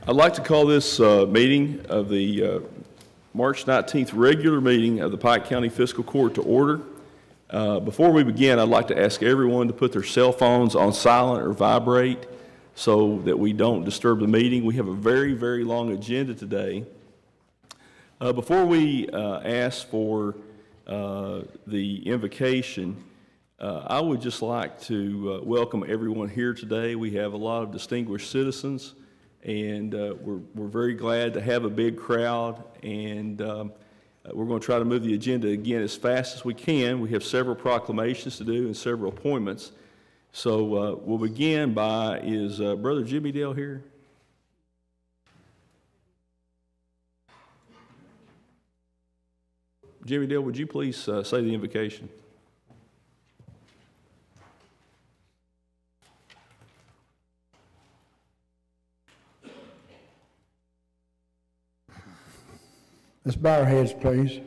I'd like to call this meeting of the March 19th regular meeting of the Pike County Fiscal Court to order. Before we begin, I'd like to ask everyone to put their cell phones on silent or vibrate so that we don't disturb the meeting. We have a very, very long agenda today. Before we ask for the invocation, I would just like to welcome everyone here today. We have a lot of distinguished citizens, and we're very glad to have a big crowd, and we're going to try to move the agenda again as fast as we can. We have several proclamations to do and several appointments. So we'll begin by, is Brother Jimmy Dale here? Jimmy Dale, would you please say the invocation? Let's bow our heads, please.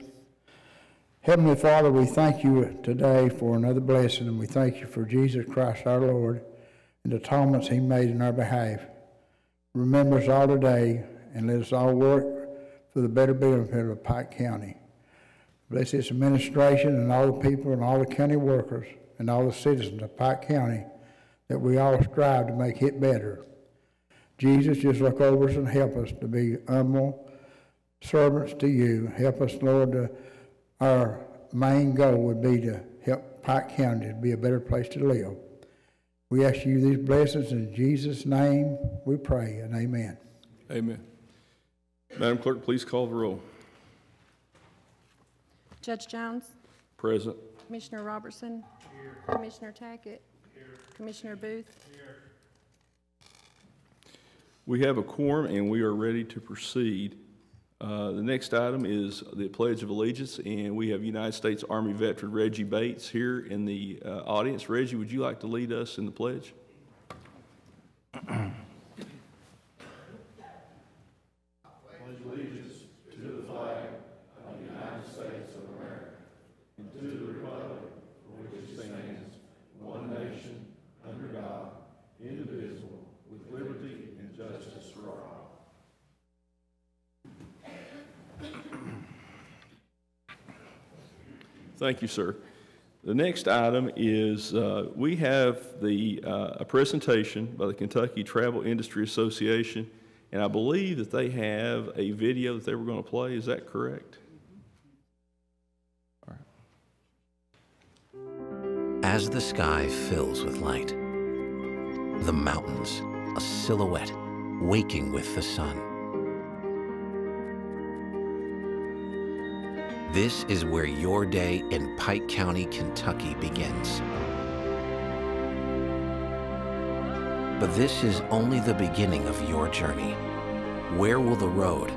Heavenly Father, we thank you today for another blessing, and we thank you for Jesus Christ our Lord and the atonements he made in our behalf. Remember us all today, and let us all work for the better benefit of Pike County. Bless this administration and all the people and all the county workers and all the citizens of Pike County, that we all strive to make it better. Jesus, just look over us and help us to be humble servants to you. Help us, Lord. Our main goal would be to help Pike County to be a better place to live. We ask you these blessings in Jesus' name we pray, and amen. Amen. Madam Clerk, please call the roll. Judge Jones? Present. Commissioner Robertson? Here. Commissioner Tackett? Here. Commissioner Booth? Here. We have a quorum, and we are ready to proceed. The next item is the Pledge of Allegiance, and we have United States Army veteran Reggie Bates here in the audience. Reggie, would you like to lead us in the pledge? Thank you, sir. The next item is we have a presentation by the Kentucky Travel Industry Association, and I believe that they have a video that they were going to play. Is that correct? All right. As the sky fills with light, the mountains, a silhouette, waking with the sun. This is where your day in Pike County, Kentucky begins. But this is only the beginning of your journey. Where will the road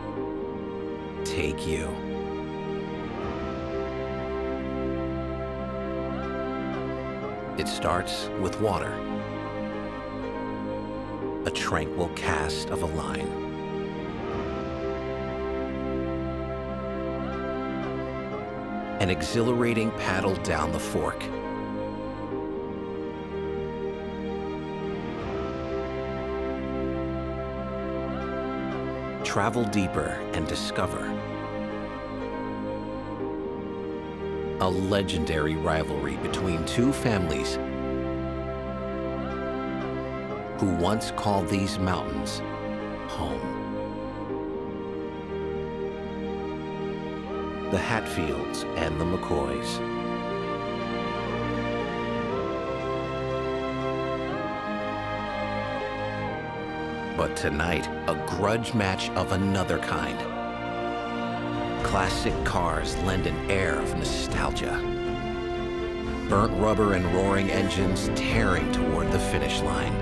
take you? It starts with water, a tranquil cast of a line. An exhilarating paddle down the fork. Travel deeper and discover a legendary rivalry between two families who once called these mountains home. The Hatfields and the McCoys. But tonight, a grudge match of another kind. Classic cars lend an air of nostalgia. Burnt rubber and roaring engines tearing toward the finish line.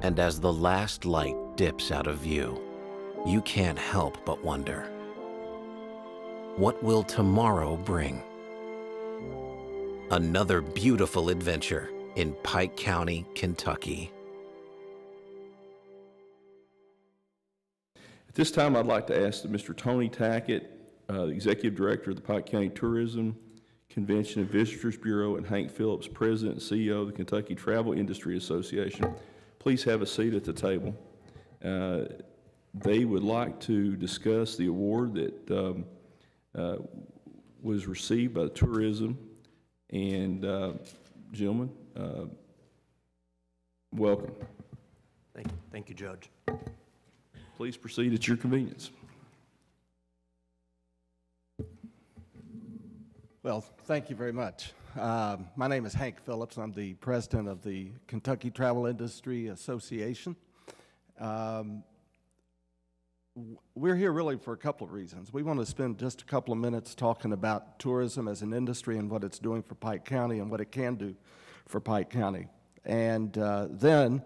And as the last light dips out of view, you can't help but wonder, what will tomorrow bring? Another beautiful adventure in Pike County, Kentucky. At this time, I'd like to ask Mr. Tony Tackett, the Executive Director of the Pike County Tourism Convention and Visitors Bureau, and Hank Phillips, President and CEO of the Kentucky Travel Industry Association, please have a seat at the table. They would like to discuss the award that was received by the tourism. And gentlemen, welcome. Thank you, Judge. Please proceed at your convenience. Well, thank you very much. My name is Hank Phillips. I'm the president of the Kentucky Travel Industry Association. We're here really for a couple of reasons. We want to spend just a couple of minutes talking about tourism as an industry and what it's doing for Pike County and what it can do for Pike County. And then,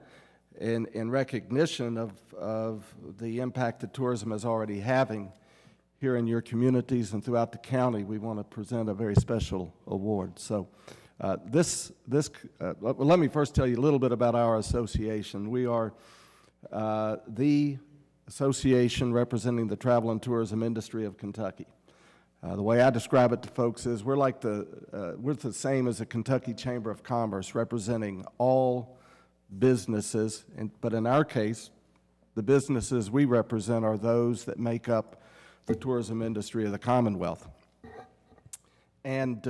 in recognition of the impact that tourism is already having here in your communities and throughout the county, we want to present a very special award. So let me first tell you a little bit about our association. We are the association representing the travel and tourism industry of Kentucky. The way I describe it to folks is we're the same as the Kentucky Chamber of Commerce, representing all businesses, but in our case, the businesses we represent are those that make up the tourism industry of the Commonwealth. And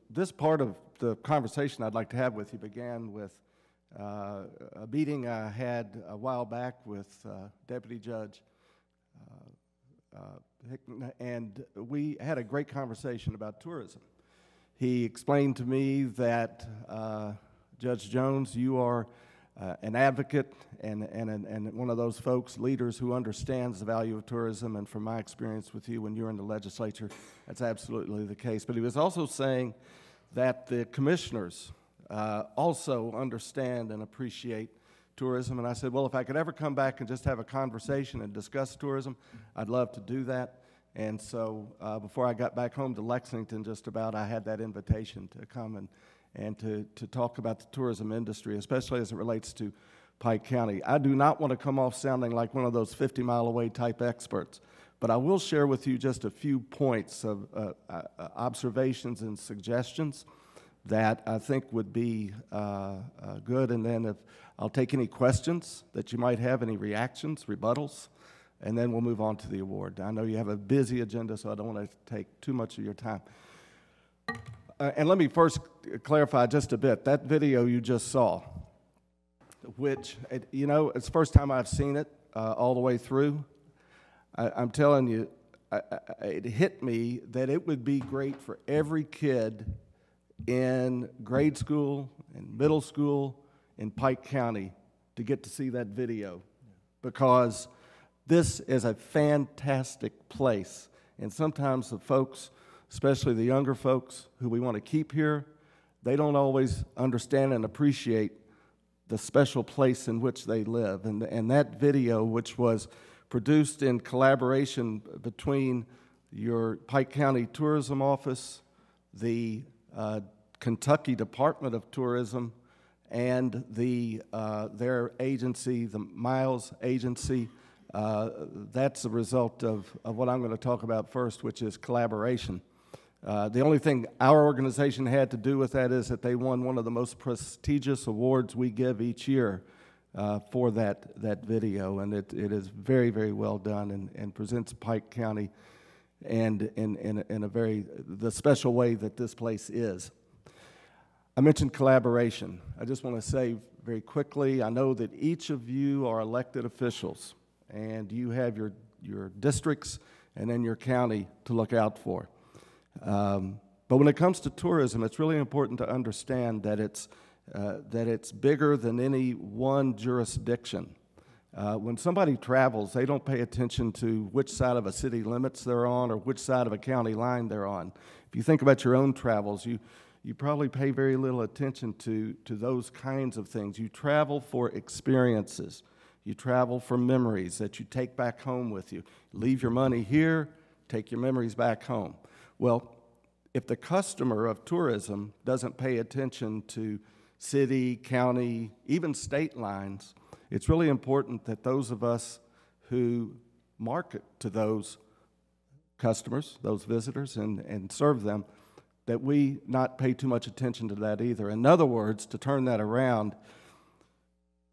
this part of the conversation I'd like to have with you began with a meeting I had a while back with Deputy Judge Hickman, and we had a great conversation about tourism. He explained to me that, Judge Jones, you are an advocate and one of those folks, leaders who understands the value of tourism, and from my experience with you when you're in the legislature, that's absolutely the case. But he was also saying that the commissioners also understand and appreciate tourism, and I said, well, if I could ever come back and just have a conversation and discuss tourism, I'd love to do that. And so before I got back home to Lexington I had that invitation to come and to talk about the tourism industry, especially as it relates to Pike County. I do not want to come off sounding like one of those 50-mile-away type experts, but I will share with you just a few points of observations and suggestions that I think would be good, and then if I'll take any questions that you might have, any reactions, rebuttals, and then we'll move on to the award. I know you have a busy agenda, so I don't want to take too much of your time. And let me first clarify just a bit. That video you just saw, which, you know, it's the first time I've seen it all the way through. I'm telling you, it hit me that it would be great for every kid in grade school and middle school in Pike County to get to see that video, because this is a fantastic place. And sometimes the folks, especially the younger folks who we want to keep here, they don't always understand and appreciate the special place in which they live. And that video, which was produced in collaboration between your Pike County Tourism Office, the Kentucky Department of Tourism, and their agency, the Miles Agency, that's the result of what I'm going to talk about first, which is collaboration. The only thing our organization had to do with that is that they won one of the most prestigious awards we give each year for that video, and it is very, very well done and presents Pike County and in a very the special way that this place is. I mentioned collaboration. I just want to say very quickly, I know that each of you are elected officials, and you have your districts and then your county to look out for. But when it comes to tourism, it's really important to understand that it's bigger than any one jurisdiction. When somebody travels, they don't pay attention to which side of a city limits they're on or which side of a county line they're on. If you think about your own travels, you probably pay very little attention to those kinds of things. You travel for experiences. You travel for memories that you take back home with you. Leave your money here, take your memories back home. Well, if the customer of tourism doesn't pay attention to city, county, even state lines, it's really important that those of us who market to those customers, those visitors, and serve them, that we not pay too much attention to that either. In other words, to turn that around,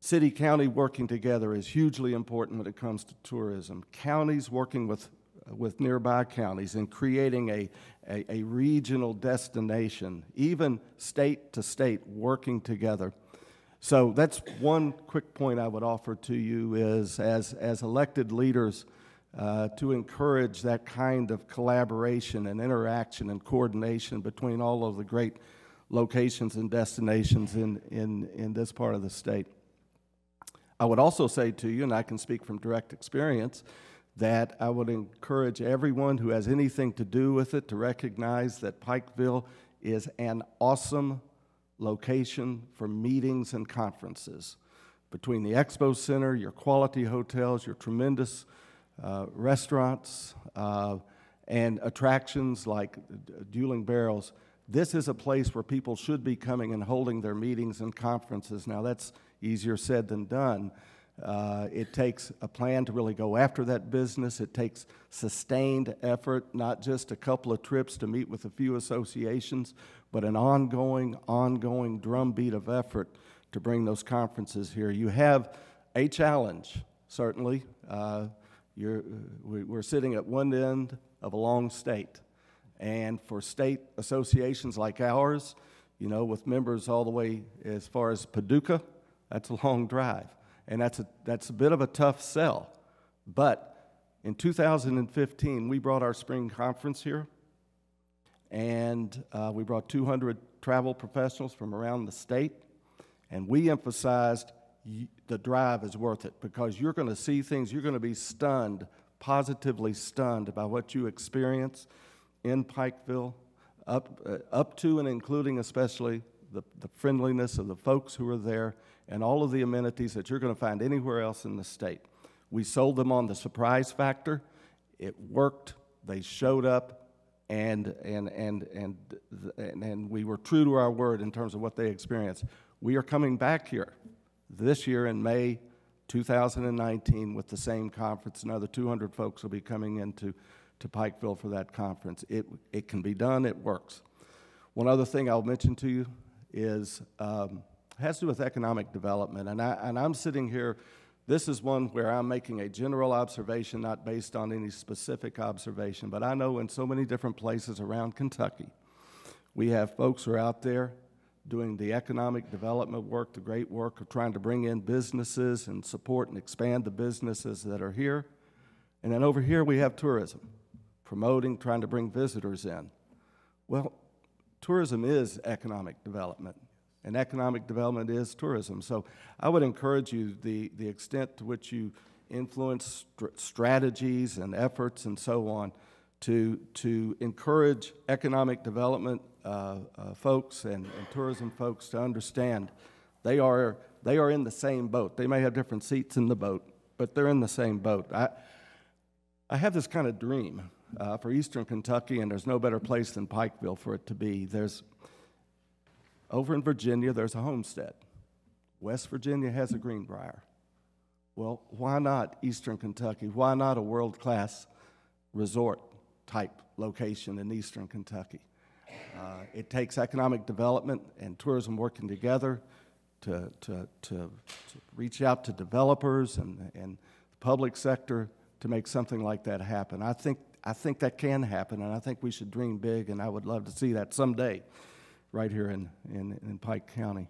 city, county working together is hugely important when it comes to tourism. Counties working with nearby counties and creating a regional destination, even state to state working together. So that's one quick point I would offer to you is as elected leaders to encourage that kind of collaboration and interaction and coordination between all of the great locations and destinations in this part of the state. I would also say to you, and I can speak from direct experience, that I would encourage everyone who has anything to do with it to recognize that Pikeville is an awesome location for meetings and conferences. Between the Expo Center, your quality hotels, your tremendous restaurants, and attractions like Dueling Barrels, this is a place where people should be coming and holding their meetings and conferences. Now, that's easier said than done. It takes a plan to really go after that business. It takes sustained effort, not just a couple of trips to meet with a few associations, but an ongoing drumbeat of effort to bring those conferences here. You have a challenge, certainly. We're sitting at one end of a long state. And for state associations like ours, you know, with members all the way as far as Paducah, that's a long drive. And that's a bit of a tough sell. But in 2015, we brought our spring conference here, and we brought 200 travel professionals from around the state, and we emphasized the drive is worth it because you're going to see things, you're going to be stunned, positively stunned by what you experience in Pikeville, up to and including especially the friendliness of the folks who are there and all of the amenities that you're going to find anywhere else in the state. We sold them on the surprise factor. It worked. They showed up, and we were true to our word in terms of what they experienced. We are coming back here this year in May 2019 with the same conference. Another 200 folks will be coming into Pikeville for that conference. It can be done. It works. One other thing I'll mention to you is has to do with economic development. And I'm sitting here, this is one where I'm making a general observation, not based on any specific observation, but I know in so many different places around Kentucky, we have folks who are out there doing the economic development work, the great work of trying to bring in businesses and support and expand the businesses that are here. And then over here we have tourism, promoting, trying to bring visitors in. Well, tourism is economic development. And economic development is tourism. So I would encourage you, the extent to which you influence strategies and efforts and so on, to encourage economic development folks and tourism folks to understand they are in the same boat. They may have different seats in the boat, but they're in the same boat. I have this kind of dream for Eastern Kentucky, and there's no better place than Pikeville for it to be. Over in Virginia, there's a homestead. West Virginia has a Greenbrier. Well, why not Eastern Kentucky? Why not a world-class resort-type location in Eastern Kentucky? It takes economic development and tourism working together to reach out to developers and the public sector to make something like that happen. I think that can happen, and I think we should dream big, and I would love to see that someday right here in Pike County.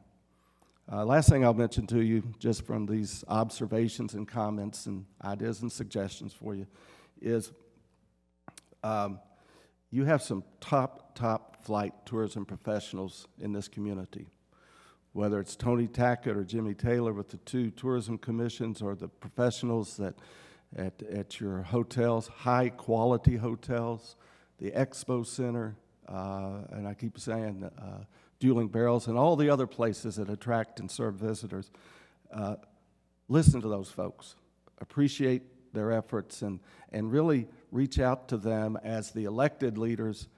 Last thing I'll mention to you, just from these observations and comments and ideas and suggestions for you, is you have some top flight tourism professionals in this community, whether it's Tony Tackett or Jimmy Taylor with the 2 tourism commissions, or the professionals that at your hotels, high quality hotels, the Expo Center, and I keep saying Dueling Barrels, and all the other places that attract and serve visitors. Listen to those folks. Appreciate their efforts and really reach out to them as the elected leaders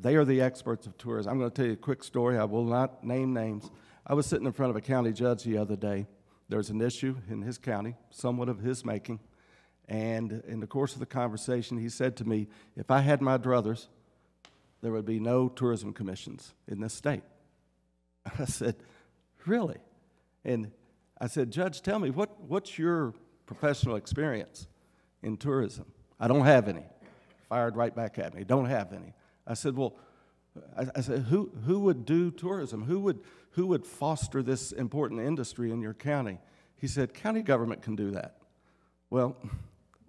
They are the experts of tourism. I'm going to tell you a quick story. I will not name names. I was sitting in front of a county judge the other day. There's an issue in his county, somewhat of his making, and in the course of the conversation, he said to me, if I had my druthers, there would be no tourism commissions in this state. I said, really? And I said, Judge, tell me, what's your professional experience in tourism? I don't have any. Fired right back at me, don't have any. I said, well, I said, who would do tourism? Who would foster this important industry in your county? He said, county government can do that. Well,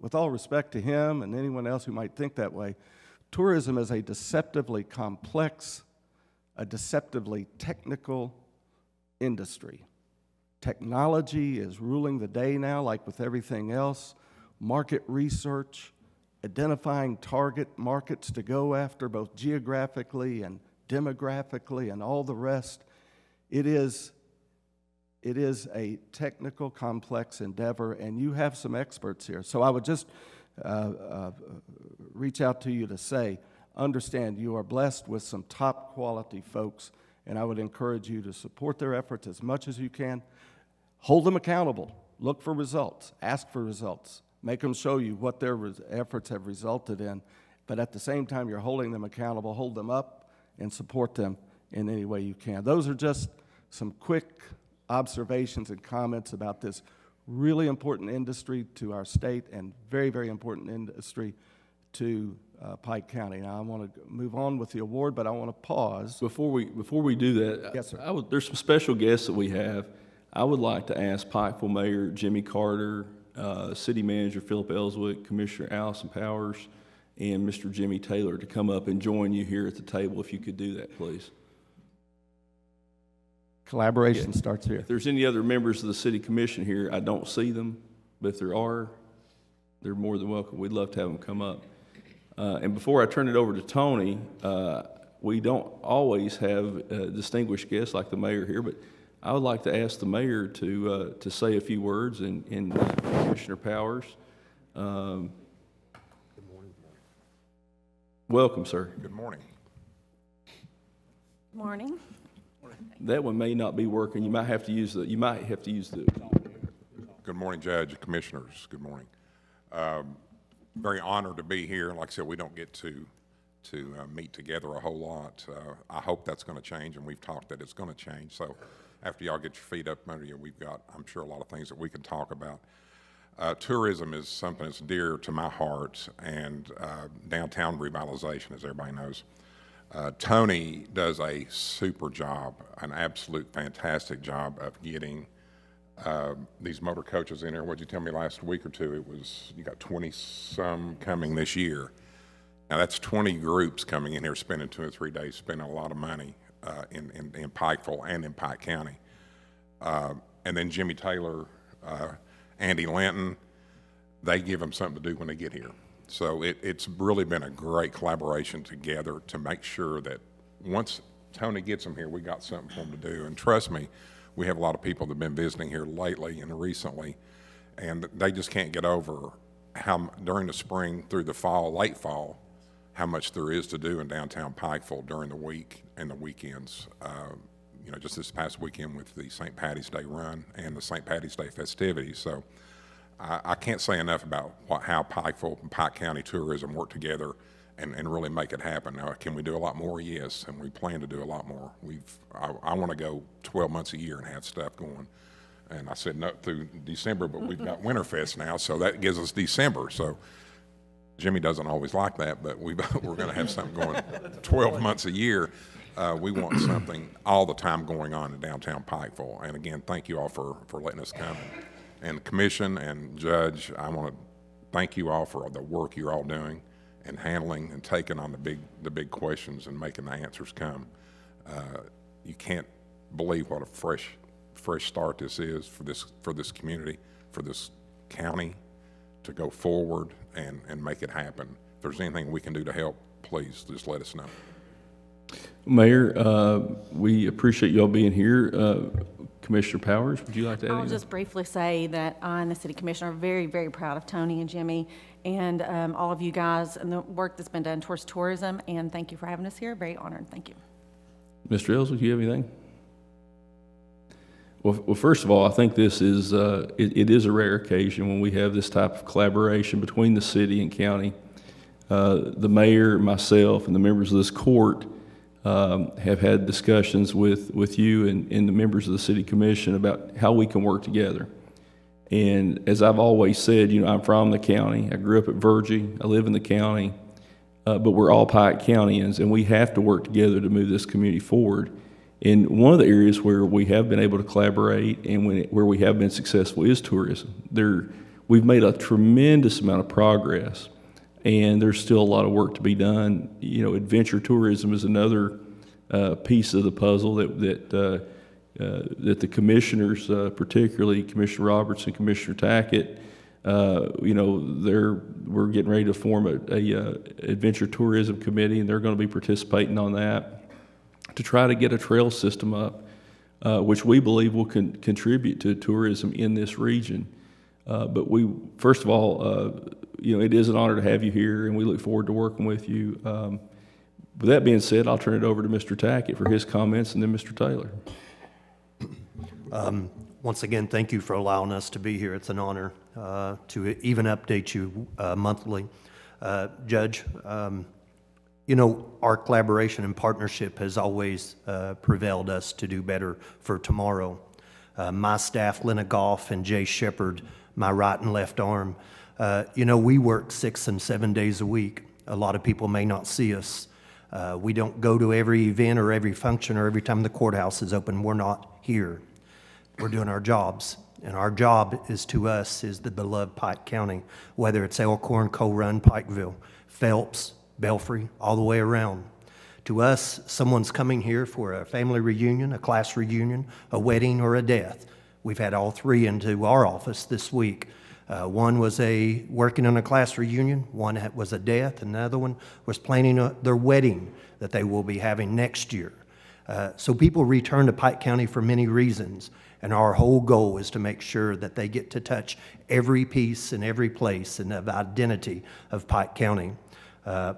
with all respect to him and anyone else who might think that way, tourism is a deceptively complex, a deceptively technical industry. Technology is ruling the day now, like with everything else. Market research, identifying target markets to go after both geographically and demographically and all the rest. It is a technical, complex endeavor, and you have some experts here. So I would just reach out to you to say, understand you are blessed with some top quality folks, and I would encourage you to support their efforts as much as you can. Hold them accountable. Look for results. Ask for results. Make them show you what their efforts have resulted in. But at the same time, you're holding them accountable. Hold them up and support them in any way you can. Those are just some quick observations and comments about this really important industry to our state and very, very important industry to Pike County. Now, I want to move on with the award, but I want to pause. Before we do that, Yes, sir. There's some special guests that we have. I would like to ask Pikeville Mayor Jimmy Carter, City Manager Philip Ellswick, Commissioner Allison Powers, and Mr. Jimmy Taylor to come up and join you here at the table, if you could do that, please. Collaboration starts here. If there's any other members of the City Commission here, I don't see them, but if there are, they're more than welcome. We'd love to have them come up. And before I turn it over to Tony, we don't always have distinguished guests like the mayor here, but I would like to ask the mayor to say a few words, and Commissioner Powers. Good morning. Welcome, sir. Good morning. Good morning. That one may not be working. You might have to use the. Good morning, Judge, Commissioners. Good morning. Very honored to be here. Like I said, we don't get to meet together a whole lot. I hope that's going to change, and we've talked that it's going to change. So after y'all get your feet up under you, we've got, I'm sure, a lot of things that we can talk about. Tourism is something that's dear to my heart, and downtown revitalization, as everybody knows. Tony does a super job, an absolute fantastic job of getting these motor coaches in here. What'd you tell me last week or two? It was, you got 20-some coming this year. Now that's 20 groups coming in here spending 2 or 3 days, spending a lot of money in Pikeville and in Pike County. And then Jimmy Taylor, Andy Linton, they give them something to do when they get here. So it's really been a great collaboration together to make sure that once Tony gets them here, we got something for them to do. And trust me, we have a lot of people that have been visiting here lately and recently, and they just can't get over how during the spring through the fall, late fall, how much there is to do in downtown Pikeville during the week and the weekends. You know, just this past weekend with the St. Patty's Day run and the St. Patty's Day festivities. So I can't say enough about how Pikeville and Pike County tourism work together and really make it happen. Now, can we do a lot more? Yes, and we plan to do a lot more. I want to go 12 months a year and have stuff going. And I said no through December, but we've got Winterfest now, so that gives us December. So Jimmy doesn't always like that, but we're going to have something going 12 months a year. We want something all the time going on in downtown Pikeville. And again, thank you all for letting us come. And Commission and Judge, I want to thank you all for the work you're all doing and handling and taking on the big questions and making the answers come. You can't believe what a fresh start this is for this community, for this county to go forward and make it happen. If there's anything we can do to help, please just let us know. Mayor, we appreciate y'all being here. Commissioner Powers, would you like to add I'll anything? just briefly say that I and the city commissioner are very, very proud of Tony and Jimmy and all of you guys and the work that's been done towards tourism, and thank you for having us here. Very honored. Thank you. Mr. Ellsworth, do you have anything? Well, first of all, I think this is, it is a rare occasion when we have this type of collaboration between the city and county. The mayor, myself, and the members of this court have had discussions with you and the members of the city commission about how we can work together. And as I've always said, you know, I'm from the county. I grew up at Virgie. I live in the county. But we're all Pike Countyans, and we have to work together to move this community forward. And one of the areas where we have been able to collaborate and where we have been successful is tourism. We've made a tremendous amount of progress, and there's still a lot of work to be done. You know, adventure tourism is another piece of the puzzle that the commissioners, particularly Commissioner Roberts and Commissioner Tackett, you know, we're getting ready to form a adventure tourism committee, and they're going to be participating on that to try to get a trail system up, which we believe will contribute to tourism in this region. But first of all, you know, it is an honor to have you here, and we look forward to working with you. With that being said, I'll turn it over to Mr. Tackett for his comments, and then Mr. Taylor. Once again, thank you for allowing us to be here. It's an honor to even update you monthly. Judge, you know, our collaboration and partnership has always prevailed us to do better for tomorrow. My staff, Lena Goff and Jay Shepard, my right and left arm, you know, we work 6 and 7 days a week. A lot of people may not see us. We don't go to every event or every function or every time the courthouse is open. We're not here. We're doing our jobs. And our job is to us is the beloved Pike County, whether it's Elk Run, Pikeville, Phelps, Belfry, all the way around. To us, someone's coming here for a family reunion, a class reunion, a wedding, or a death. We've had all three into our office this week. One was working on a class reunion, one was a death, and another one was planning their wedding that they will be having next year. So people return to Pike County for many reasons, and our whole goal is to make sure that they get to touch every piece and every place and of identity of Pike County.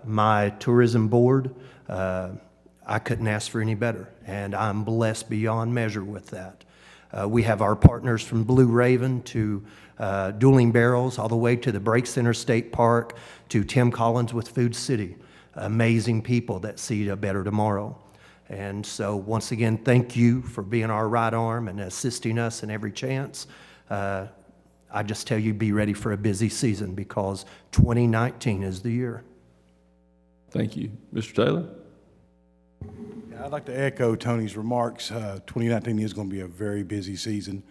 My tourism board, I couldn't ask for any better, and I'm blessed beyond measure with that. We have our partners from Blue Raven to Dueling Barrels, all the way to the Break Center State Park, to Tim Collins with Food City. Amazing people that see a better tomorrow. And so once again, thank you for being our right arm and assisting us in every chance. I just tell you, be ready for a busy season because 2019 is the year. Thank you. Mr. Taylor? Yeah, I'd like to echo Tony's remarks. 2019 is going to be a very busy season.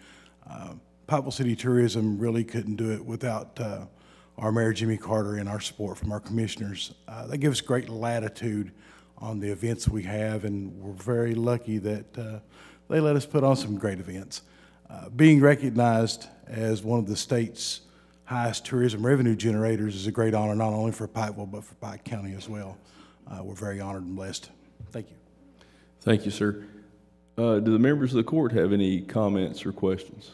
Pikeville City Tourism really couldn't do it without our Mayor Jimmy Carter and our support from our commissioners. They give us great latitude on the events we have, and we're very lucky that they let us put on some great events. Being recognized as one of the state's highest tourism revenue generators is a great honor, not only for Pikeville, but for Pike County as well. We're very honored and blessed. Thank you. Thank you, sir. Do the members of the court have any comments or questions?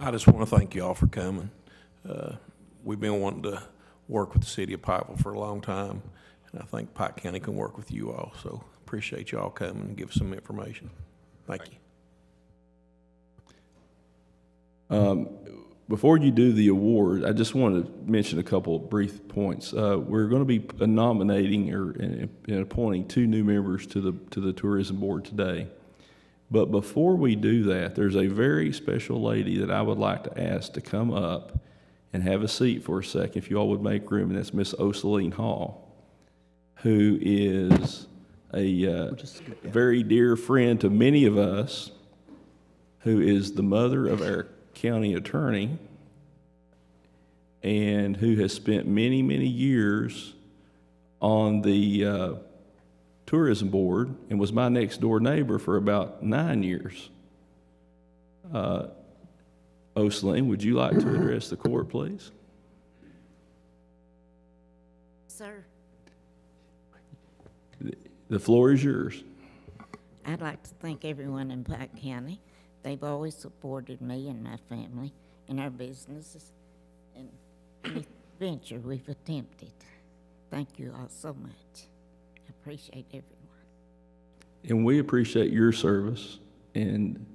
I just want to thank you all for coming. We've been wanting to work with the city of Pikeville for a long time, and I think Pike County can work with you all. So appreciate you all coming and give us some information. Thank you. Before you do the award, I just want to mention a couple of brief points. We're going to be nominating and appointing 2 new members to the tourism board today. But before we do that, there's a very special lady that I would like to ask to come up and have a seat for a second, if you all would make room, and that's Miss Osaline Hall, who is a very dear friend to many of us, who is the mother of our county attorney, and who has spent many, many years on the tourism board and was my next door neighbor for about 9 years. Osaline, would you like to address the court, please? Sir. The floor is yours. I'd like to thank everyone in Pike County. They've always supported me and my family in our businesses and any venture we've attempted. Thank you all so much. I appreciate everyone. And we appreciate your service. And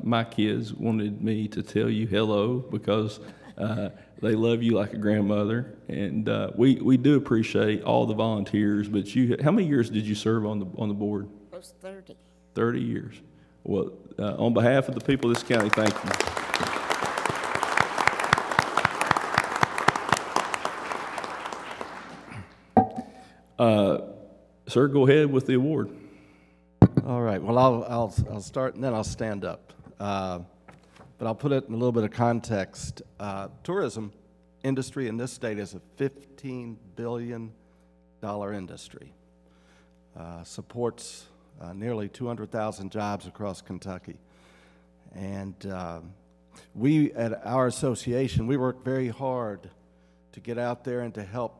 my kids wanted me to tell you hello because they love you like a grandmother. And we do appreciate all the volunteers. But how many years did you serve on the board? It was 30. 30 years. Well, on behalf of the people of this county, thank you. Sir, go ahead with the award. All right, well, I'll start and then I'll stand up. But I'll put it in a little bit of context. Tourism industry in this state is a $15 billion industry. Supports nearly 200,000 jobs across Kentucky. And we, at our association, we work very hard to get out there and to help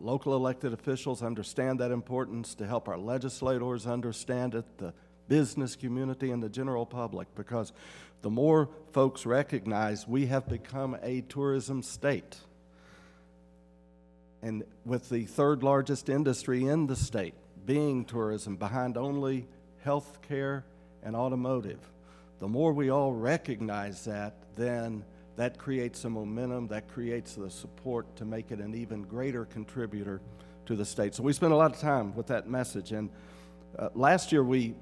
local elected officials understand that importance, to help our legislators understand it, the business community, and the general public, because the more folks recognize we have become a tourism state, and with the third largest industry in the state being tourism, behind only health care and automotive, the more we all recognize that, then that creates a momentum, that creates the support to make it an even greater contributor to the state. So we spent a lot of time with that message. And last year we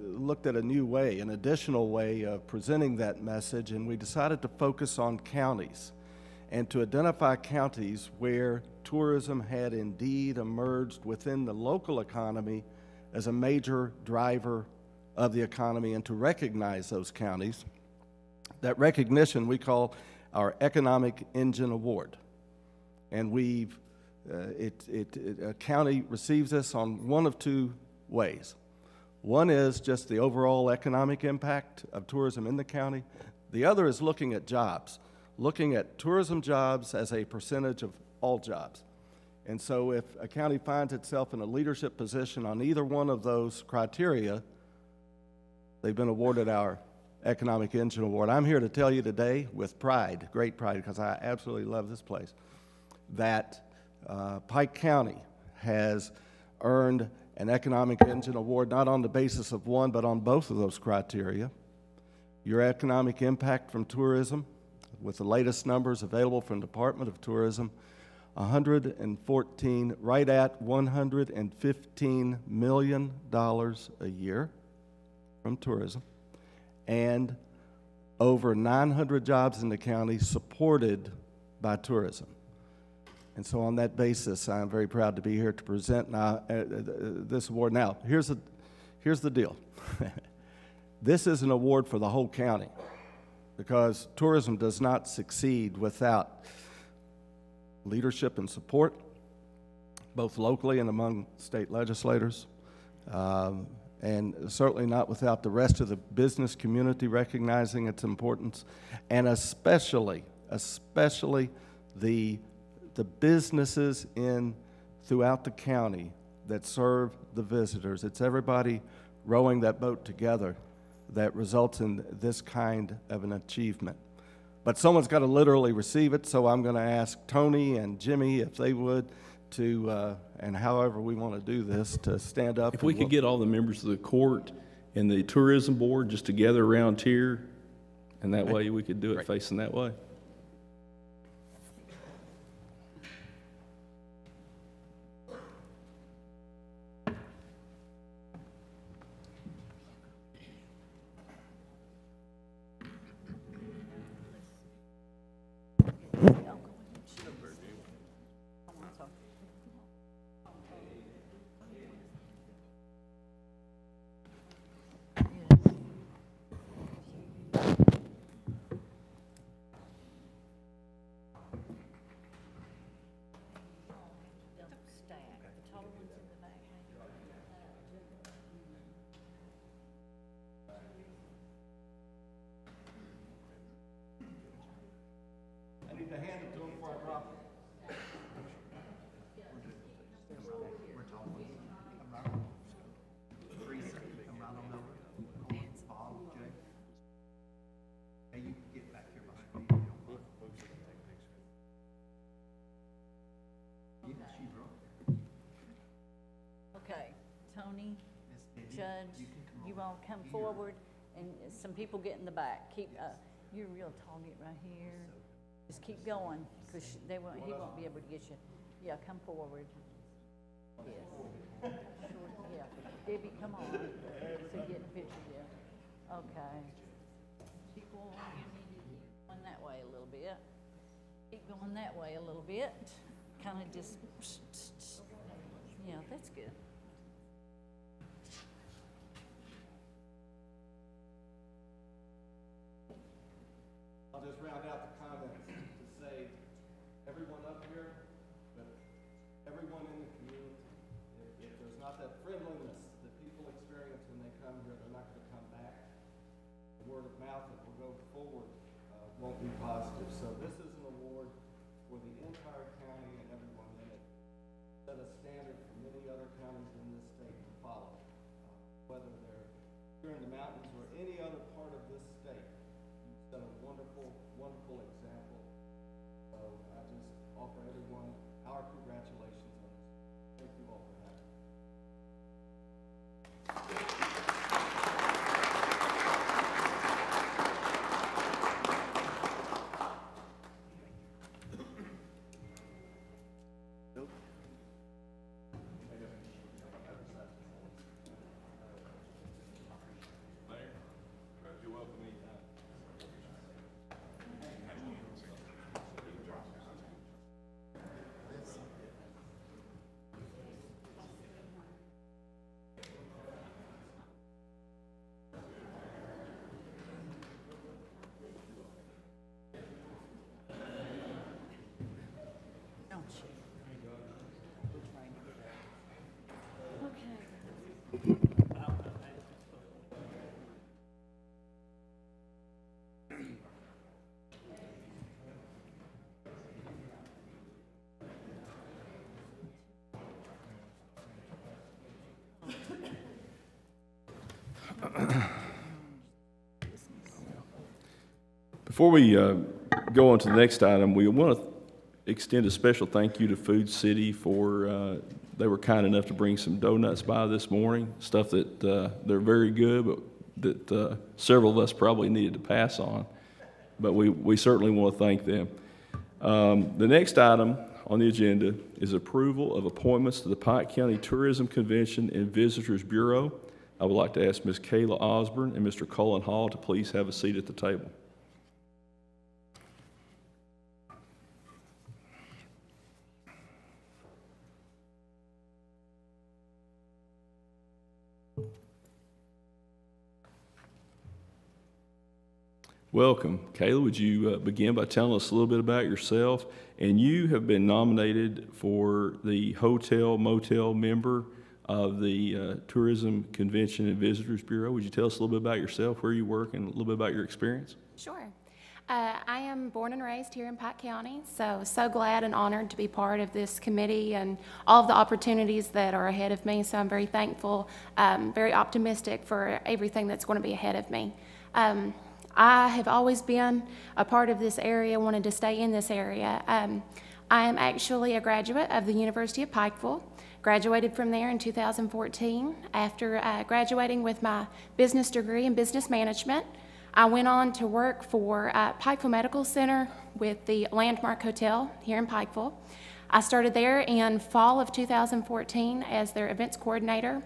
looked at a new way, an additional way of presenting that message, and we decided to focus on counties and to identify counties where tourism had indeed emerged within the local economy as a major driver of the economy, and to recognize those counties. That recognition we call our Economic Engine Award. And a county receives this on one of two ways. One is just the overall economic impact of tourism in the county. The other is looking at jobs, looking at tourism jobs as a percentage of all jobs. And so if a county finds itself in a leadership position on either one of those criteria, they've been awarded our Economic Engine Award. I'm here to tell you today with pride, great pride, because I absolutely love this place, that Pike County has earned an Economic Engine Award, not on the basis of one, but on both of those criteria. Your economic impact from tourism, with the latest numbers available from the Department of Tourism, 114, right at $115 million a year from tourism, and over 900 jobs in the county supported by tourism. And so on that basis, I'm very proud to be here to present this award. Now, here's the deal. This is an award for the whole county, because tourism does not succeed without leadership and support, both locally and among state legislators. And certainly not without the rest of the business community recognizing its importance, and especially the businesses throughout the county that serve the visitors. It's everybody rowing that boat together that results in this kind of an achievement. But someone's got to literally receive it, so I'm going to ask Tony and Jimmy, if they would, to, and however we want to do this, to stand up. If we could get all the members of the court and the tourism board just together around here, and that way we could do it facing that way. Judge, you all come forward, and some people get in the back. Keep, you're a real target right here. Just keep going, because he won't be able to get you. Yeah, come forward. Yes. Yeah. Debbie, come on. So get in a picture there. Okay. Keep going. You need to go that way a little bit. Keep going that way a little bit. Kind of just, yeah, that's good. I'll just round out the comments to say, everyone up here, but everyone in the community, if there's not that friendliness that people experience when they come here, they're not going to come back. The word of mouth that will go forward won't be positive. So this is an award for the entire county and everyone in it. Set a standard for many other counties in this state to follow, whether they're here in the mountains or any other part of this state. You've set a wonderful, wonderful example. So I just offer everyone our congratulations on this. Thank you all for having me. Before we go on to the next item, we want to extend a special thank you to Food City for, they were kind enough to bring some donuts by this morning, stuff that they're very good, but that several of us probably needed to pass on. But we certainly want to thank them. The next item on the agenda is approval of appointments to the Pike County Tourism Convention and Visitors Bureau. I would like to ask Ms. Kayla Osborne and Mr. Colin Hall to please have a seat at the table. Welcome. Kayla, would you begin by telling us a little bit about yourself? And you have been nominated for the Hotel Motel member of the Tourism Convention and Visitors Bureau. Would you tell us a little bit about yourself, where you work, and a little bit about your experience? Sure. I am born and raised here in Pike County, so glad and honored to be part of this committee and all of the opportunities that are ahead of me. So I'm very thankful, very optimistic for everything that's going to be ahead of me. I have always been a part of this area, wanted to stay in this area. I am actually a graduate of the University of Pikeville, graduated from there in 2014. After graduating with my business degree in business management, I went on to work for Pikeville Medical Center with the Landmark Hotel here in Pikeville. I started there in fall of 2014 as their events coordinator.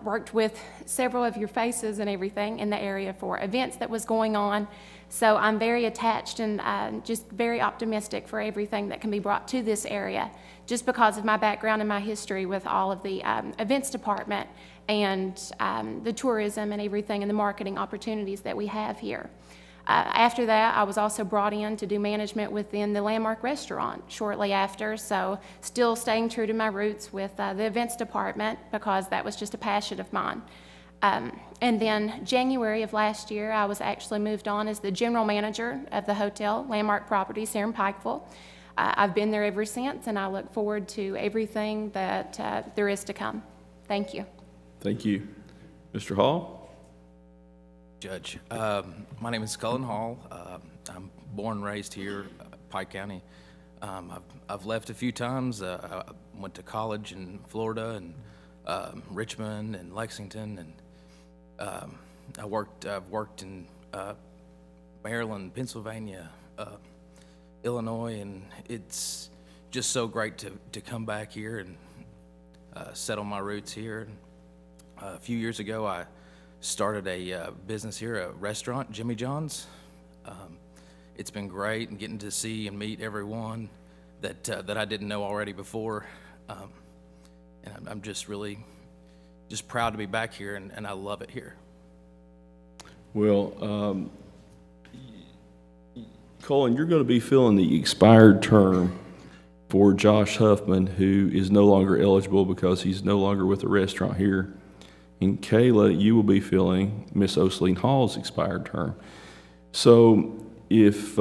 Worked with several of your faces and everything in the area for events that was going on. So I'm very attached and just very optimistic for everything that can be brought to this area, just because of my background and my history with all of the events department and the tourism and everything and the marketing opportunities that we have here. After that, I was also brought in to do management within the Landmark restaurant shortly after, so still staying true to my roots with the events department because that was just a passion of mine. And then January of last year, I was actually moved on as the general manager of the hotel, Landmark Properties here in Pikeville. I've been there ever since, and I look forward to everything that there is to come. Thank you. Thank you. Mr. Hall? Judge, my name is Colin Hall. I'm born and raised here, Pike County. I've left a few times. I went to college in Florida and Richmond and Lexington, and I've worked in Maryland, Pennsylvania, Illinois, and it's just so great to come back here and settle my roots here. And, a few years ago, I started a business here, a restaurant, Jimmy John's. It's been great, and getting to see and meet everyone that I didn't know already before. And I'm just really proud to be back here, and I love it here. Well, Colin, you're going to be filling the expired term for Josh Huffman, who is no longer eligible because he's no longer with the restaurant here. And Kayla, you will be filling Miss Osleen Hall's expired term. So is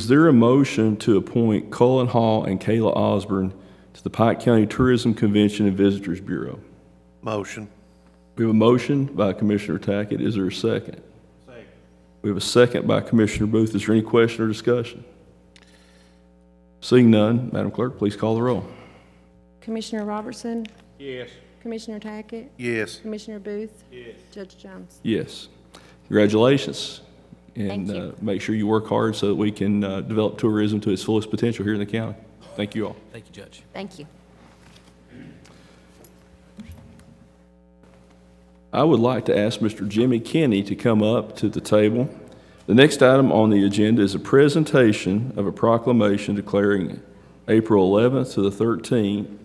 there a motion to appoint Colin Hall and Kayla Osborne to the Pike County Tourism Convention and Visitors Bureau? Motion. We have a motion by Commissioner Tackett. Is there a second? Second. We have a second by Commissioner Booth. Is there any question or discussion? Seeing none, Madam Clerk, please call the roll. Commissioner Robertson? Yes. Commissioner Tackett? Yes. Commissioner Booth? Yes. Judge Jones? Yes. Congratulations. And Thank you. Make sure you work hard so that we can develop tourism to its fullest potential here in the county. Thank you all. Thank you, Judge. Thank you. I would like to ask Mr. Jimmy Kinney to come up to the table. The next item on the agenda is a presentation of a proclamation declaring April 11th to the 13th,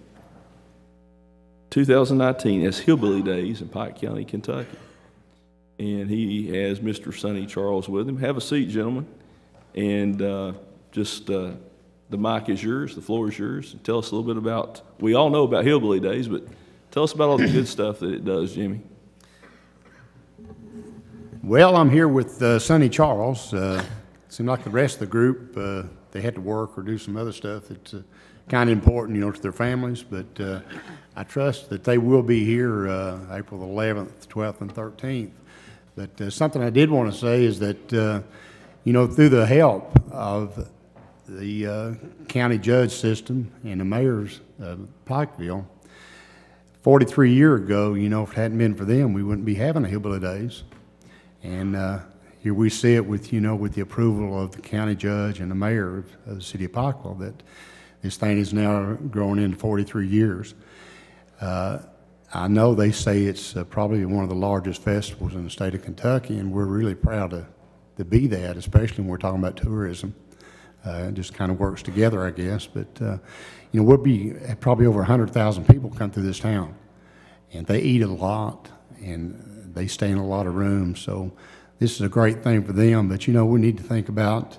2019 as Hillbilly Days in Pike County, Kentucky. And he has Mr. Sonny Charles with him. Have a seat, gentlemen. And the mic is yours, the floor is yours. Tell us a little bit about, we all know about Hillbilly Days, but tell us about all the good stuff that it does, Jimmy. Well, I'm here with Sonny Charles. Seemed like the rest of the group, they had to work or do some other stuff that's kind of important, to their families. But I trust that they will be here April the 11th, 12th, and 13th. But something I did want to say is that, through the help of the county judge system and the mayors of Pikeville, 43 years ago, if it hadn't been for them, we wouldn't be having a Hillbilly Days. And here we see it with, with the approval of the county judge and the mayor of the city of Pikeville, that this thing is now growing into 43 years. I know they say it's probably one of the largest festivals in the state of Kentucky, and we're really proud to be that, especially when we're talking about tourism. It just kind of works together, I guess. But, we'll be probably over 100,000 people come through this town, and they eat a lot, and they stay in a lot of rooms, so this is a great thing for them. But, we need to think about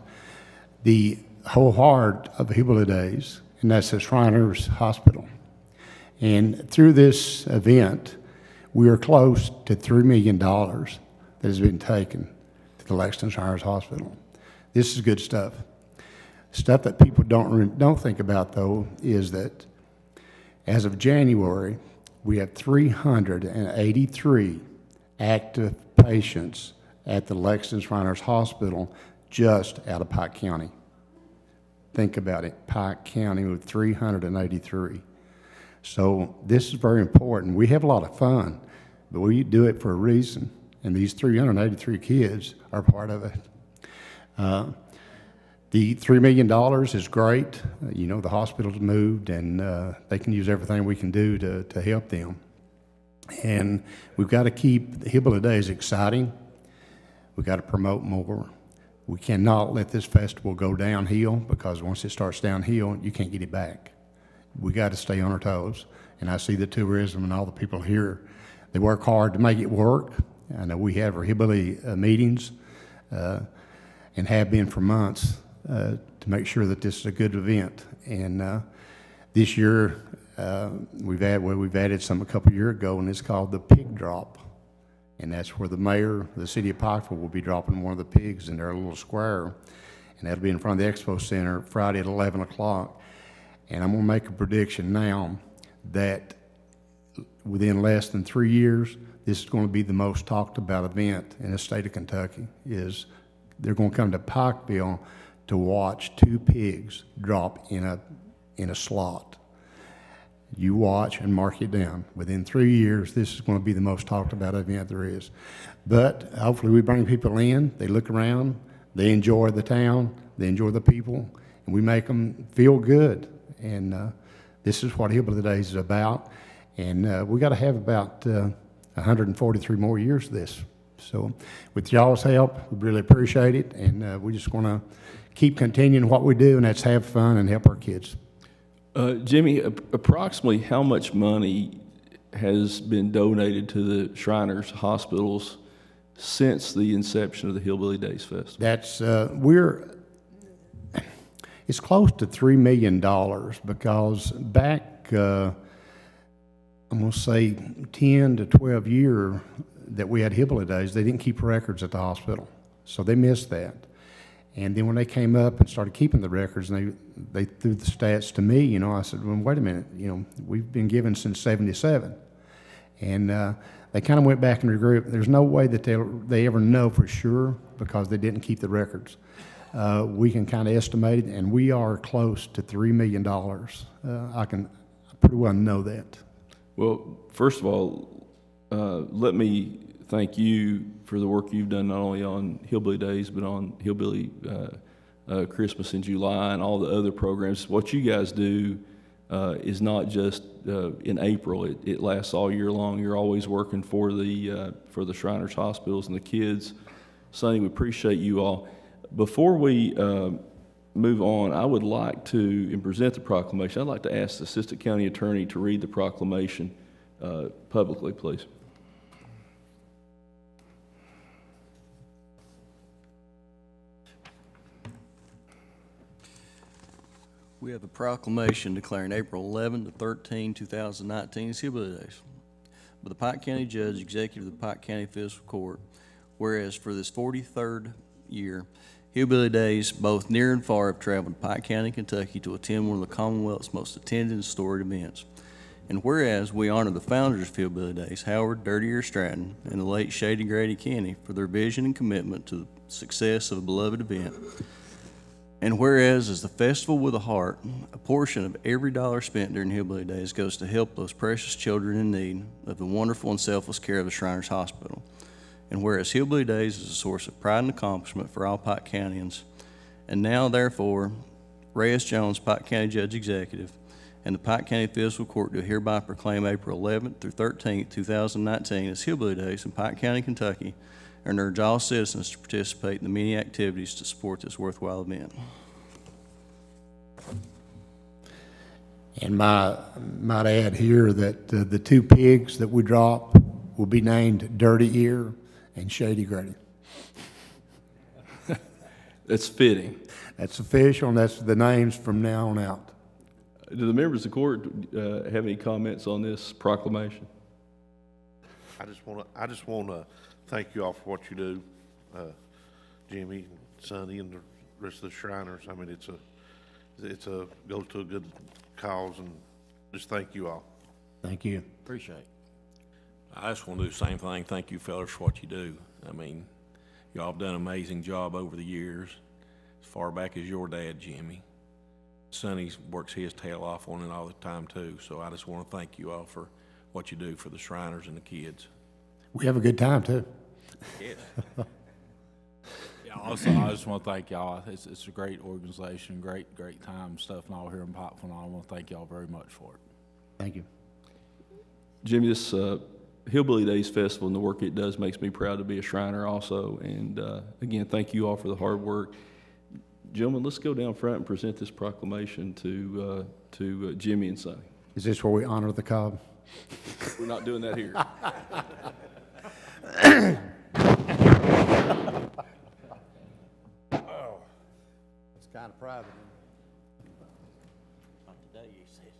the whole heart of the Hillbilly Days, and that's the Shriners Hospital. And through this event, we are close to $3 million that has been taken to the Lexington Shriners Hospital. This is good stuff. Stuff that people don't think about, though, is that as of January, we have 383 active patients at the Lexington Shriners Hospital just out of Pike County. Think about it, Pike County with 383. So this is very important. We have a lot of fun, but we do it for a reason, and these 383 kids are part of it. The $3 million is great. The hospital's moved, and they can use everything we can do to help them. And we've got to keep the Hillbilly Days exciting. We've got to promote more. We cannot let this festival go downhill, because once it starts downhill, you can't get it back. We got to stay on our toes. And I see the tourism and all the people here, they work hard to make it work. I know we have our Hillbilly meetings and have been for months to make sure that this is a good event. And this year, we've added some a couple years ago, and it's called the Pig Drop. And that's where the mayor of the city of Pikeville will be dropping one of the pigs in their little square. And that'll be in front of the Expo Center Friday at 11 o'clock. And I'm going to make a prediction now that within less than 3 years, this is going to be the most talked about event in the state of Kentucky. Is they're going to come to Pikeville to watch 2 pigs drop in a slot. you watch and mark it down. Within 3 years, this is going to be the most talked about event there is. But hopefully we bring people in, they look around, they enjoy the town, they enjoy the people, and we make them feel good. And this is what Hillbilly Days is about. And we got to have about 143 more years of this. So with y'all's help, we really appreciate it. And we just want to keep continuing what we do, and that's have fun and help our kids. Jimmy, approximately how much money has been donated to the Shriners hospitals since the inception of the Hillbilly Days Festival? That's, it's close to $3 million because back, I'm going to say 10 to 12 years that we had Hillbilly Days, they didn't keep records at the hospital. So they missed that. And then when they came up and started keeping the records, and they threw the stats to me, you know, I said, well, wait a minute, you know, we've been given since '77. And they kind of went back and regrouped. There's no way that they ever know for sure because they didn't keep the records. We can kind of estimate it, and we are close to $3 million. I pretty well know that. Well, first of all, let me thank you for the work you've done not only on Hillbilly Days, but on Hillbilly Christmas in July and all the other programs. What you guys do is not just in April. It lasts all year long. You're always working for the Shriners hospitals and the kids. Sonny, we appreciate you all. Before we move on, I would like to present the proclamation. I'd like to ask the Assistant County Attorney to read the proclamation publicly, please. We have a proclamation declaring April 11 to 13, 2019 as Hillbilly Days. By the Pike County Judge, Executive of the Pike County Fiscal Court, whereas for this 43rd year, Hillbilly Days, both near and far, have traveled to Pike County, Kentucky to attend one of the Commonwealth's most attended and storied events. And whereas we honor the founders of Hillbilly Days, Howard Dirty Ear Stratton and the late Shady Grady Kenny, for their vision and commitment to the success of a beloved event. And whereas, as the festival with a heart, a portion of every dollar spent during Hillbilly Days goes to help those precious children in need of the wonderful and selfless care of the Shriners Hospital. And whereas Hillbilly Days is a source of pride and accomplishment for all Pike Countyans, and now, therefore, Reyes Jones, Pike County Judge Executive, and the Pike County Fiscal Court do hereby proclaim April 11th through 13th, 2019 as Hillbilly Days in Pike County, Kentucky, and urge all citizens to participate in the many activities to support this worthwhile event. And might add here that the two pigs that we drop will be named Dirty Ear and Shady Grady. That's fitting. That's official, and that's the names from now on out. Do the members of the court have any comments on this proclamation? I just want to thank you all for what you do, Jimmy, and Sonny, and the rest of the Shriners. I mean, it's a goes to a good cause, and just thank you all. Thank you. Appreciate it. I just want to do the same thing. Thank you, fellas, for what you do. I mean, y'all have done an amazing job over the years, as far back as your dad, Jimmy. Sonny works his tail off on it all the time, too. So I just want to thank you all for what you do for the Shriners and the kids. We have a good time, too. Yes. Yeah, also, I just want to thank y'all. It's a great organization, great time, stuff, and all here in Pikeville, and I want to thank y'all very much for it. Thank you. Jimmy, this Hillbilly Days Festival and the work it does makes me proud to be a Shriner also. And again, thank you all for the hard work. Gentlemen, let's go down front and present this proclamation to Jimmy and Sonny. Is this where we honor the cob? We're not doing that here. Oh, it's kind of private. Not today, you said.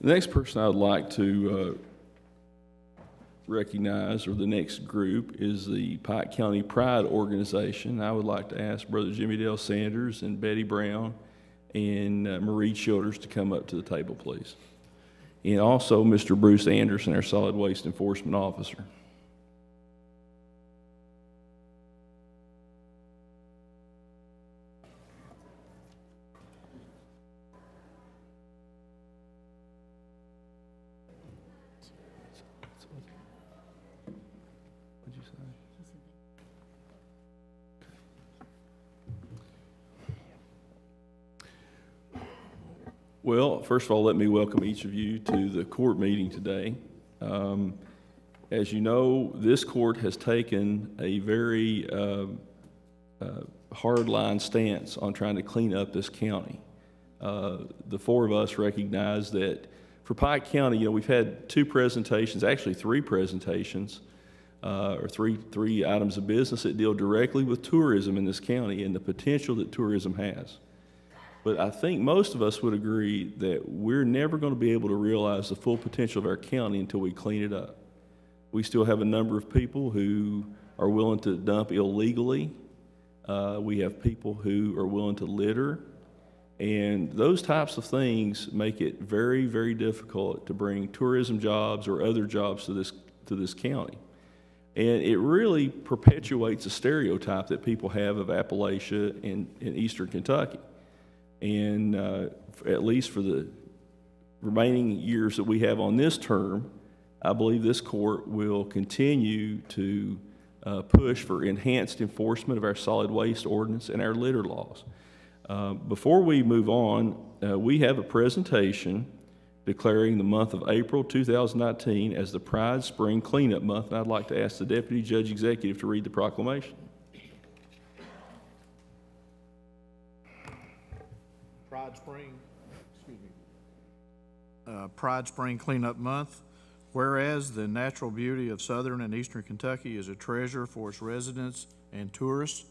The next person I would like to recognize, or the next group, is the Pike County Pride Organization. I would like to ask Brother Jimmy Dale Sanders and Betty Brown and Marie Childers to come up to the table, please. And also Mr. Bruce Anderson, our Solid Waste Enforcement Officer. Well, first of all, let me welcome each of you to the court meeting today. As you know, this court has taken a very hard-line stance on trying to clean up this county. The four of us recognize that for Pike County, you know, we've had two presentations, actually three presentations, or three items of business that deal directly with tourism in this county and the potential that tourism has. But I think most of us would agree that we're never going to be able to realize the full potential of our county until we clean it up. We still have a number of people who are willing to dump illegally. We have people who are willing to litter. And those types of things make it very, very difficult to bring tourism jobs or other jobs to this county. And it really perpetuates a stereotype that people have of Appalachia and eastern Kentucky. And at least for the remaining years that we have on this term, I believe this court will continue to push for enhanced enforcement of our solid waste ordinance and our litter laws. Before we move on, we have a presentation declaring the month of April 2019 as the Pride Spring Cleanup Month, and I'd like to ask the Deputy Judge Executive to read the proclamation. Pride Spring Cleanup Month. Whereas the natural beauty of southern and eastern Kentucky is a treasure for its residents and tourists,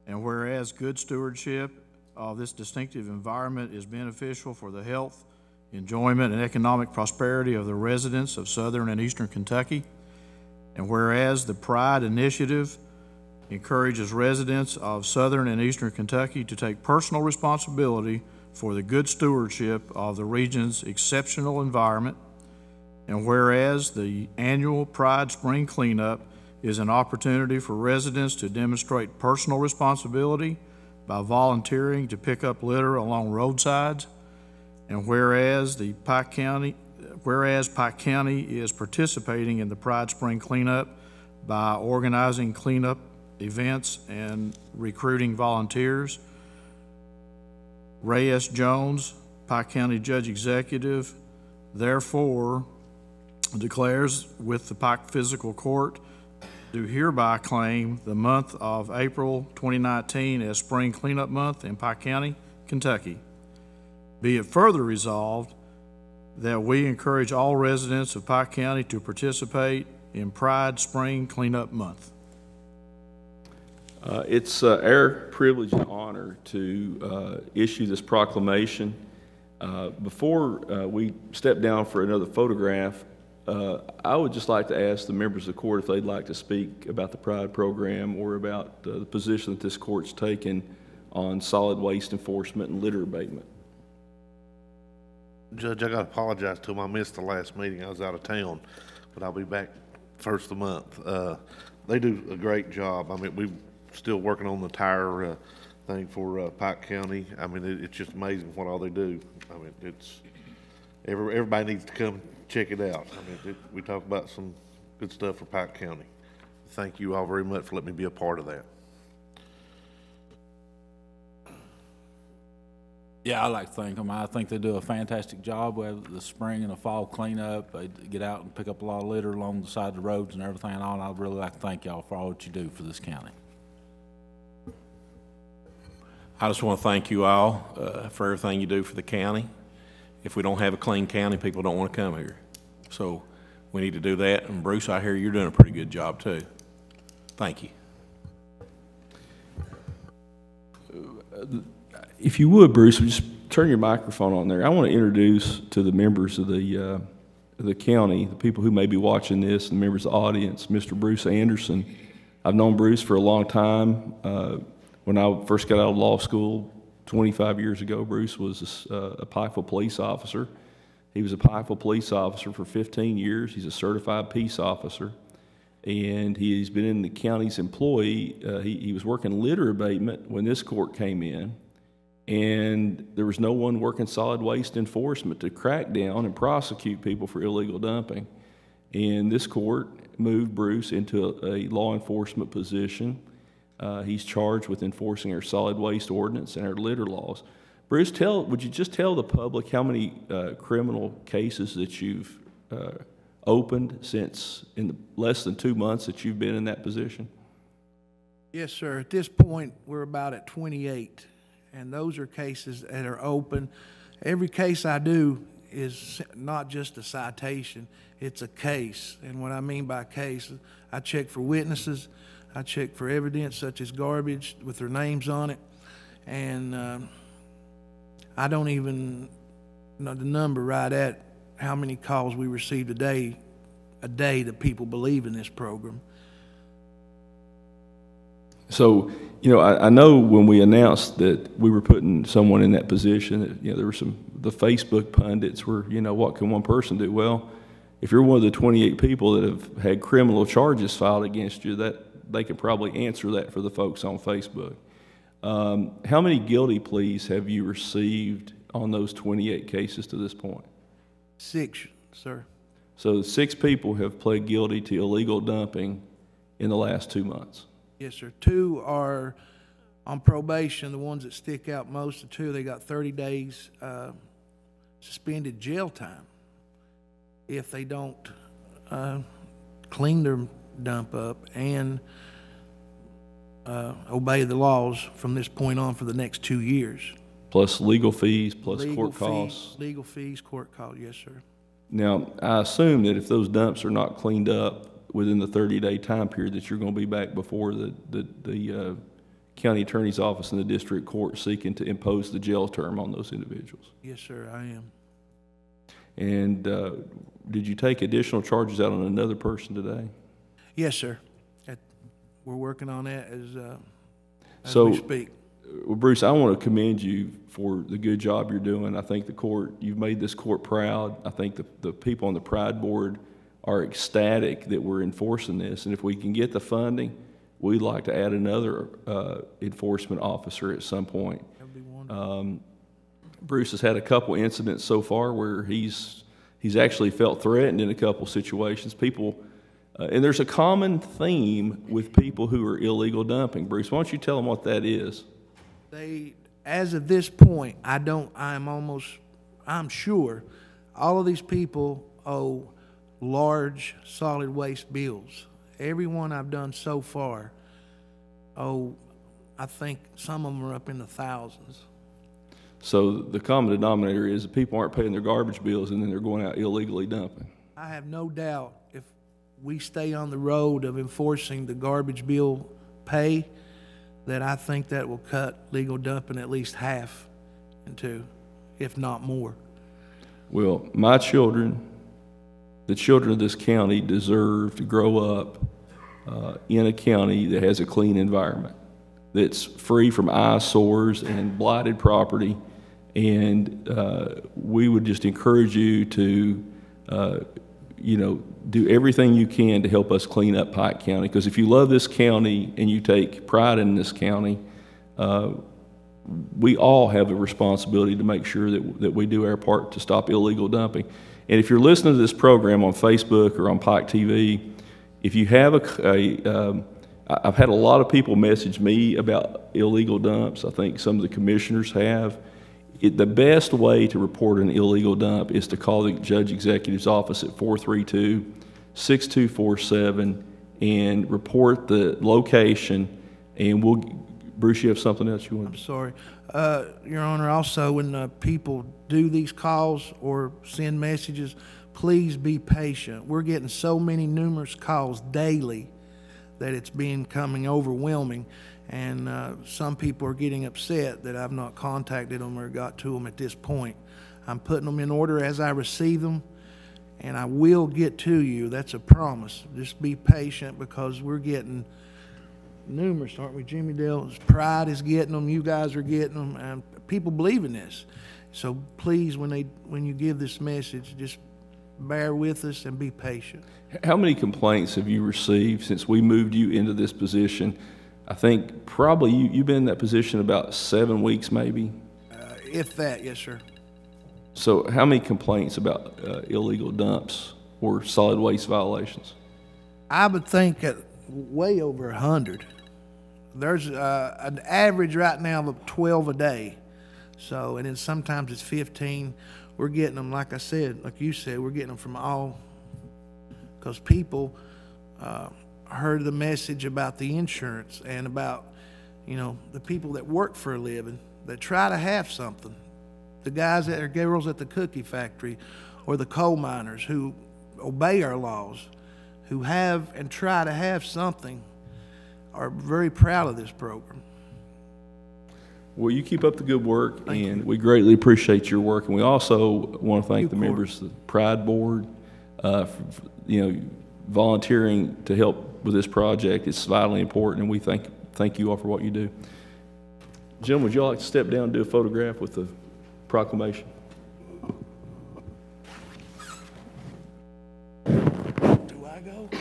and whereas good stewardship of this distinctive environment is beneficial for the health, enjoyment, and economic prosperity of the residents of southern and eastern Kentucky, and whereas the Pride Initiative encourages residents of southern and eastern Kentucky to take personal responsibility for the good stewardship of the region's exceptional environment, and whereas the annual Pride Spring Cleanup is an opportunity for residents to demonstrate personal responsibility by volunteering to pick up litter along roadsides, and whereas Pike County is participating in the Pride Spring Cleanup by organizing cleanup events and recruiting volunteers, Ray S. Jones, Pike County Judge Executive, therefore declares with the Pike Fiscal Court do hereby claim the month of April 2019 as Spring Cleanup Month in Pike County, Kentucky. Be it further resolved that we encourage all residents of Pike County to participate in Pride Spring Cleanup Month. It's our privilege and honor to issue this proclamation. Before we step down for another photograph, I would just like to ask the members of the court if they'd like to speak about the Pride program or about the position that this court's taken on solid waste enforcement and litter abatement. Judge, I got to apologize to him. I missed the last meeting. I was out of town, but I'll be back first of the month. They do a great job. I mean, we're still working on the tire thing for Pike County. I mean, it's just amazing what all they do. I mean, it's everybody needs to come check it out. I mean, we talk about some good stuff for Pike County. Thank you all very much for letting me be a part of that. Yeah, I'd like to thank them. I think they do a fantastic job with the spring and the fall cleanup. They get out and pick up a lot of litter along the side of the roads and everything and all. And I'd really like to thank y'all for all that you do for this county. I just want to thank you all for everything you do for the county. If we don't have a clean county, people don't want to come here. So we need to do that. And Bruce, I hear you're doing a pretty good job too. Thank you. If you would, Bruce, just turn your microphone on there, I want to introduce to the members of the county, the people who may be watching this, and members of the audience, Mr. Bruce Anderson. I've known Bruce for a long time. When I first got out of law school 25 years ago, Bruce was a Pikeville police officer. He was a Pikeville police officer for 15 years. He's a certified peace officer, and he's been in the county's employee. He was working litter abatement when this court came in, and there was no one working solid waste enforcement to crack down and prosecute people for illegal dumping. And this court moved Bruce into a law enforcement position. He's charged with enforcing our solid waste ordinance and our litter laws. Bruce, would you just tell the public how many criminal cases that you've opened since in the less than 2 months that you've been in that position? Yes, sir. At this point, we're about at 28, and those are cases that are open. Every case I do is not just a citation, it's a case. And what I mean by case, I check for witnesses, I check for evidence such as garbage with their names on it, and I don't even know the number right at how many calls we receive a day that people believe in this program. So, you know, I know when we announced that we were putting someone in that position, that, you know, there were the Facebook pundits were, you know, what can one person do? Well, if you're one of the 28 people that have had criminal charges filed against you, that they can probably answer that for the folks on Facebook. How many guilty pleas have you received on those 28 cases to this point? 6, sir. So 6 people have pled guilty to illegal dumping in the last 2 months. Yes, sir. 2 are on probation. The ones that stick out most, the 2, they got 30 days suspended jail time if they don't clean their dump up and obey the laws from this point on for the next 2 years. Plus legal fees, plus court costs. Legal fees, court costs, yes, sir. Now, I assume that if those dumps are not cleaned up within the 30-day time period, that you're going to be back before the county attorney's office and the district court seeking to impose the jail term on those individuals. Yes, sir, I am. And did you take additional charges out on another person today? Yes, sir. We're working on that as so, we speak. Well, Bruce, I want to commend you for the good job you're doing. I think you've made this court proud. I think the people on the Pride Board are ecstatic that we're enforcing this. And if we can get the funding, we'd like to add another enforcement officer at some point. That'd be wonderful. Bruce has had a couple incidents so far where he's actually felt threatened in a couple situations. And there's a common theme with people who are illegal dumping. Bruce, why don't you tell them what that is? As of this point, I'm sure all of these people owe large solid waste bills. Everyone I've done so far I think some of them are up in the thousands. So the common denominator is that people aren't paying their garbage bills and then they're going out illegally dumping. I have no doubt if we stay on the road of enforcing the garbage bill pay, that I think that will cut legal dumping at least half in 2, if not more. Well, my children, the children of this county, deserve to grow up in a county that has a clean environment, that's free from eyesores and blighted property. And we would just encourage you to, do everything you can to help us clean up Pike County. Because if you love this county and you take pride in this county, we all have a responsibility to make sure that we do our part to stop illegal dumping. And if you're listening to this program on Facebook or on Pike TV, if you have I've had a lot of people message me about illegal dumps. I think some of the commissioners have. The best way to report an illegal dump is to call the judge executive's office at 432-6247 and report the location, and Bruce, you have something else you want? I'm sorry. Your Honor, also when people do these calls or send messages, please be patient. We're getting so many numerous calls daily that it's becoming overwhelming. And some people are getting upset that I've not contacted them or got to them at this point. I'm putting them in order as I receive them, and I will get to you. That's a promise. Just be patient, because we're getting numerous, aren't we, Jimmy Dale? Pride is getting them. You guys are getting them, and people believe in this. So please, when you give this message, just bear with us and be patient. How many complaints have you received since we moved you into this position? I think probably you've been in that position about 7 weeks, maybe? If that, yes, sir. So how many complaints about illegal dumps or solid waste violations? I would think at way over 100. There's an average right now of 12 a day. So, and then sometimes it's 15. We're getting them, like I said, like you said, we're getting them from all, because people heard the message about the insurance and about, you know, the people that work for a living that try to have something. The guys that are girls at the cookie factory, or the coal miners who obey our laws, who have and try to have something, are very proud of this program. Well, you keep up the good work, and we greatly appreciate your work. And we also want to thank the members of the Pride Board for, you know, volunteering to help with this project. It's vitally important, and we thank you all for what you do. Jim, would you all like to step down and do a photograph with the proclamation? Do I go? You go.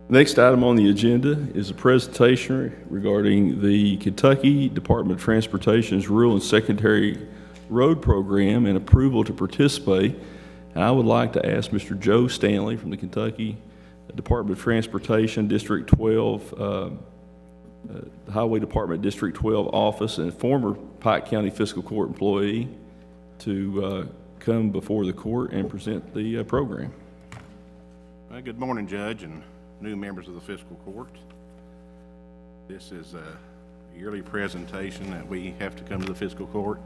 Next item on the agenda is a presentation regarding the Kentucky Department of Transportation's Rural and Secondary Road Program and approval to participate. And I would like to ask Mr. Joe Stanley from the Kentucky Department of Transportation, District 12, Highway Department District 12 office, and former Pike County Fiscal Court employee to come before the court and present the program. Well, good morning, Judge, and new members of the Fiscal Court. This is a yearly presentation that we have to come to the Fiscal Court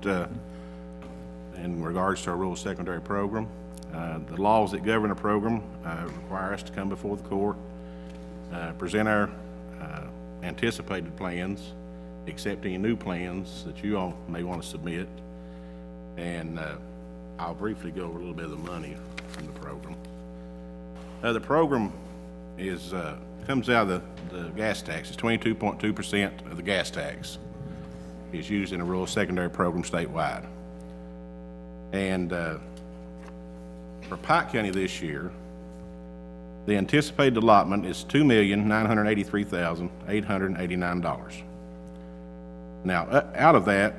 in regards to our rural secondary program. The laws that govern the program require us to come before the court, present our anticipated plans, accept any new plans that you all may want to submit, and I'll briefly go over a little bit of the money from the program. The program is comes out of the gas tax. It's 22.2% of the gas tax is used in a rural secondary program statewide. And for Pike County this year, the anticipated allotment is $2,983,889. Now, out of that,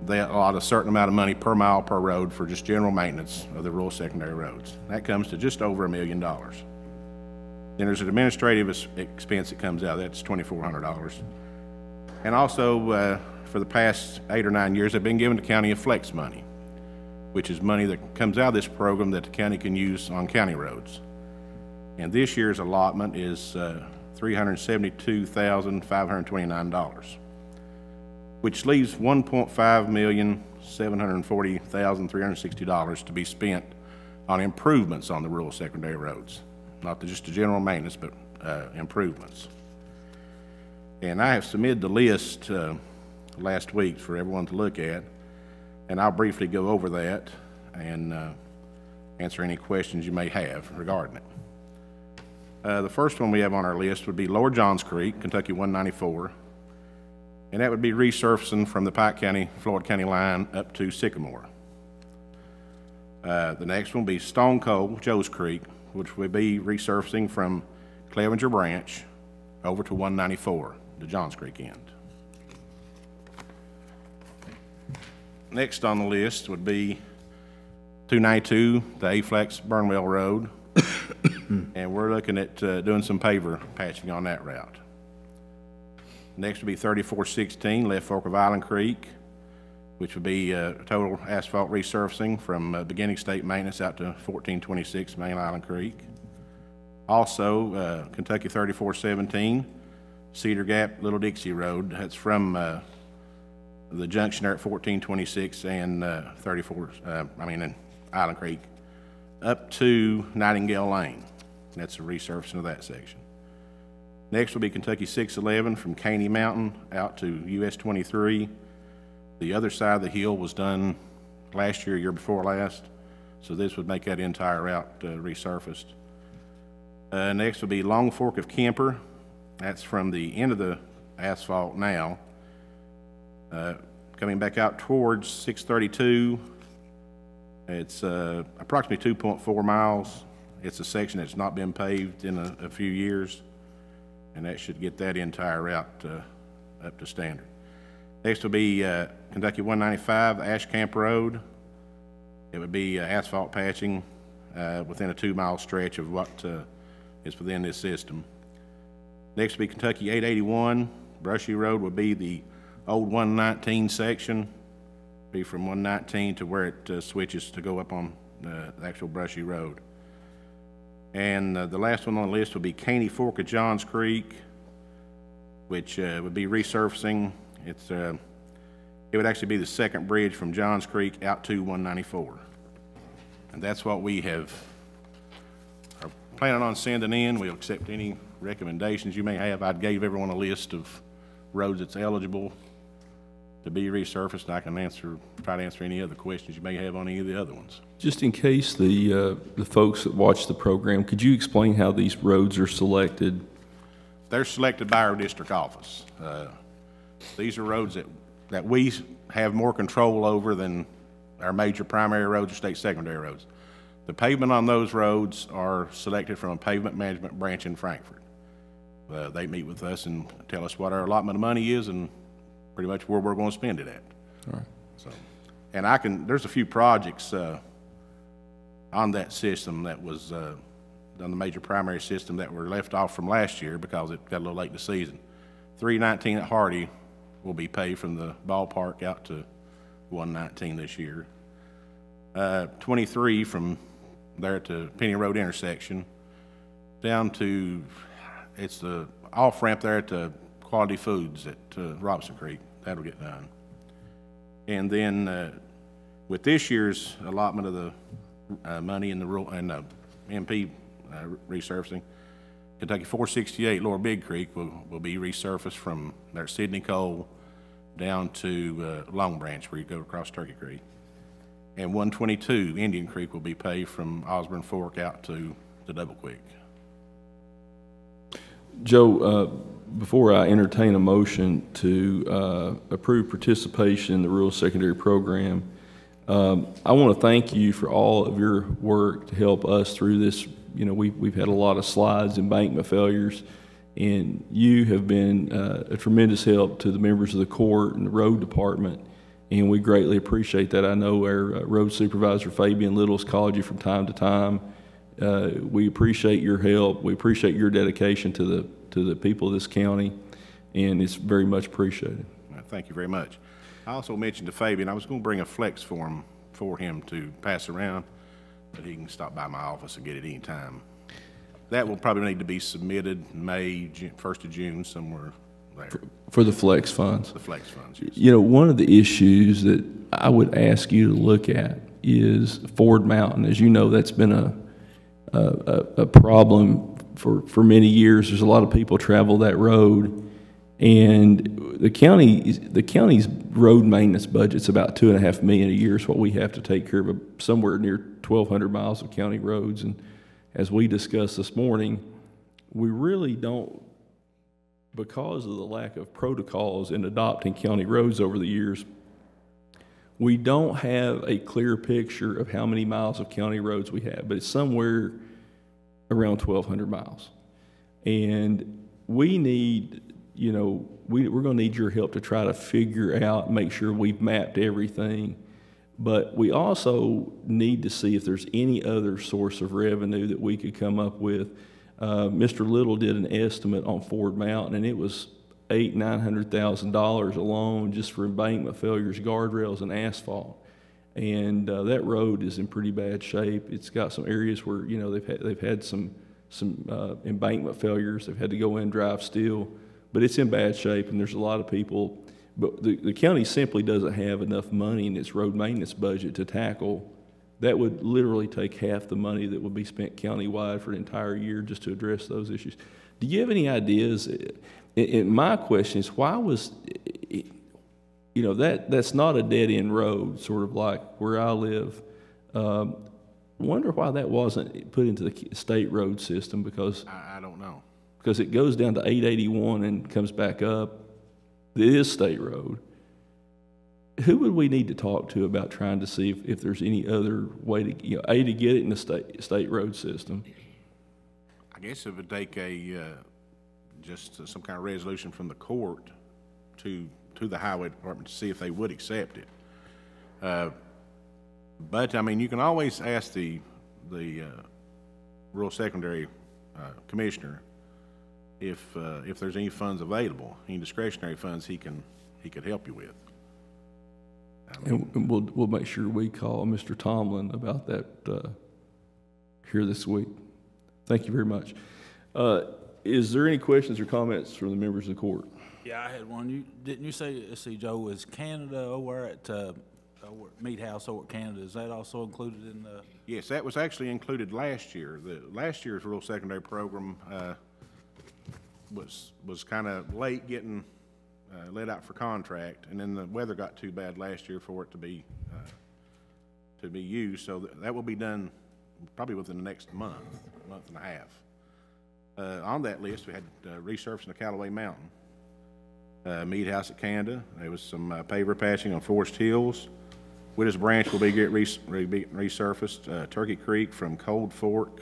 they allot a certain amount of money per mile per road for just general maintenance of the rural secondary roads. That comes to just over $1 million. Then there's an administrative expense that comes out. That's $2,400. And also, for the past 8 or 9 years, they've been giving the county a flex money, which is money that comes out of this program that the county can use on county roads. And this year's allotment is $372,529. which leaves $1.5,740,360 to be spent on improvements on the rural secondary roads. Not just the general maintenance, but improvements. And I have submitted the list last week for everyone to look at, and I'll briefly go over that and answer any questions you may have regarding it. The first one we have on our list would be Lower Johns Creek, Kentucky 194, and that would be resurfacing from the Pike County, Floyd County line up to Sycamore. The next one will be Stone Cold, Joe's Creek, which would be resurfacing from Clevenger Branch over to 194, the Johns Creek end. Next on the list would be 292, the Aflex Burnwell Road, and we're looking at doing some paver patching on that route. Next would be 3416, Left Fork of Island Creek, which would be total asphalt resurfacing from beginning state maintenance out to 1426 Main Island Creek. Also, Kentucky 3417, Cedar Gap, Little Dixie Road. That's from the junction there at 1426 and in Island Creek up to Nightingale Lane. That's the resurfacing of that section. Next will be Kentucky 611 from Caney Mountain out to US 23. The other side of the hill was done last year, year before last, so this would make that entire route resurfaced. Next will be Long Fork of Kemper. That's from the end of the asphalt now. Coming back out towards 632, it's approximately 2.4 miles. It's a section that's not been paved in a few years, and that should get that entire route up to standard. Next will be Kentucky 195, Ash Camp Road. It would be asphalt patching within a 2-mile stretch of what is within this system. Next will be Kentucky 881, Brushy Road would be the old 119 section, be from 119 to where it switches to go up on the actual Brushy Road. And the last one on the list would be Caney Fork of Johns Creek, which would be resurfacing. It would actually be the second bridge from Johns Creek out to 194. And that's what we are planning on sending in. We'll accept any recommendations you may have. I gave everyone a list of roads that's eligible to be resurfaced, and I can try to answer any other questions you may have on any of the other ones. Just in case the folks that watch the program, could you explain how these roads are selected? They're selected by our district office. These are roads that we have more control over than our major primary roads or state secondary roads. The pavement on those roads are selected from a pavement management branch in Frankfort. They meet with us and tell us what our allotment of money is and pretty much where we're going to spend it at. All right. So, and there's a few projects on that system that was on the major primary system that were left off from last year because it got a little late in the season. 319 at Hardy will be paid from the ballpark out to 119 this year. 23 from there to Penny Road intersection down to, it's the off-ramp there at the Quality Foods at Robinson Creek. That'll get done. And then with this year's allotment of the money in the rural and MP resurfacing, Kentucky 468 Lower Big Creek will be resurfaced from there Sidney Cole down to Long Branch where you go across Turkey Creek. And 122 Indian Creek will be paved from Osborne Fork out to the Double Quick. Joe, before I entertain a motion to approve participation in the rural secondary program, I want to thank you for all of your work to help us through this. You know, we've had a lot of slides, embankment failures, and you have been a tremendous help to the members of the court and the road department, and we greatly appreciate that. I know our road supervisor, Fabian Little's called you from time to time. We appreciate your help. We appreciate your dedication to the people of this county, and it's very much appreciated. Thank you very much. I also mentioned to Fabian I was going to bring a flex form for him to pass around, but he can stop by my office and get it any time. That will probably need to be submitted May, 1st of June, somewhere there. For the flex funds. The flex funds, yes. You know, one of the issues that I would ask you to look at is Ford Mountain. As you know, that's been a problem for many years. There's a lot of people travel that road, and the county's road maintenance budget's about $2.5 million a year is what we have to take care of, somewhere near 1,200 miles of county roads. And as we discussed this morning, we really don't, because of the lack of protocols in adopting county roads over the years, we don't have a clear picture of how many miles of county roads we have, but it's somewhere around 1,200 miles. And we need, you know, we're going to need your help to try to figure out, make sure we've mapped everything. But we also need to see if there's any other source of revenue that we could come up with. Mr. Little did an estimate on Ford Mountain, and it was $800,000-900,000 alone just for embankment failures, guardrails, and asphalt. And that road is in pretty bad shape. It's got some areas where, you know, they've had some embankment failures. They've had to go in and drive steel, but it's in bad shape, and there's a lot of people. But the county simply doesn't have enough money in its road maintenance budget to tackle. That would literally take half the money that would be spent countywide for an entire year just to address those issues. Do you have any ideas? And my question is, why was, you know, that's not a dead-end road, sort of like where I live. Wonder why that wasn't put into the state road system, because I don't know. Because it goes down to 881 and comes back up. It is state road. Who would we need to talk to about trying to see if there's any other way to, you know, to get it in the state road system? I guess it would take just some kind of resolution from the court to the highway department to see if they would accept it. But I mean, you can always ask the rural secondary commissioner if there's any funds available, any discretionary funds he could help you with. And we'll make sure we call Mr. Tomlin about that here this week. Thank you very much. Is there any questions or comments from the members of the court? Yeah, I had one. Didn't you say, let's see, Joe, is Canada over at Meat House over at Canada, is that also included in the? Yes, that was actually included last year. Last year's rural secondary program was kind of late getting let out for contract, and then the weather got too bad last year for it to be used. So that will be done probably within the next month and a half. On that list, we had resurfacing of Callaway Mountain, Mead House at Canada. There was some paver patching on Forest Hills. Widows Branch will be resurfaced. Turkey Creek from Cold Fork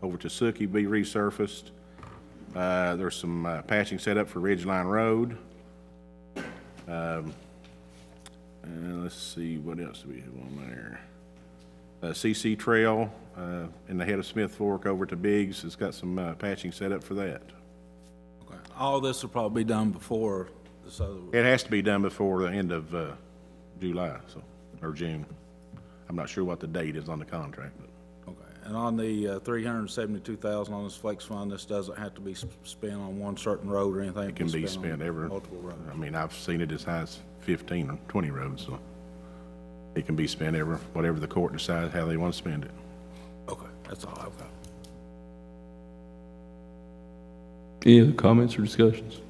over to Sookie will be resurfaced. There's some patching set up for Ridgeline Road. And let's see, what else do we have on there? CC Trail in the head of Smith Fork over to Biggs has got some patching set up for that. Okay. All this will probably be done before this other. It has to be done before the end of July, or June. I'm not sure what the date is on the contract. But. Okay. And on the $372,000 on this flex fund, this doesn't have to be spent on one certain road or anything. It can be spent every multiple roads. I mean, I've seen it as high as 15 or 20 roads, so it can be spent whatever the court decides how they want to spend it. Okay, that's all I've got. Any other comments or discussions?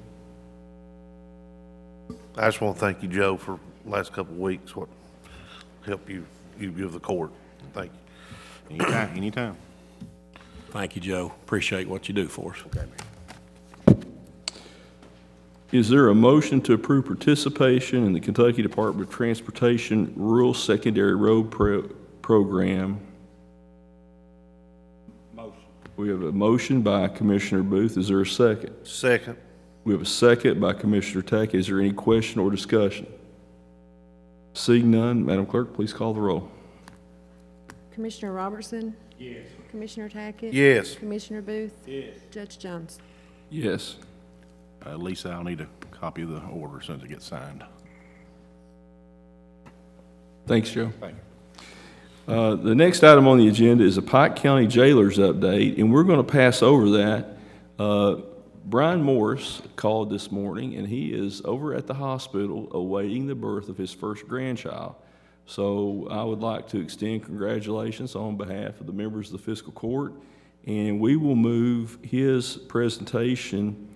I just want to thank you, Joe, for the last couple of weeks, what help you give the court. Thank you. Anytime. Thank you, Joe. Appreciate what you do for us. Okay, man. Is there a motion to approve participation in the Kentucky Department of Transportation Rural Secondary Road Program? Motion. We have a motion by Commissioner Booth. Is there a second? Second. We have a second by Commissioner Tackett. Is there any question or discussion? Seeing none, Madam Clerk, please call the roll. Commissioner Robertson? Yes. Commissioner Tackett? Yes. Commissioner Booth? Yes. Judge Jones? Yes. Lisa, I'll need a copy of the order as soon as it gets signed. Thanks, Joe. Thank you. The next item on the agenda is a Pike County Jailers update, and we're going to pass over that Brian Morris called this morning, and he is over at the hospital awaiting the birth of his first grandchild. So I would like to extend congratulations on behalf of the members of the fiscal court, and we will move his presentation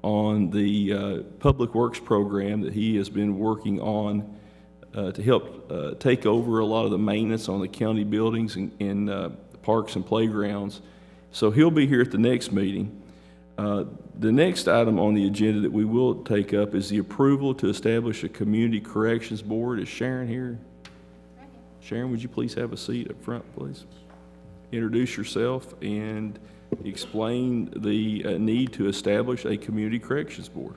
on the public works program that he has been working on to help take over a lot of the maintenance on the county buildings and parks and playgrounds. So he'll be here at the next meeting. The next item on the agenda that we will take up is the approval to establish a community corrections board. Is Sharon here? Sharon, would you please have a seat up front, please? Introduce yourself and explain the need to establish a community corrections board.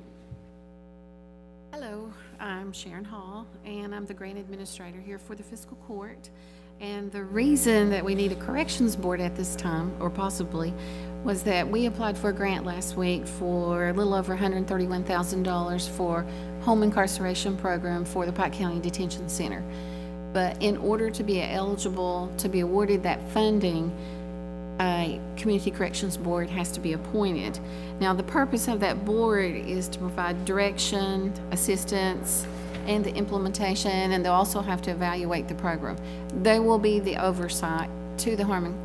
Hello, I'm Sharon Hall, and I'm the grant administrator here for the fiscal court. And the reason that we need a corrections board at this time, or possibly, was that we applied for a grant last week for a little over $131,000 for home incarceration program for the Pike County Detention Center. But in order to be eligible to be awarded that funding, a community corrections board has to be appointed. Now, the purpose of that board is to provide direction, assistance, and the implementation, and they'll also have to evaluate the program. They will be the oversight to the home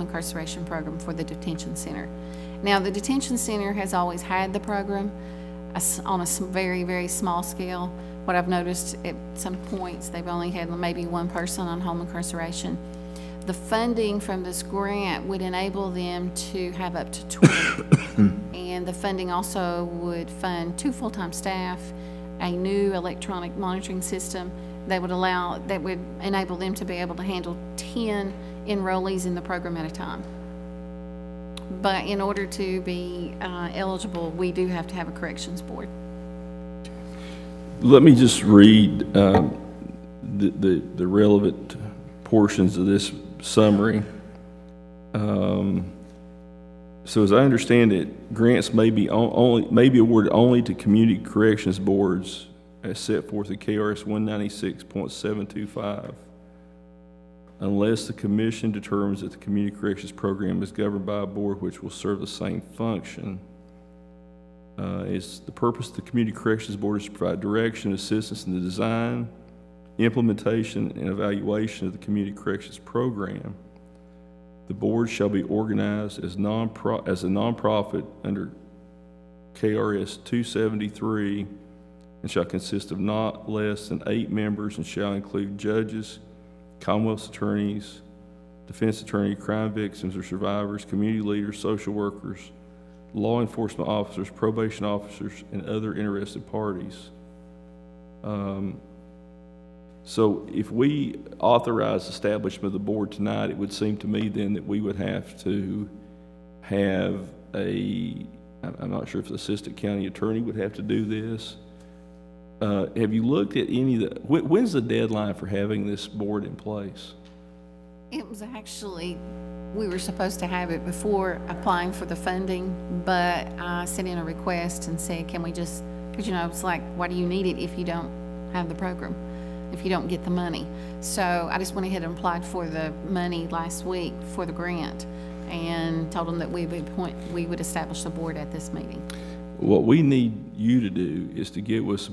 incarceration program for the detention center. Now, the detention center has always had the program on a very, very small scale. What I've noticed at some points, they've only had maybe one person on home incarceration. The funding from this grant would enable them to have up to 20. And the funding also would fund 2 full-time staff, a new electronic monitoring system that would enable them to be able to handle 10 enrollees in the program at a time. But in order to be eligible, we do have to have a corrections board. Let me just read the relevant portions of this summary. So as I understand it, grants may be awarded only to community corrections boards as set forth in KRS 196.725, unless the commission determines that the community corrections program is governed by a board which will serve the same function. The purpose of the community corrections board is to provide direction, assistance in the design, implementation, and evaluation of the community corrections program. The board shall be organized as a nonprofit under KRS 273 and shall consist of not less than 8 members and shall include judges, Commonwealth's attorneys, defense attorney, crime victims or survivors, community leaders, social workers, law enforcement officers, probation officers, and other interested parties. So if we authorize establishment of the board tonight, it would seem to me then that we would have to have I'm not sure if the assistant county attorney would have to do this. Have you looked at any of the, when's the deadline for having this board in place? It was actually, we were supposed to have it before applying for the funding, but I sent in a request and said, can we just, because it's like, why do you need it if you don't have the program, if you don't get the money? So I just went ahead and applied for the money last week for the grant and told them that we would establish the board at this meeting. What we need you to do is to get with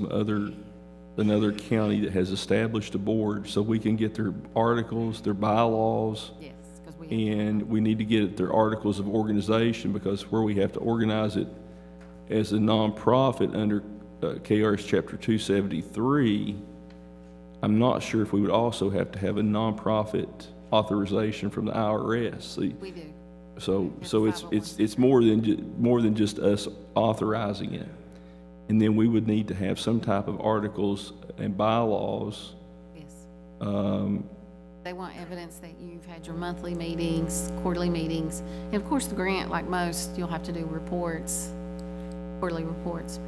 another county that has established a board so we can get their articles, their bylaws. Yes, and we need to get their articles of organization, because where we have to organize it as a nonprofit under KRS Chapter 273, I'm not sure if we would also have to have a nonprofit authorization from the IRS. See, we do. So it's more than just us authorizing it, and then we would need to have some type of articles and bylaws. Yes. They want evidence that you've had your monthly meetings, quarterly meetings, and of course the grant, like most, you'll have to do reports, quarterly reports.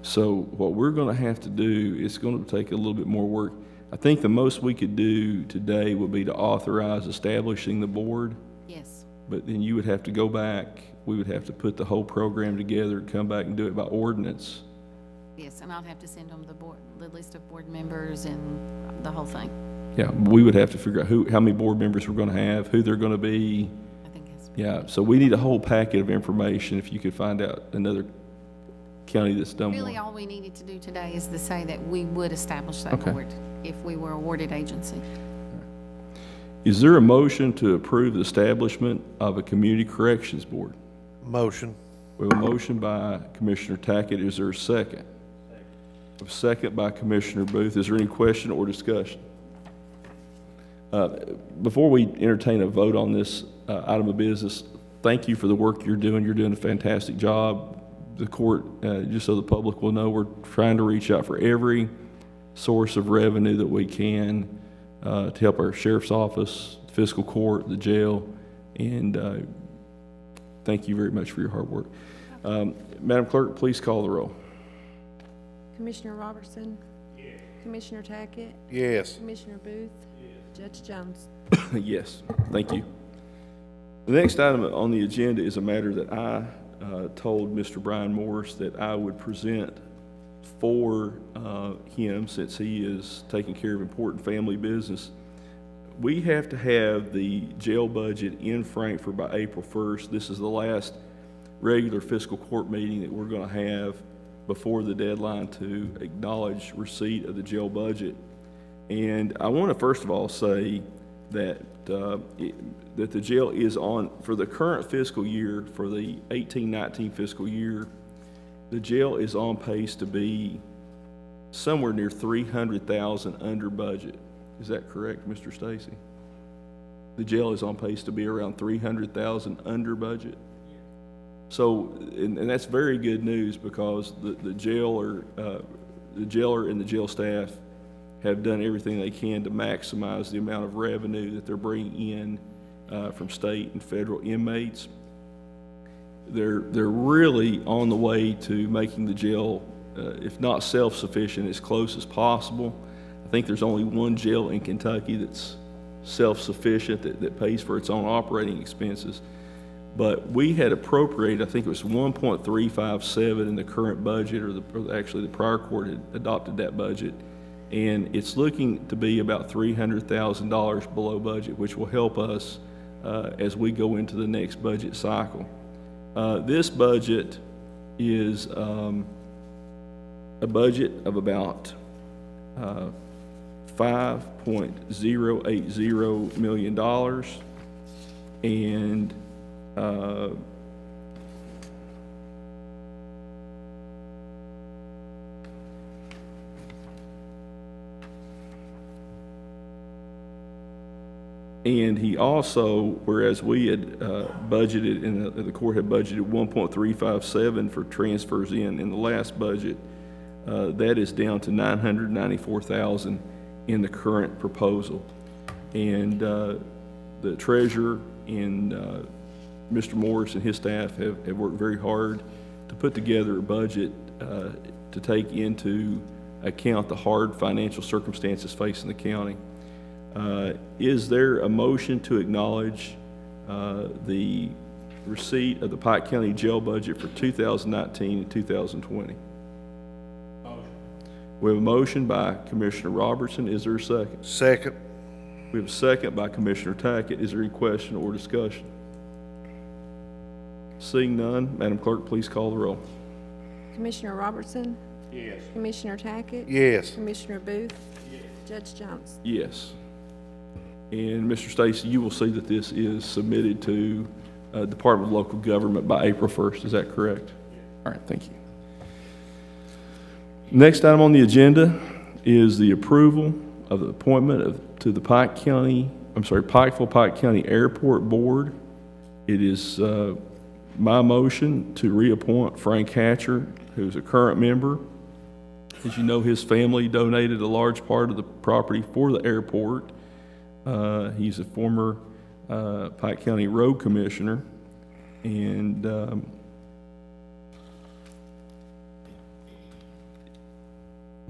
So what we're going to have to do is going to take a little bit more work. I think the most we could do today would be to authorize establishing the board. Yes. But then you would have to go back, we would have to put the whole program together, come back and do it by ordinance. Yes, and I'll have to send them the list of board members and the whole thing. Yeah, we would have to figure out how many board members we're going to have, who they're going to be. I think it has to Yeah, so we need a whole packet of information if you could find out another county that's done one. Really, all we needed to do today is to say that we would establish that Okay. board if we were awarded agency. Is there a motion to approve the establishment of a community corrections board? Motion. We have a motion by Commissioner Tackett. Is there a second? A second by Commissioner Booth. Is there any question or discussion? Before we entertain a vote on this item of business, thank you for the work you're doing. You're doing a fantastic job. The court, just so the public will know, we're trying to reach out for every source of revenue that we can to help our sheriff's office, fiscal court, the jail, and thank you very much for your hard work. Madam Clerk, please call the roll. Commissioner Robertson? Yes. Commissioner Tackett? Yes. Commissioner Booth? Yes. Judge Jones? Yes, thank you. The next item on the agenda is a matter that I told Mr. Brian Morris that I would present for him, since he is taking care of important family business. We have to have the jail budget in Frankfort by April 1st. This is the last regular fiscal court meeting that we're going to have before the deadline to acknowledge receipt of the jail budget. And I want to first of all say that that the jail is on, for the current fiscal year, for the 18-19 fiscal year, the jail is on pace to be somewhere near $300,000 under budget. Is that correct, Mr. Stacy? The jail is on pace to be around $300,000 under budget. So, and that's very good news, because the jailer and the jail staff have done everything they can to maximize the amount of revenue that they're bringing in from state and federal inmates. They're really on the way to making the jail, if not self-sufficient, as close as possible. I think there's only one jail in Kentucky that's self-sufficient, that pays for its own operating expenses. But we had appropriated, I think it was 1.357 in the current budget, or actually the prior court had adopted that budget, and it's looking to be about $300,000 below budget, which will help us as we go into the next budget cycle. This budget is a budget of about $5.080 million, and and he also, whereas we had budgeted, and the court had budgeted 1.357 for transfers in the last budget, that is down to $994,000 in the current proposal. And the treasurer and Mr. Morris and his staff have worked very hard to put together a budget to take into account the hard financial circumstances facing the county. Is there a motion to acknowledge the receipt of the Pike County jail budget for 2019 and 2020? Motion. We have a motion by Commissioner Robertson. Is there a second? Second. We have a second by Commissioner Tackett. Is there any question or discussion? Seeing none, Madam Clerk, please call the roll. Commissioner Robertson? Yes. Commissioner Tackett? Yes. Commissioner Booth? Yes. Judge Jones? Yes. And Mr. Stacy, you will see that this is submitted to Department of Local Government by April 1st. Is that correct? All right, thank you. Next item on the agenda is the approval of the appointment to the Pikeville Pike County Airport Board. It is my motion to reappoint Frank Hatcher, who's a current member. As you know, his family donated a large part of the property for the airport. He's a former Pike County Road Commissioner, and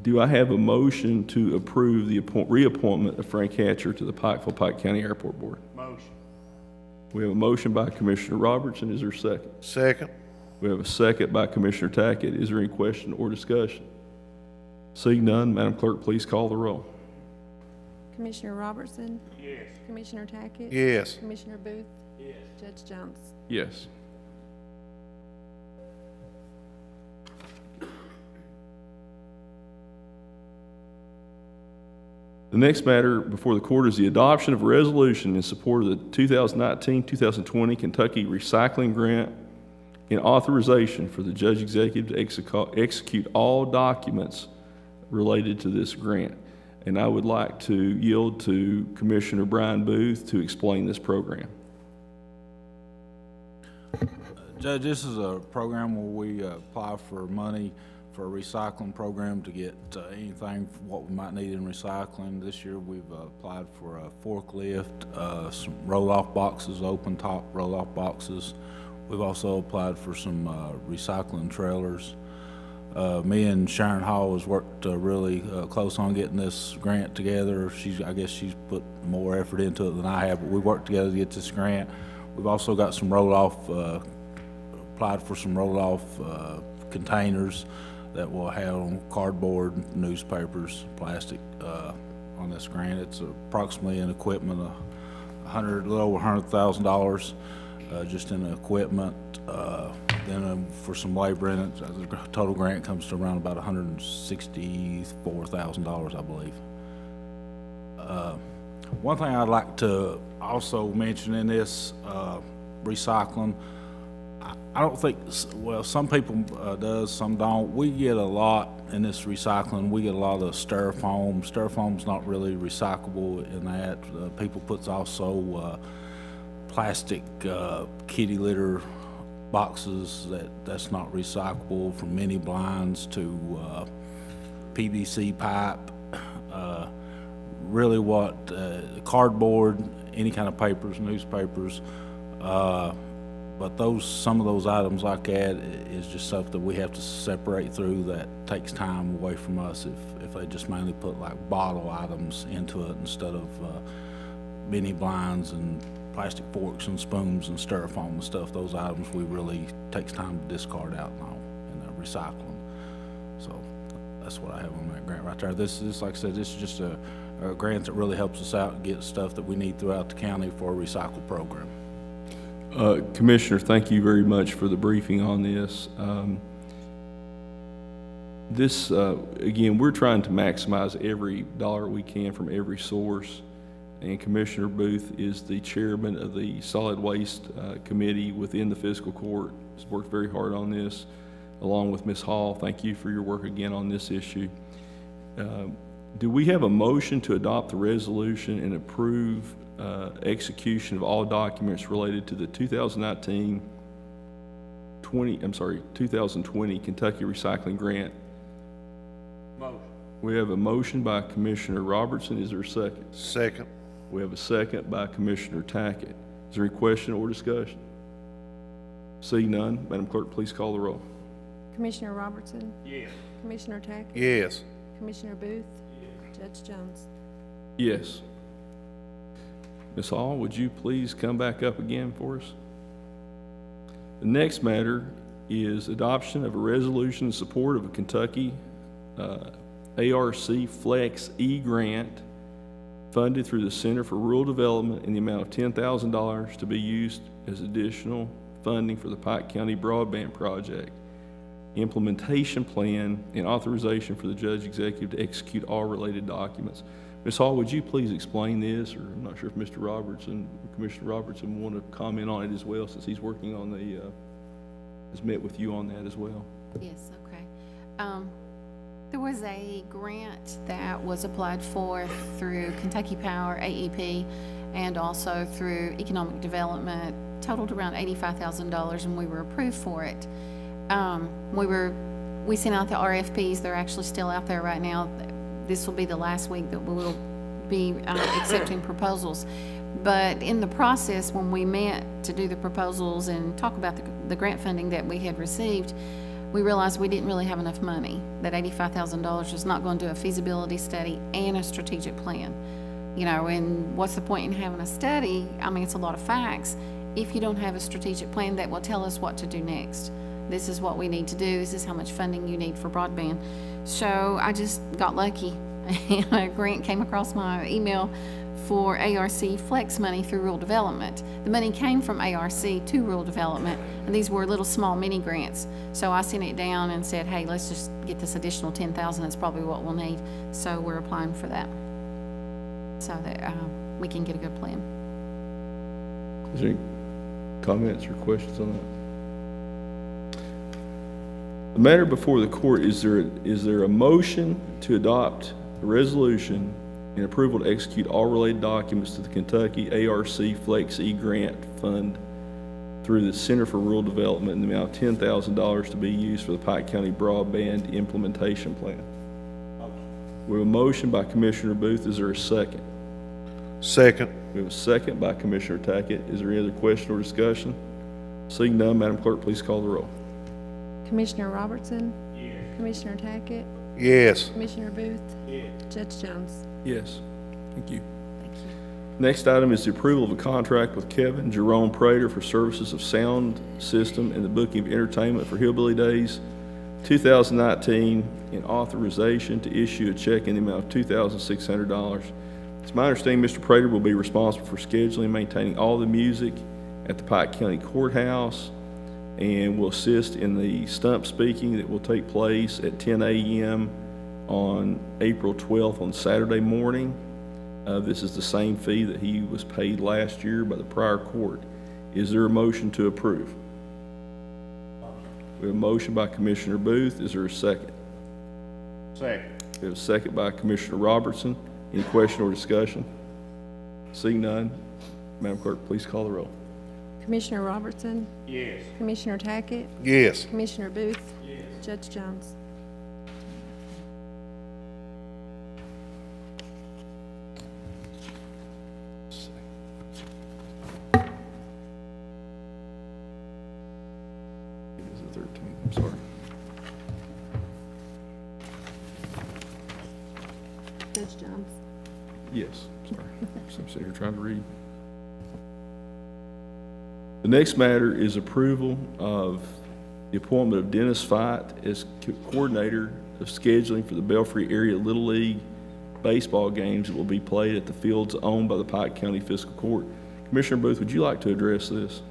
do I have a motion to approve the reappointment of Frank Hatcher to the Pikeville Pike County Airport Board? Motion. We have a motion by Commissioner Robertson. Is there a second? Second. We have a second by Commissioner Tackett. Is there any question or discussion? Seeing none, Madam Clerk, please call the roll. Commissioner Robertson? Yes. Commissioner Tackett? Yes. Commissioner Booth? Yes. Judge Jones? Yes. The next matter before the court is the adoption of a resolution in support of the 2019-2020 Kentucky Recycling Grant and authorization for the judge executive to execute all documents related to this grant. And I would like to yield to Commissioner Brian Booth to explain this program. Judge, this is a program where we apply for money for a recycling program to get anything what we might need in recycling. This year we've applied for a forklift, some roll-off boxes, open-top roll-off boxes. We've also applied for some recycling trailers. Me and Sharon Hall has worked really close on getting this grant together. I guess she's put more effort into it than I have, but we worked together to get this grant. We've also got some roll-off, applied for some roll-off containers that will have on cardboard, newspapers, plastic on this grant. It's approximately in equipment a little over $100,000 just in the equipment. Then for some labor in it, the total grant comes to around about $164,000, I believe. One thing I'd like to also mention in this recycling, I don't think, well, some people does, some don't. We get a lot in this recycling. We get a lot of styrofoam. Styrofoam's not really recyclable in that. People puts also plastic kitty litter boxes that's not recyclable, from mini blinds to PVC pipe. Really what cardboard, any kind of papers, newspapers. But some of those items like that is just stuff that we have to separate through that takes time away from us if they just mainly put like bottle items into it instead of mini blinds and plastic forks and spoons and styrofoam and stuff. Those items we really takes time to discard out now in the recycling. So that's what I have on that grant right there. This like I said, this is just a grant that really helps us out and get stuff that we need throughout the county for a recycle program. Commissioner, thank you very much for the briefing on this. Again, we're trying to maximize every dollar we can from every source, and Commissioner Booth is the chairman of the Solid Waste Committee within the Fiscal Court. He's worked very hard on this, along with Ms. Hall. Thank you for your work again on this issue. Do we have a motion to adopt the resolution and approve execution of all documents related to the 2020 Kentucky Recycling Grant? Motion. We have a motion by Commissioner Robertson. Is there a second? Second. We have a second by Commissioner Tackett. Is there any question or discussion? Seeing none, Madam Clerk, please call the roll. Commissioner Robertson? Yes. Commissioner Tackett? Yes. Commissioner Booth? Judge Jones? Yes. Ms. Hall, would you please come back up again for us? The next matter is adoption of a resolution in support of a Kentucky ARC Flex E grant funded through the Center for Rural Development in the amount of $10,000 to be used as additional funding for the Pike County Broadband Project, implementation plan, and authorization for the judge executive to execute all related documents. Ms. Hall, would you please explain this, or I'm not sure if Mr. Robertson, Commissioner Robertson, want to comment on it as well, since he's working on has met with you on that as well. Yes, okay. There was a grant that was applied for through Kentucky Power, AEP, and also through Economic Development, totaled around $85,000, and we were approved for it. We sent out the RFPs. They're actually still out there right now. This will be the last week that we will be accepting proposals. But in the process, when we met to do the proposals and talk about the grant funding that we had received, we realized we didn't really have enough money. That $85,000 is not going to do a feasibility study and a strategic plan. You know, and what's the point in having a study? I mean, it's a lot of facts if you don't have a strategic plan that will tell us what to do next. This is what we need to do. This is how much funding you need for broadband. So I just got lucky. And a grant came across my email for ARC flex money through rural development. The money came from ARC to rural development, and these were little small mini grants. So I sent it down and said, hey, let's just get this additional 10,000. That's probably what we'll need. So we're applying for that so that we can get a good plan. Is there any comments or questions on that? The matter before the court, is there a motion to adopt a resolution and approval to execute all related documents to the Kentucky ARC Flex E Grant Fund through the Center for Rural Development in the amount of $10,000 to be used for the Pike County Broadband Implementation Plan? We have a motion by Commissioner Booth. Is there a second? Second. We have a second by Commissioner Tackett. Is there any other question or discussion? Seeing none, Madam Clerk, please call the roll. Commissioner Robertson? Yes. Commissioner Tackett? Yes. Commissioner Booth? Yes. Judge Jones? Yes. Thank you. Next item is the approval of a contract with Kevin Jerome Prater for services of sound system and the booking of entertainment for Hillbilly Days 2019 and authorization to issue a check in the amount of $2,600. It's my understanding Mr. Prater will be responsible for scheduling and maintaining all the music at the Pike County Courthouse and will assist in the stump speaking that will take place at 10 a.m. on April 12th on Saturday morning. This is the same fee that he was paid last year by the prior court. Is there a motion to approve? We have a motion by Commissioner Booth. Is there a second? Second. We have a second by Commissioner Robertson. Any question or discussion? Seeing none, Madam Clerk, please call the roll. Commissioner Robertson? Yes. Commissioner Tackett? Yes. Commissioner Booth? Yes. Judge Jones? It is the 13th, I'm sorry. Judge Jones? Yes, sorry. So I'm sitting here trying to read. The next matter is approval of the appointment of Dennis Fight as coordinator of scheduling for the Belfry Area Little League baseball games that will be played at the fields owned by the Pike County Fiscal Court. Commissioner Booth, would you like to address this?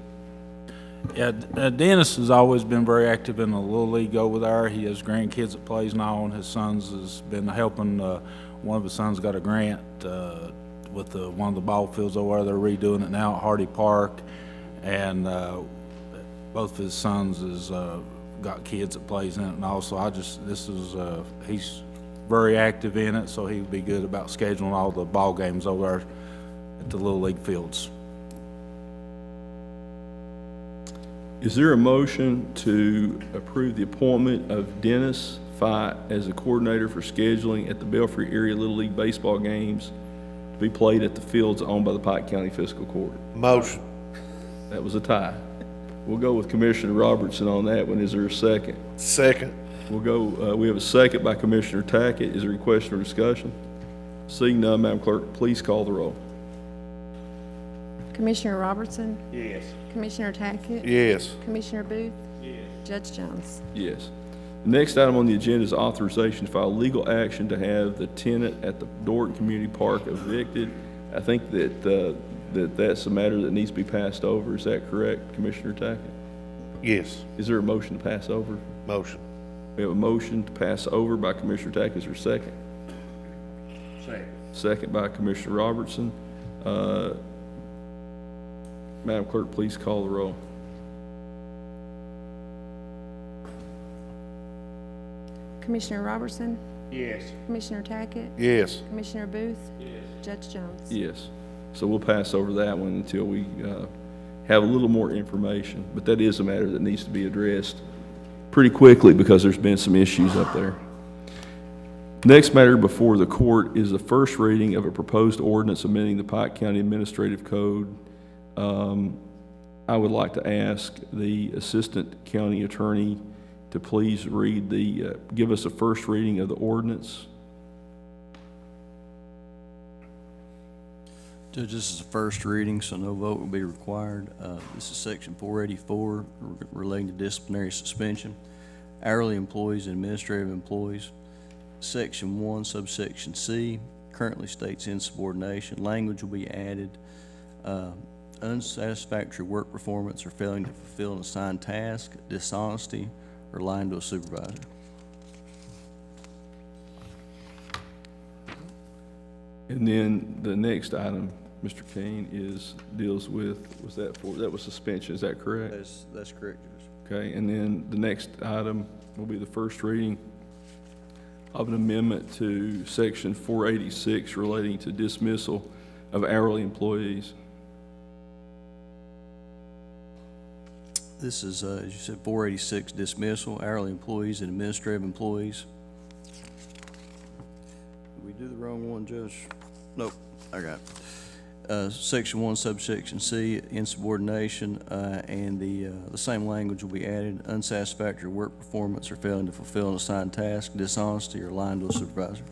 Yeah, Dennis has always been very active in the Little League over there. He has grandkids that plays now, and his sons has been helping. One of his sons got a grant with one of the ball fields over there. They're redoing it now at Hardy Park, and both of his sons has got kids that plays in it, and also he's very active in it, so he would be good about scheduling all the ball games over there at the Little League fields. Is there a motion to approve the appointment of Dennis Fight as a coordinator for scheduling at the Belfry Area Little League baseball games to be played at the fields owned by the Pike County Fiscal Court? Motion. That was a tie. We'll go with Commissioner Robertson on that one. Is there a second? Second. We'll go, we have a second by Commissioner Tackett. Is there a question or discussion? Seeing none, Madam Clerk, please call the roll. Commissioner Robertson? Yes. Commissioner Tackett? Yes. Commissioner Booth? Yes. Judge Jones? Yes. The next item on the agenda is authorization to file legal action to have the tenant at the Dorton Community Park evicted. I think that that's a matter that needs to be passed over. Is that correct, Commissioner Tackett? Yes. Is there a motion to pass over? Motion. We have a motion to pass over by Commissioner Tackett. Is there a second? Second. Second by Commissioner Robertson. Madam Clerk, please call the roll. Commissioner Robertson? Yes. Commissioner Tackett? Yes. Commissioner Booth? Yes. Judge Jones? Yes. So we'll pass over that one until we have a little more information. But that is a matter that needs to be addressed pretty quickly because there's been some issues up there. Next matter before the court is the first reading of a proposed ordinance amending the Pike County Administrative Code. I would like to ask the Assistant County Attorney to please read give us a first reading of the ordinance. Judge, this is the first reading, so no vote will be required. This is section 484 relating to disciplinary suspension, hourly employees and administrative employees. Section 1, subsection C, currently states insubordination. Language will be added, unsatisfactory work performance or failing to fulfill an assigned task, dishonesty, or lying to a supervisor. And then the next item, Mr. Kane, deals with, that was suspension, is that correct? That's correct, Judge. Okay, and then the next item will be the first reading of an amendment to section 486 relating to dismissal of hourly employees. This is, as you said, 486 dismissal, hourly employees and administrative employees. Did we do the wrong one, Judge? Nope, I got it. Section 1, subsection C, insubordination, and the same language will be added, unsatisfactory work performance or failing to fulfill an assigned task, dishonesty, or lying to a supervisor.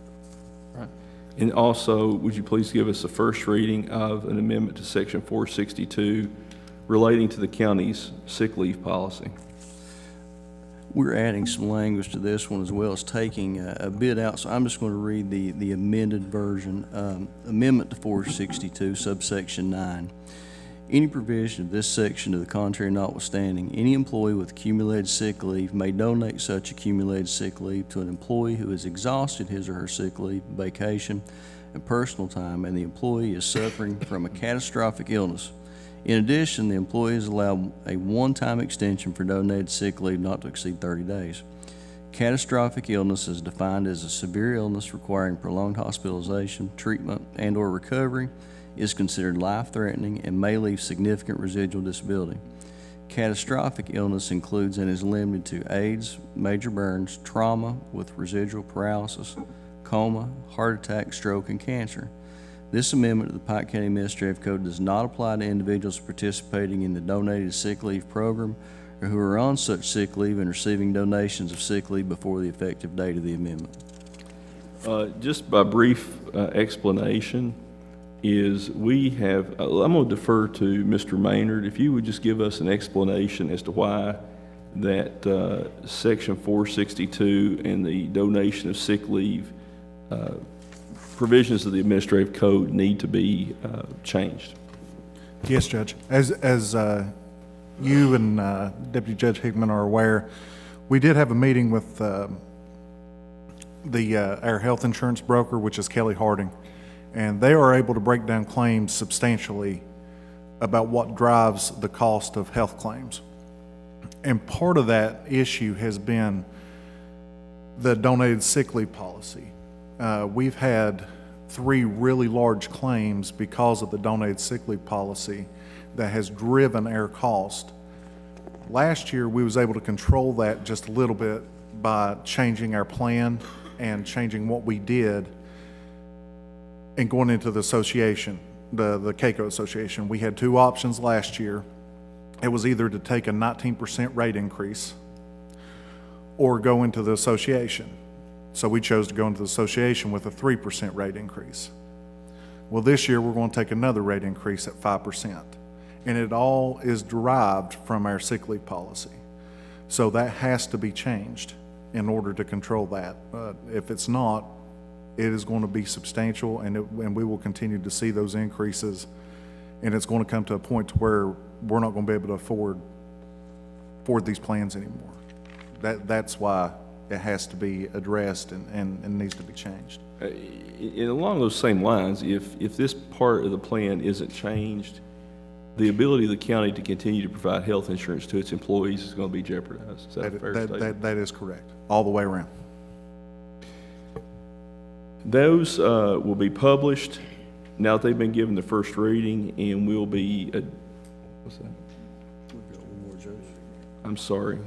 Right. And also, would you please give us the first reading of an amendment to section 462 relating to the county's sick leave policy? We're adding some language to this one as well as taking a bit out, so I'm just going to read the amended version. Amendment to 462, subsection 9. Any provision of this section to the contrary notwithstanding, any employee with accumulated sick leave may donate such accumulated sick leave to an employee who has exhausted his or her sick leave, vacation, and personal time, and the employee is suffering from a catastrophic illness. In addition, the employee is allowed a one-time extension for donated sick leave not to exceed 30 days. Catastrophic illness is defined as a severe illness requiring prolonged hospitalization, treatment, and/or recovery, is considered life-threatening, and may leave significant residual disability. Catastrophic illness includes and is limited to AIDS, major burns, trauma with residual paralysis, coma, heart attack, stroke, and cancer. This amendment to the Pike County Administrative Code does not apply to individuals participating in the donated sick leave program or who are on such sick leave and receiving donations of sick leave before the effective date of the amendment. Just by brief explanation is we have, I'm going to defer to Mr. Maynard. If you would just give us an explanation as to why that section 462 and the donation of sick leave provisions of the administrative code need to be changed. Yes, Judge. As you and Deputy Judge Hickman are aware, we did have a meeting with our health insurance broker, which is Kelly Harding, and they are able to break down claims substantially about what drives the cost of health claims. And part of that issue has been the donated sick leave policy. We've had 3 really large claims because of the donated sick leave policy that has driven our cost. Last year, we was able to control that just a little bit by changing our plan and changing what we did and going into the association, the CAECO Association. We had 2 options last year. It was either to take a 19% rate increase or go into the association. So we chose to go into the association with a 3% rate increase. Well, this year we're going to take another rate increase at 5%. And it all is derived from our sick leave policy. So that has to be changed in order to control that. If it's not, it is going to be substantial, and we will continue to see those increases, and it's going to come to a point to where we're not going to be able to afford these plans anymore. That's why it has to be addressed and needs to be changed. And along those same lines, if this part of the plan isn't changed, the ability of the county to continue to provide health insurance to its employees is going to be jeopardized. Is that a fair statement? That is correct, all the way around. Those will be published now that they've been given the first reading, and will be, what's that? We've got one more, Judge. I'm sorry.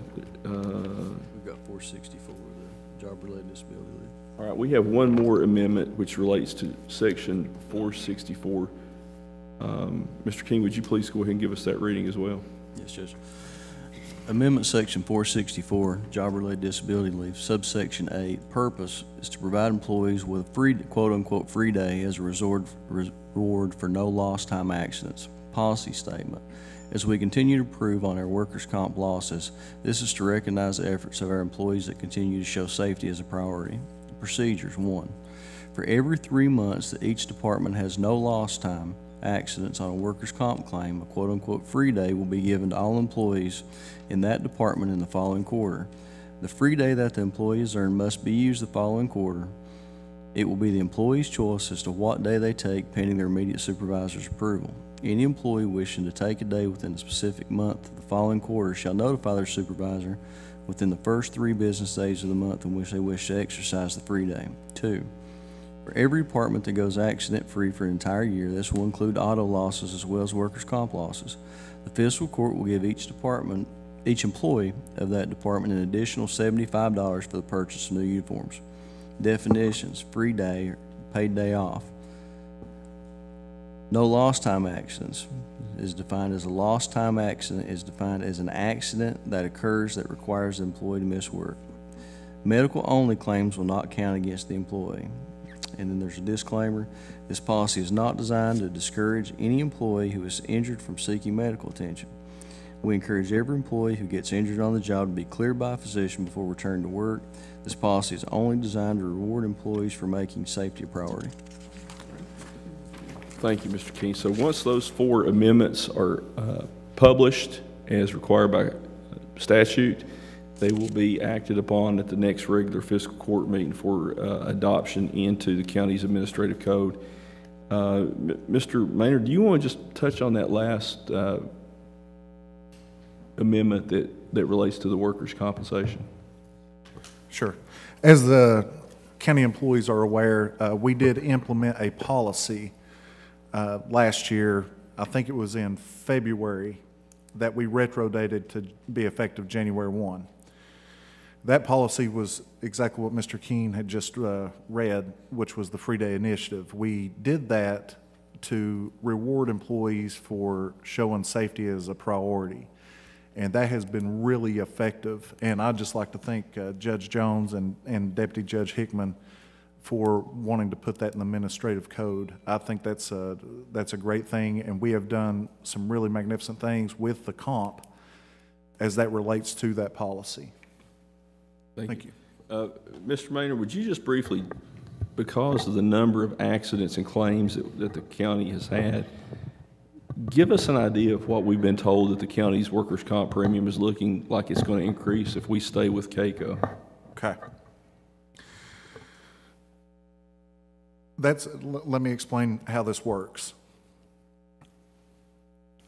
We've got 464, the job-related disability leave. All right, we have one more amendment which relates to section 464. Mr. King, would you please go ahead and give us that reading as well? Yes, Judge. Amendment section 464, job-related disability leave, subsection 8, purpose is to provide employees with a free, quote-unquote, free day as a reward for no lost time accidents. Policy statement. As we continue to improve on our workers' comp losses, this is to recognize the efforts of our employees that continue to show safety as a priority. Procedures. 1. for every 3 months that each department has no lost time accidents on a workers' comp claim, a quote-unquote free day will be given to all employees in that department in the following quarter. The free day that the employee has earned must be used the following quarter. It will be the employee's choice as to what day they take, pending their immediate supervisor's approval. Any employee wishing to take a day within a specific month of the following quarter shall notify their supervisor within the first 3 business days of the month in which they wish to exercise the free day. 2. For every department that goes accident-free for an entire year, this will include auto losses as well as workers' comp losses. The fiscal court will give each employee of that department an additional $75 for the purchase of new uniforms. Definitions: free day, paid day off. No lost time accidents is defined as a lost time accident is defined as an accident that occurs that requires the employee to miss work. Medical only claims will not count against the employee. And then there's a disclaimer: this policy is not designed to discourage any employee who is injured from seeking medical attention. We encourage every employee who gets injured on the job to be cleared by a physician before returning to work. This policy is only designed to reward employees for making safety a priority. Thank you, Mr. King. So once those 4 amendments are published as required by statute, they will be acted upon at the next regular fiscal court meeting for adoption into the county's administrative code. Mr. Maynard, do you want to just touch on that last amendment that relates to the workers' compensation? Sure. As the county employees are aware, we did implement a policy last year. I think it was in February that we retrodated to be effective January 1. That policy was exactly what Mr. Keene had just read, which was the Free Day Initiative. We did that to reward employees for showing safety as a priority. And that has been really effective. And I'd just like to thank Judge Jones and Deputy Judge Hickman for wanting to put that in the administrative code. I think that's a great thing, and we have done some really magnificent things with the comp as that relates to that policy. Thank you. Mr. Maynard, would you just briefly, because of the number of accidents and claims that the county has had, give us an idea of what we've been told that the county's workers' comp premium is looking like it's going to increase if we stay with CAECO? Okay. Let me explain how this works.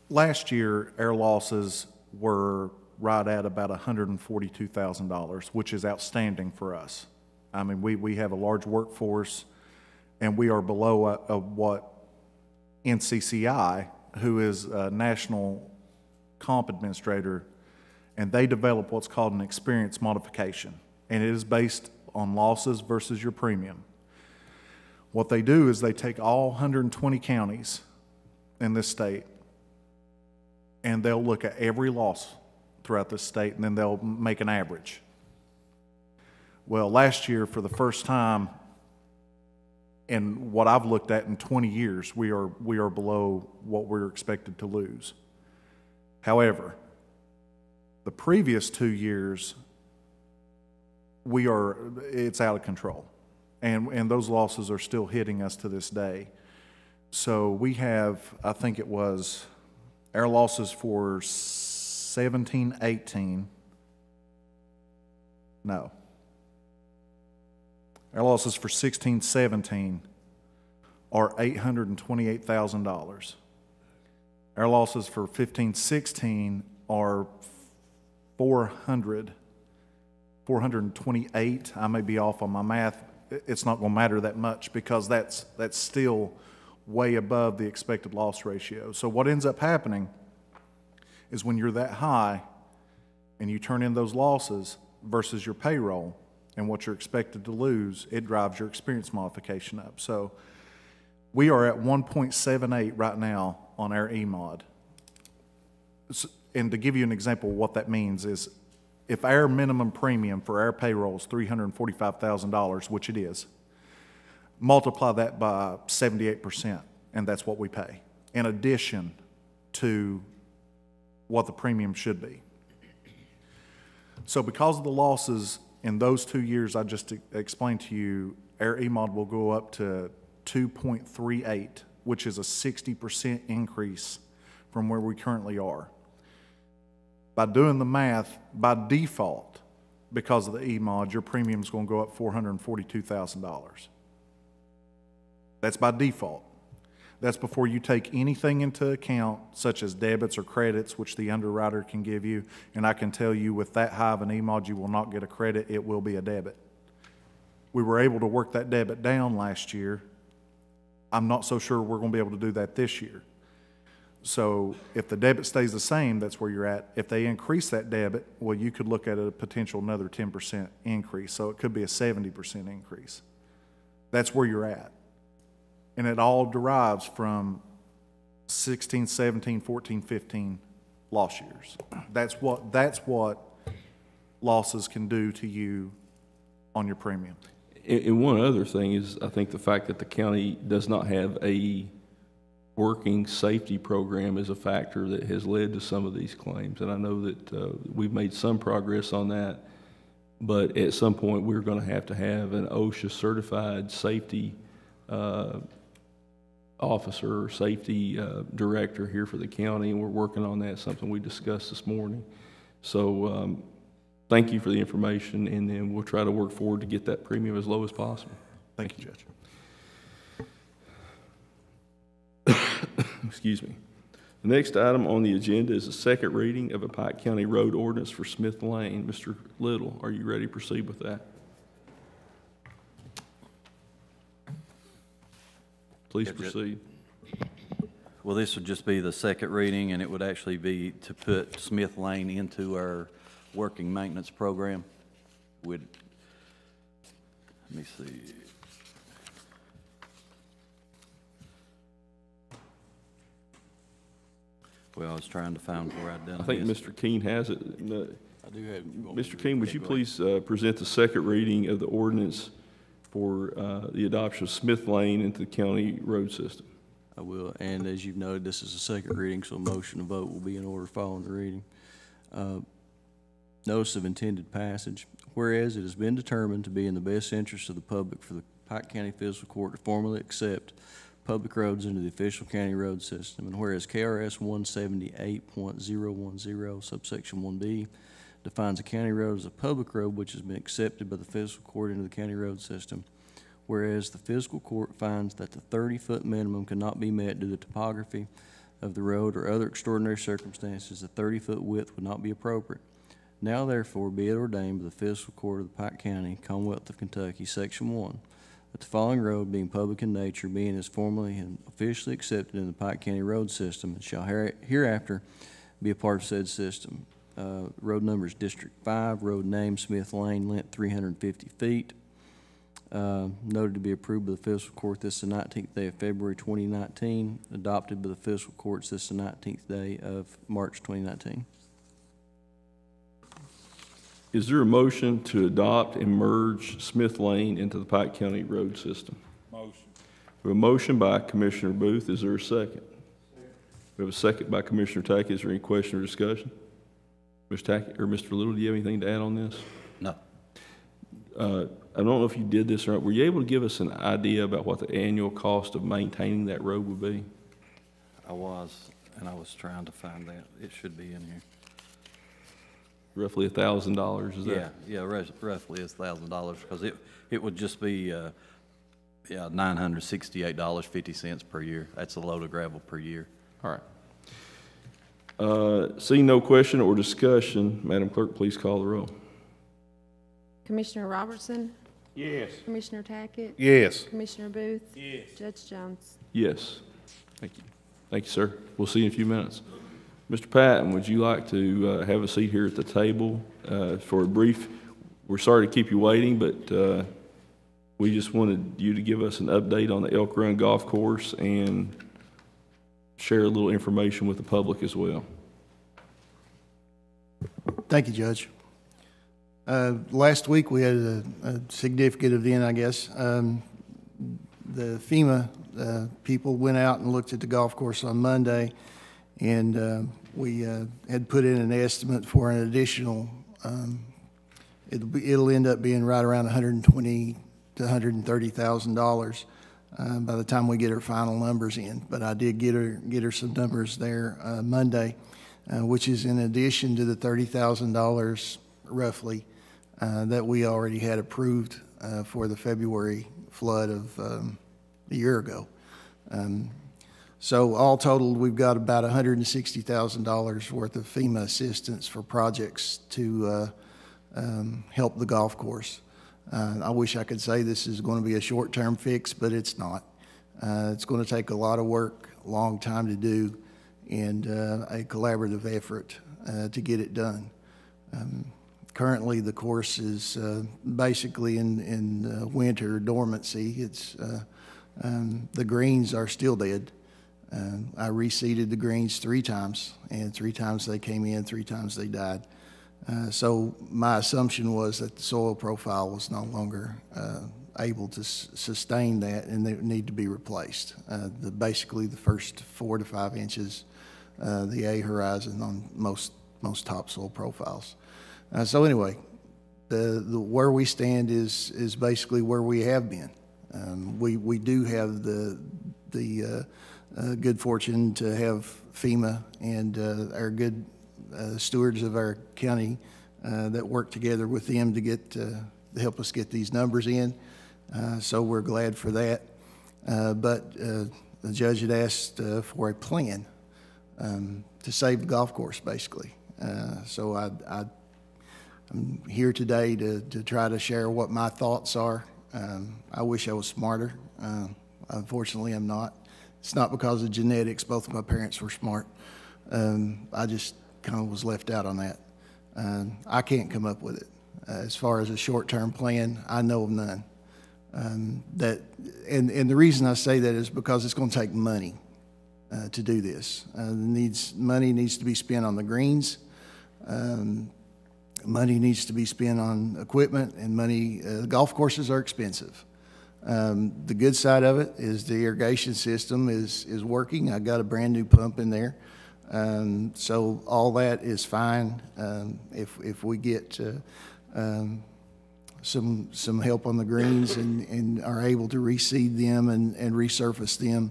Last year, our losses were right at about $142,000, which is outstanding for us. I mean, we have a large workforce, and we are below what NCCI, who is a national comp administrator, and they develop what's called an experience modification, and it is based on losses versus your premium. What they do is they take all 120 counties in this state, and they'll look at every loss throughout this state, and then they'll make an average. Well, last year, for the first time, and what I've looked at in 20 years, we are below what we're expected to lose. However, the previous 2 years, it's out of control. And those losses are still hitting us to this day. So we have, I think it was, our losses for 17-18, no. Our losses for 16-17 are $828,000. Our losses for 15-16 are 428. I may be off on my math. It's not going to matter that much because that's still way above the expected loss ratio. So what ends up happening is when you're that high and you turn in those losses versus your payroll and what you're expected to lose, it drives your experience modification up. So we are at 1.78 right now on our EMOD. And to give you an example of what that means is if our minimum premium for our payroll is $345,000, which it is, multiply that by 78%, and that's what we pay, in addition to what the premium should be. So because of the losses in those 2 years I just explained to you, our E-mod will go up to 2.38, which is a 60% increase from where we currently are. By doing the math, by default, because of the E-mod, your premium is going to go up $442,000. That's by default. That's before you take anything into account, such as debits or credits, which the underwriter can give you. And I can tell you with that high of an E-mod, you will not get a credit, it will be a debit. We were able to work that debit down last year. I'm not so sure we're going to be able to do that this year. So if the debit stays the same, that's where you're at. If they increase that debit, well, you could look at a potential another 10% increase. So it could be a 70% increase. That's where you're at. And it all derives from 16, 17, 14, 15 loss years. That's what losses can do to you on your premium. And one other thing is, I think the fact that the county does not have a working safety program is a factor that has led to some of these claims. And I know that we've made some progress on that, but at some point we're going to have an OSHA certified safety officer or safety director here for the county, and we're working on that, something we discussed this morning. So thank you for the information, and then we'll try to work forward to get that premium as low as possible. Thank you, Judge. Excuse me. The next item on the agenda is the second reading of a Pike County Road Ordinance for Smith Lane. Mr. Little, are you ready to proceed with that? Please proceed. Well, this would just be the second reading, and it would actually be to put Smith Lane into our working maintenance program. Let me see. Well, I was trying to find where I'd done it. I think Mr. Keene has it. No. I do have. Mr. Keene, would you please present the second reading of the ordinance for the adoption of Smith Lane into the county road system? I will, and as you've noted, this is a second reading, so a motion to vote will be in order following the reading. Notice of intended passage. Whereas it has been determined to be in the best interest of the public for the Pike County Fiscal Court to formally accept public roads into the official county road system, and whereas KRS 178.010 subsection 1B defines a county road as a public road which has been accepted by the fiscal court into the county road system, whereas the fiscal court finds that the 30-foot minimum cannot be met due to the topography of the road or other extraordinary circumstances, the 30-foot width would not be appropriate. Now therefore be it ordained by the fiscal court of the Pike County, Commonwealth of Kentucky, Section 1, that the following road, being public in nature, being as formally and officially accepted in the Pike County road system, and shall hereafter be a part of said system. Road number is District 5, road name Smith Lane, length 350 feet. Noted to be approved by the fiscal court this is the 19th day of February 2019, adopted by the fiscal courts this is the 19th day of March 2019. Is there a motion to adopt and merge Smith Lane into the Pike County road system? Motion. We have a motion by Commissioner Booth. Is there a second? We have a second by Commissioner Tackett. Is there any question or discussion? Mr. Tackett or Mr. Little, do you have anything to add on this? No. I don't know if you did this or not. Were you able to give us an idea about what the annual cost of maintaining that road would be? I was, and I was trying to find that. It should be in here. Roughly $1,000, is that? Yeah, roughly it's $1,000 because it would just be $968.50 per year. That's a load of gravel per year. All right. Seeing no question or discussion, Madam Clerk, please call the roll. Commissioner Robertson? Yes. Commissioner Tackett? Yes. Commissioner Booth? Yes. Judge Jones? Yes. Thank you. Thank you, sir. We'll see you in a few minutes. Mr. Patton, would you like to have a seat here at the table for a brief? We're sorry to keep you waiting, but we just wanted you to give us an update on the Elk Run Golf Course and share a little information with the public as well. Thank you, Judge. Last week we had a significant event, I guess. The FEMA people went out and looked at the golf course on Monday, and we had put in an estimate for an additional, it'll end up being right around $120 to $130,000 by the time we get her final numbers in. But I did get her some numbers there Monday, which is in addition to the $30,000 roughly that we already had approved for the February flood of a year ago. So all totaled, we've got about $160,000 worth of FEMA assistance for projects to help the golf course. I wish I could say this is going to be a short-term fix, but it's not. It's going to take a lot of work, a long time to do, and a collaborative effort to get it done. Currently, the course is basically in winter dormancy. It's the greens are still dead. I reseeded the greens 3 times, and 3 times they came in, 3 times they died. So my assumption was that the soil profile was no longer able to sustain that, and they need to be replaced. Basically, the first 4 to 5 inches, the A horizon on most topsoil profiles. So anyway, the where we stand is basically where we have been. We do have the good fortune to have FEMA and our good stewards of our county that work together with them to get to help us get these numbers in. So we're glad for that. But the judge had asked for a plan to save the golf course, basically. So I'm here today to try to share what my thoughts are. I wish I was smarter. Unfortunately, I'm not. It's not because of genetics. Both of my parents were smart. I just kind of was left out on that. I can't come up with it. As far as a short-term plan, I know of none. And the reason I say that is because it's going to take money to do this. Money needs to be spent on the greens. Money needs to be spent on equipment, and golf courses are expensive. The good side of it is the irrigation system is working. I got a brand new pump in there. So all that is fine. If we get some help on the greens and are able to reseed them and resurface them,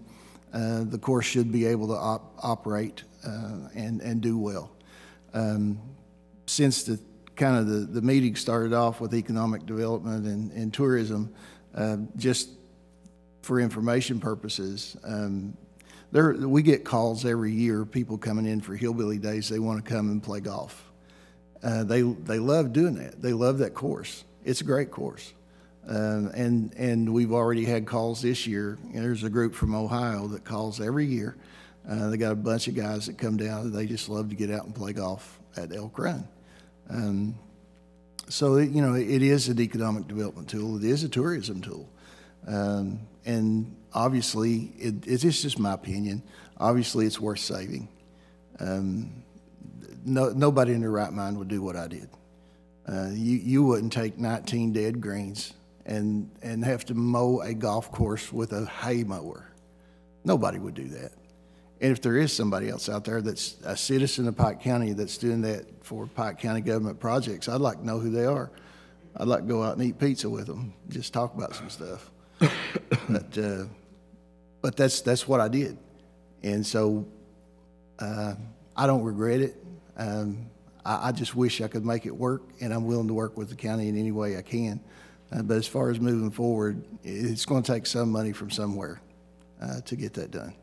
the course should be able to operate and do well. Since the meeting started off with economic development and tourism, just for information purposes, we get calls every year, people coming in for Hillbilly Days. They want to come and play golf. They love doing that. They love that course. It's a great course. And we've already had calls this year. There's a group from Ohio that calls every year. They got a bunch of guys that come down. They just love to get out and play golf at Elk Run. So, it is an economic development tool. It is a tourism tool. And obviously, it's just my opinion. Obviously, it's worth saving. Nobody in their right mind would do what I did. You wouldn't take 19 dead greens and have to mow a golf course with a hay mower. Nobody would do that. And if there is somebody else out there that's a citizen of Pike County that's doing that for Pike County government projects, I'd like to know who they are. I'd like to go out and eat pizza with them, just talk about some stuff. But that's what I did. And so I don't regret it. I just wish I could make it work, and I'm willing to work with the county in any way I can. But as far as moving forward, it's going to take some money from somewhere to get that done.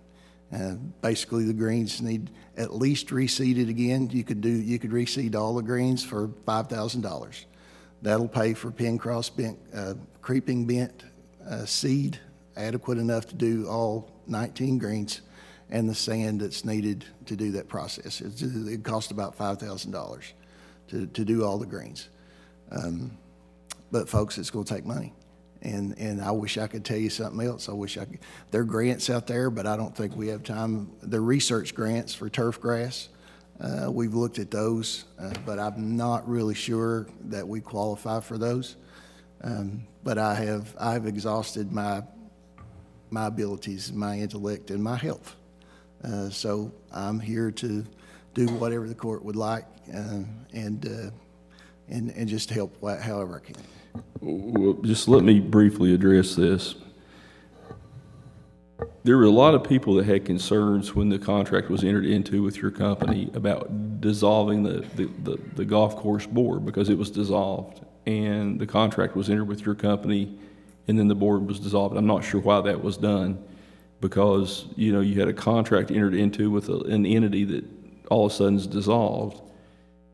Basically, the greens need at least reseeded again. You could reseed all the greens for $5,000. That'll pay for pin cross bent, creeping bent seed, adequate enough to do all 19 greens, and the sand that's needed to do that process. It costs about $5,000 to do all the greens. But folks, it's going to take money. And I wish I could tell you something else. I wish I could. There are grants out there, but I don't think we have time. There are research grants for turf grass. We've looked at those, but I'm not really sure that we qualify for those. But I have exhausted my abilities, my intellect, and my health. So I'm here to do whatever the court would like and just help however I can. Well, just let me briefly address this. There were a lot of people that had concerns when the contract was entered into with your company about dissolving the golf course board, because it was dissolved and the contract was entered with your company and then the board was dissolved. I'm not sure why that was done, because, you know, you had a contract entered into with an entity that all of a sudden is dissolved.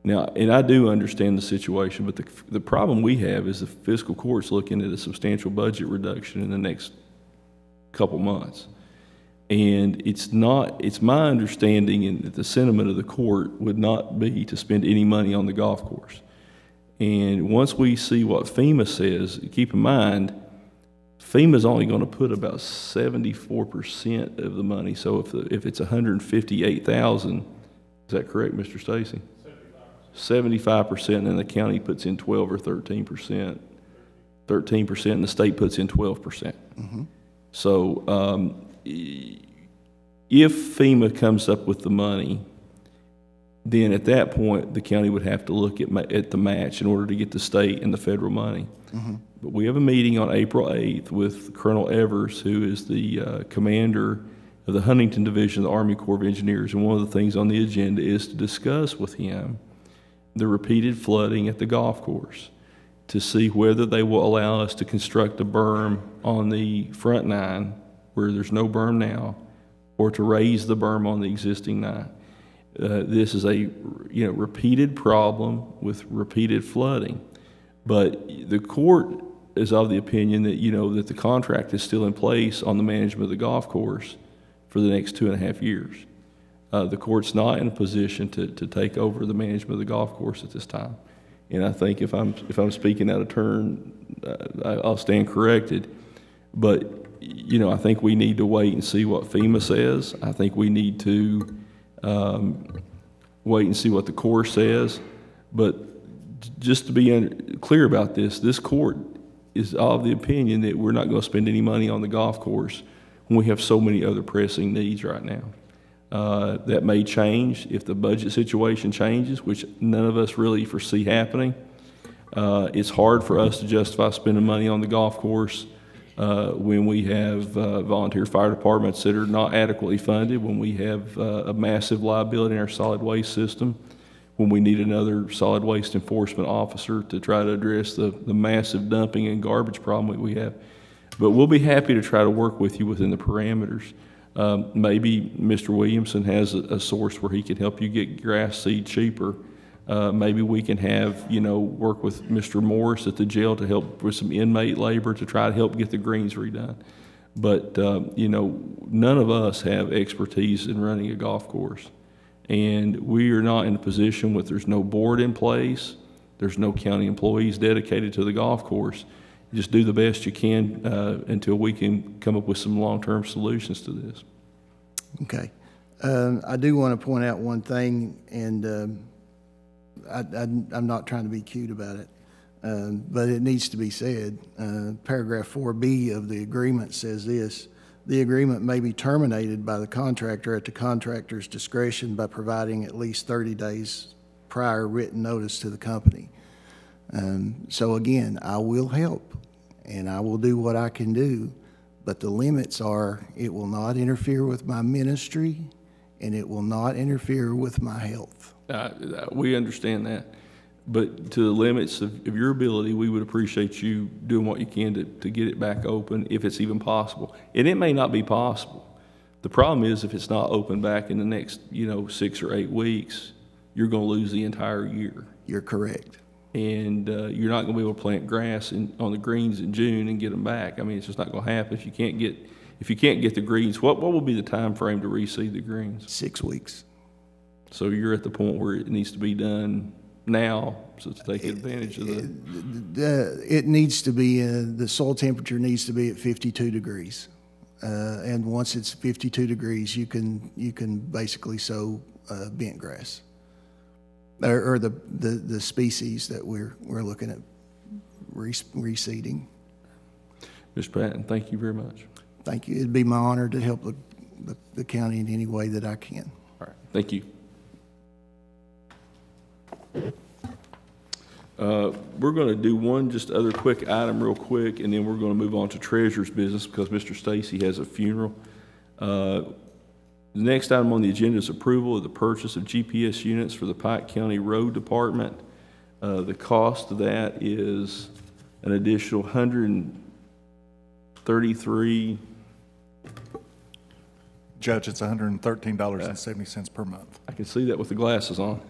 Now, and I do understand the situation, but the problem we have is the fiscal court's looking at a substantial budget reduction in the next couple months. And it's my understanding, and that the sentiment of the court would not be to spend any money on the golf course. And once we see what FEMA says, keep in mind, FEMA's only going to put about 74% of the money. So if it's 158,000, is that correct, Mr. Stacy? 75%, and then the county puts in 12 or 13%. 13%, and the state puts in 12%. Mm-hmm. So if FEMA comes up with the money, then at that point, the county would have to look at the match in order to get the state and the federal money. Mm-hmm. But we have a meeting on April 8th with Colonel Evers, who is the commander of the Huntington Division of the Army Corps of Engineers, and one of the things on the agenda is to discuss with him the repeated flooding at the golf course, to see whether they will allow us to construct a berm on the front nine where there's no berm now, or to raise the berm on the existing nine. This is a repeated problem with repeated flooding, but the court is of the opinion that that the contract is still in place on the management of the golf course for the next 2.5 years. The court's not in a position to take over the management of the golf course at this time. And I think if I'm speaking out of turn, I'll stand corrected. But I think we need to wait and see what FEMA says. I think we need to wait and see what the Corps says. But just to be clear about this court is of the opinion that we're not going to spend any money on the golf course when we have so many other pressing needs right now. That may change if the budget situation changes, which none of us really foresee happening. It's hard for us to justify spending money on the golf course when we have volunteer fire departments that are not adequately funded, when we have a massive liability in our solid waste system, when we need another solid waste enforcement officer to try to address the massive dumping and garbage problem that we have. But we'll be happy to try to work with you within the parameters. Maybe Mr. Williamson has a source where he can help you get grass seed cheaper. Maybe we can have, work with Mr. Morris at the jail to help with some inmate labor to try to help get the greens redone. But, none of us have expertise in running a golf course. And we are not in a position where there's no board in place, there's no county employees dedicated to the golf course. Just do the best you can until we can come up with some long-term solutions to this. Okay. I do want to point out one thing, and I'm not trying to be cute about it, but it needs to be said. Paragraph 4B of the agreement says this: the agreement may be terminated by the contractor at the contractor's discretion by providing at least 30 days prior written notice to the company. So again, I will help and I will do what I can do, but the limits are it will not interfere with my ministry and it will not interfere with my health. We understand that, but to the limits of your ability, we would appreciate you doing what you can to get it back open if it's even possible. And it may not be possible. The problem is if it's not open back in the next 6 or 8 weeks, you're going to lose the entire year. You're correct. And you're not going to be able to plant grass on the greens in June and get them back. I mean, it's just not going to happen if you can't get the greens. What will be the time frame to reseed the greens? 6 weeks. So you're at the point where it needs to be done now, so to take advantage of it needs to be the soil temperature needs to be at 52 degrees, and once it's 52 degrees, you can basically sow bent grass. Or the species that we're looking at reseeding. Mr. Patton, thank you very much. Thank you. It'd be my honor to help the county in any way that I can. All right, thank you. We're going to do one just other quick item real quick, and then we're going to move on to treasurer's business because Mr. Stacy has a funeral. The next item on the agenda is approval of the purchase of GPS units for the Pike County Road Department. The cost of that is an additional $133. Judge, it's $113.70 per month. I can see that with the glasses on.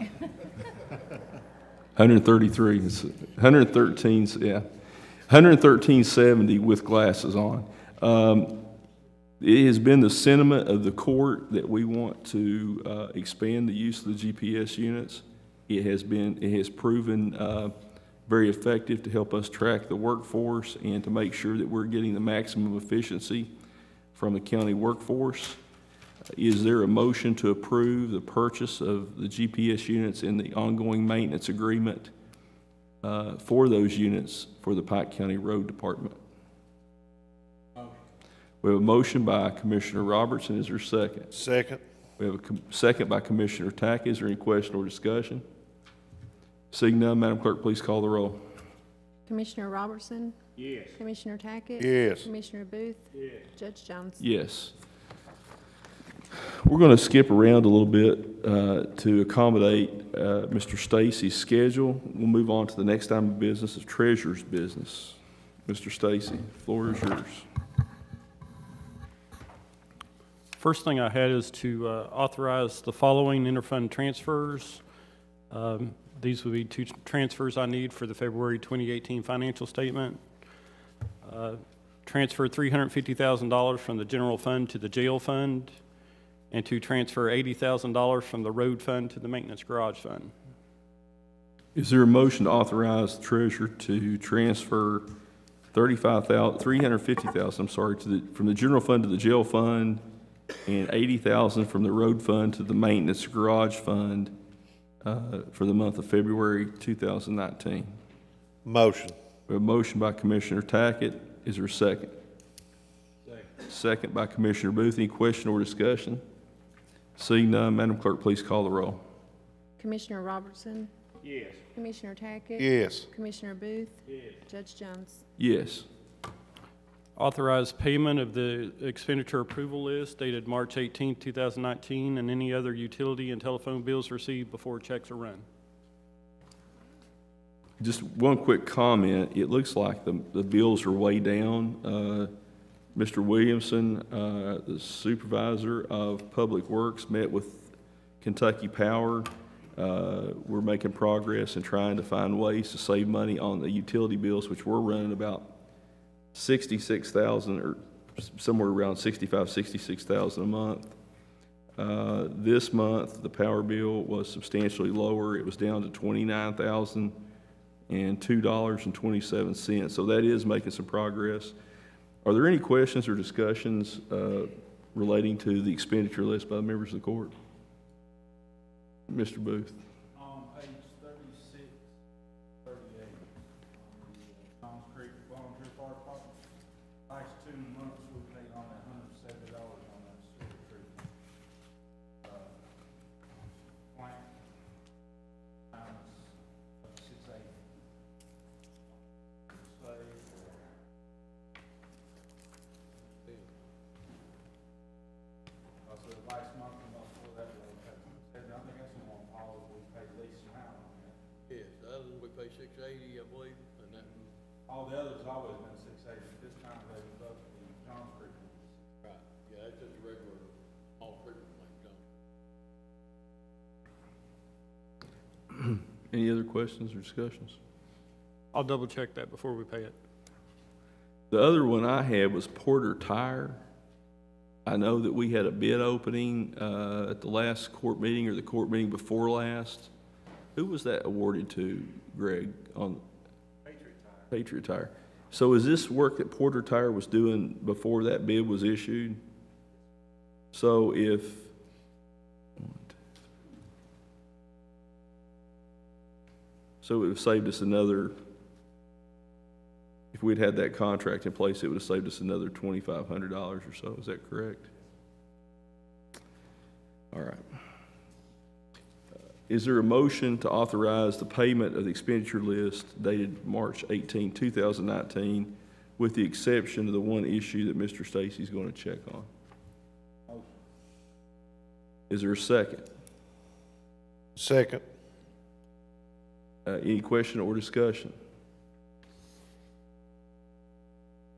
133, it's 113, yeah. 113.70 with glasses on. It has been the sentiment of the court that we want to expand the use of the GPS units. It has proven very effective to help us track the workforce and to make sure that we're getting the maximum efficiency from the county workforce. Is there a motion to approve the purchase of the GPS units and the ongoing maintenance agreement for those units for the Pike County Road Department? We have a motion by Commissioner Robertson. Is there a second? Second. We have a second by Commissioner Tackett. Is there any question or discussion? Seeing none, Madam Clerk, please call the roll. Commissioner Robertson? Yes. Commissioner Tackett? Yes. Commissioner Booth? Yes. Judge Jones? Yes. We're going to skip around a little bit to accommodate Mr. Stacy's schedule. We'll move on to the next item of business of treasurer's business. Mr. Stacy, the floor is yours. First thing I had is to authorize the following interfund transfers. These would be two transfers I need for the February 2018 financial statement. Transfer $350,000 from the general fund to the jail fund, and to transfer $80,000 from the road fund to the maintenance garage fund. Is there a motion to authorize the treasurer to transfer $350,000, I'm sorry, from the general fund to the jail fund, and $80,000 from the road fund to the maintenance garage fund for the month of February 2019? Motion. We have a motion by Commissioner Tackett. Is there a second? Second by Commissioner Booth. Any question or discussion? Seeing none, Madam Clerk, please call the roll. Commissioner Robertson? Yes. Commissioner Tackett? Yes. Commissioner Booth? Yes. Judge Jones? Yes. Authorize payment of the expenditure approval list dated March 18, 2019, and any other utility and telephone bills received before checks are run. Just one quick comment. It looks like the bills are way down. Mr. Williamson, the supervisor of Public Works, met with Kentucky Power. We're making progress in trying to find ways to save money on the utility bills, which we're running about $66,000 or somewhere around $66,000 a month. This month, the power bill was substantially lower. It was down to $29,002.27. So that is making some progress. Are there any questions or discussions relating to the expenditure list by the members of the court? Mr. Booth. On page 36, 38, on the Johns Creek Volunteer Fire Department, last 2 months we paid on that $170 on that sewer treatment plant times 680. So the last month and month before that, we paid, I think that's the one, Paul, we paid the least amount on that. Yes, the other we pay $680, I believe, and that. All the others always been 680, this time they was up to Johns Creek. Right, yeah, it's just a regular, all treatment plant, John. Any other questions or discussions? I'll double check that before we pay it. The other one I had was Porter Tire. I know that we had a bid opening at the last court meeting or the court meeting before last. Who was that awarded to, Greg? On Patriot Tire. So is this work that Porter Tire was doing before that bid was issued? So it would have saved us another, if we'd had that contract in place, it would have saved us another $2,500 or so. Is that correct? All right. Is there a motion to authorize the payment of the expenditure list dated March 18, 2019, with the exception of the one issue that Mr. Stacy's going to check on? Is there a second? Second. Any question or discussion?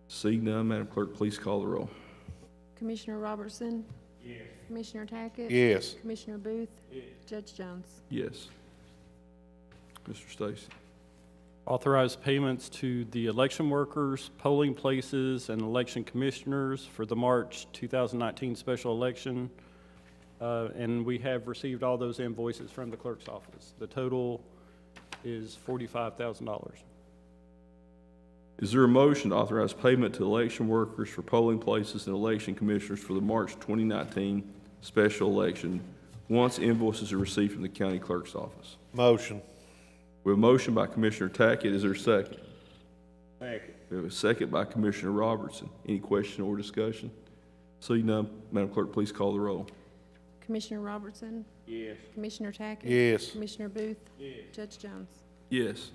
Seeing none, Madam Clerk, please call the roll. Commissioner Robertson? Yes. Commissioner Tackett? Yes. Commissioner Booth? Yes. Judge Jones? Yes. Mr. Stacy. Authorize payments to the election workers, polling places, and election commissioners for the March 2019 special election. And we have received all those invoices from the clerk's office. The total is $45,000. Is there a motion to authorize payment to election workers for polling places and election commissioners for the March 2019 special election once invoices are received from the county clerk's office? Motion. We have a motion by Commissioner Tackett. Is there a second? Second. We have a second by Commissioner Robertson. Any question or discussion? Seeing none, Madam Clerk, please call the roll. Commissioner Robertson? Yes. Commissioner Tackett? Yes. Commissioner Booth? Yes. Judge Jones? Yes.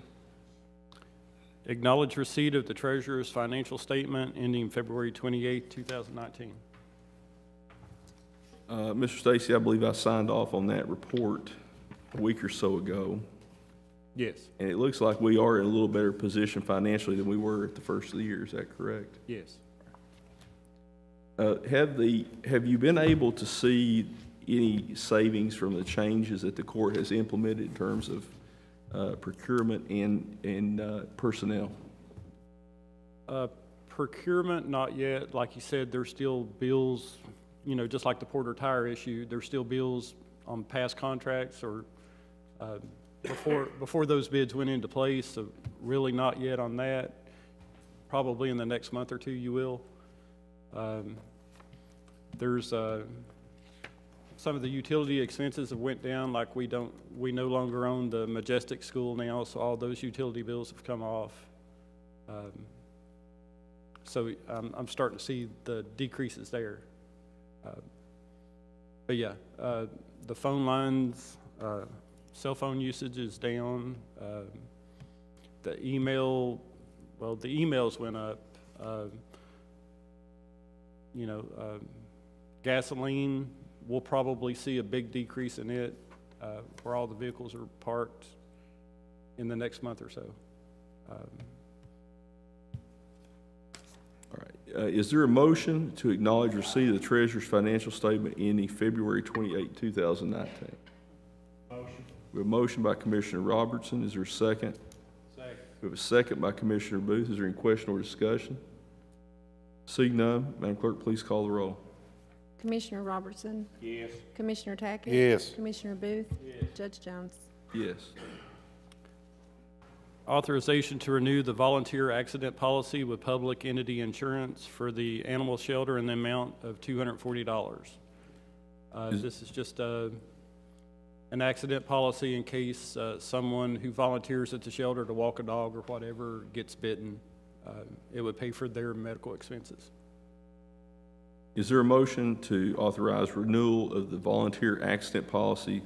Acknowledge receipt of the treasurer's financial statement ending February 28, 2019. Mr. Stacy, I believe I signed off on that report a week or so ago. Yes. And it looks like we are in a little better position financially than we were at the first of the year. Is that correct? Yes. Have you been able to see any savings from the changes that the court has implemented in terms of procurement and personnel? Procurement, not yet. Like you said, there's still bills, you know, just like the Porter Tire issue, there's still bills on past contracts or before those bids went into place, so really not yet on that. Probably in the next month or two you will. There's some of the utility expenses have went down, like we no longer own the Majestic School now, so all those utility bills have come off. So I'm starting to see the decreases there. But yeah, the phone lines, cell phone usage is down. The email, well, the emails went up. Gasoline, we'll probably see a big decrease in it where all the vehicles are parked in the next month or so. All right. Is there a motion to acknowledge receipt of the treasurer's financial statement ending February 28, 2019? Motion. We have a motion by Commissioner Robertson. Is there a second? Second. We have a second by Commissioner Booth. Is there any question or discussion? Seeing none, Madam Clerk, please call the roll. Commissioner Robertson? Yes. Commissioner Tackett? Yes. Commissioner Booth? Yes. Judge Jones? Yes. Authorization to renew the volunteer accident policy with public entity insurance for the animal shelter in the amount of $240. This is just an accident policy in case someone who volunteers at the shelter to walk a dog or whatever gets bitten. It would pay for their medical expenses. Is there a motion to authorize renewal of the volunteer accident policy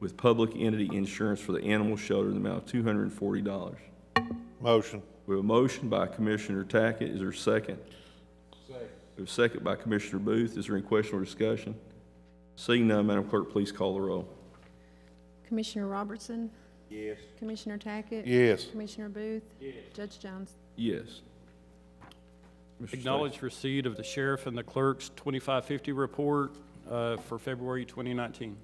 with public entity insurance for the animal shelter in the amount of $240? Motion. We have a motion by Commissioner Tackett. Is there a second? Second. We have a second by Commissioner Booth. Is there any question or discussion? Seeing none, Madam Clerk, please call the roll. Commissioner Robertson? Yes. Commissioner Tackett? Yes. Commissioner Booth? Yes. Judge Jones? Yes. Mr. Acknowledge receipt of the sheriff and the clerk's 2550 report for February 2019.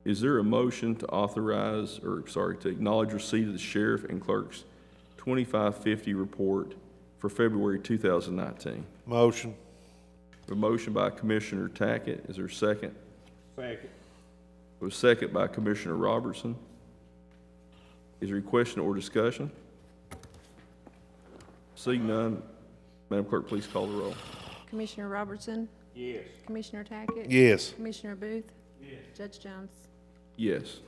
Is there a motion to authorize, to acknowledge receipt of the sheriff and clerk's 2550 report for February 2019? Motion. A motion by Commissioner Tackett. Is there a second? Second. A second by Commissioner Robertson. Is there any question or discussion? Seeing none, Madam Clerk, please call the roll. Commissioner Robertson? Yes. Commissioner Tackett? Yes. Commissioner Booth? Yes. Judge Jones? Yes.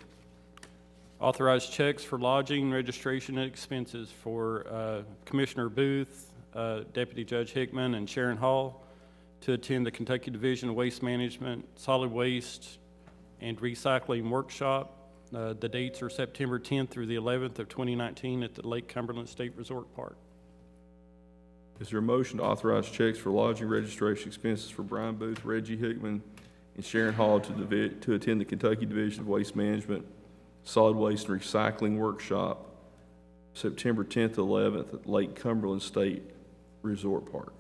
Authorize checks for lodging, registration, and expenses for Commissioner Booth, Deputy Judge Hickman and Sharon Hall to attend the Kentucky Division of Waste Management, Solid Waste, and Recycling Workshop. The dates are September 10th through the 11th of 2019 at the Lake Cumberland State Resort Park. Is there a motion to authorize checks for lodging registration expenses for Brian Booth, Reggie Hickman, and Sharon Hall to attend the Kentucky Division of Waste Management, Solid Waste and Recycling Workshop, September 10th to 11th at Lake Cumberland State Resort Park?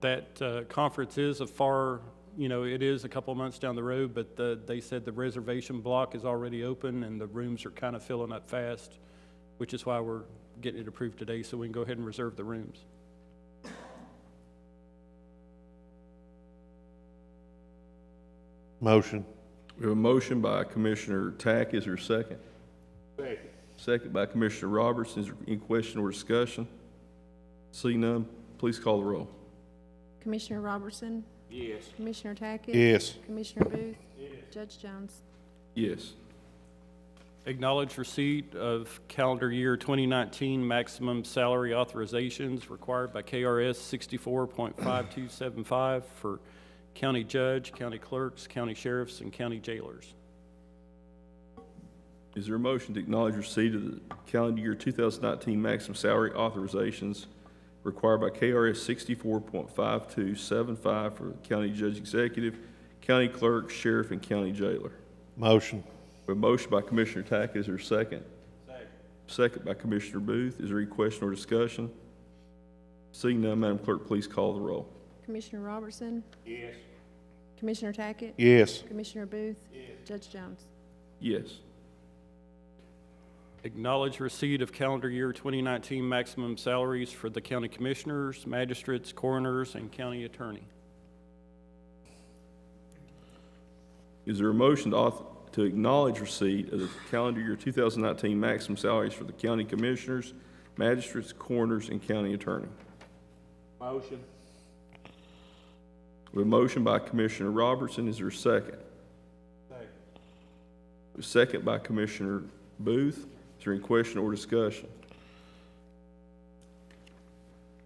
That conference is it is a couple months down the road, but they said the reservation block is already open and the rooms are kind of filling up fast, which is why we're getting it approved today so we can go ahead and reserve the rooms. Motion. We have a motion by Commissioner Tack. Is there a second? Second. Second by Commissioner Robertson. Is there any question or discussion? See none, please call the roll. Commissioner Robertson? Yes. Commissioner Tackett? Yes. Commissioner Booth? Yes. Judge Jones? Yes. Acknowledge receipt of calendar year 2019 maximum salary authorizations required by KRS 64.5275 for county judge, county clerks, county sheriffs, and county jailers. Is there a motion to acknowledge receipt of the calendar year 2019 maximum salary authorizations required by KRS 64.5275 for county judge executive, county clerk, sheriff, and county jailer? Motion. A motion by Commissioner Tackett. Is there a second? Second. Second by Commissioner Booth. Is there any question or discussion? Seeing none, Madam Clerk, please call the roll. Commissioner Robertson? Yes. Commissioner Tackett? Yes. Commissioner Booth? Yes. Judge Jones? Yes. Acknowledge receipt of calendar year 2019 maximum salaries for the county commissioners, magistrates, coroners, and county attorney. Is there a motion to acknowledge receipt of the calendar year 2019 maximum salaries for the county commissioners, magistrates, coroners, and county attorney? Motion. We have a motion by Commissioner Robertson. Is there a second? Second. A second by Commissioner Booth. Is there any question or discussion?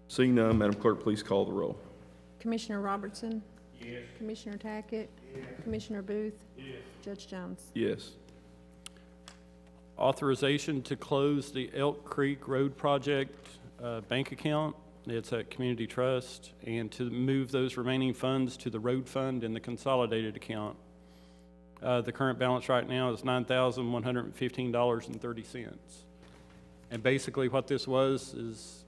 Seeing none, Madam Clerk, please call the roll. Commissioner Robertson? Yes. Commissioner Tackett? Yes. Commissioner Booth? Yes. Judge Jones? Yes. Authorization to close the Elk Creek Road Project bank account. It's at Community Trust, and to move those remaining funds to the road fund in the consolidated account. The current balance right now is $9,115.30. And basically what this was is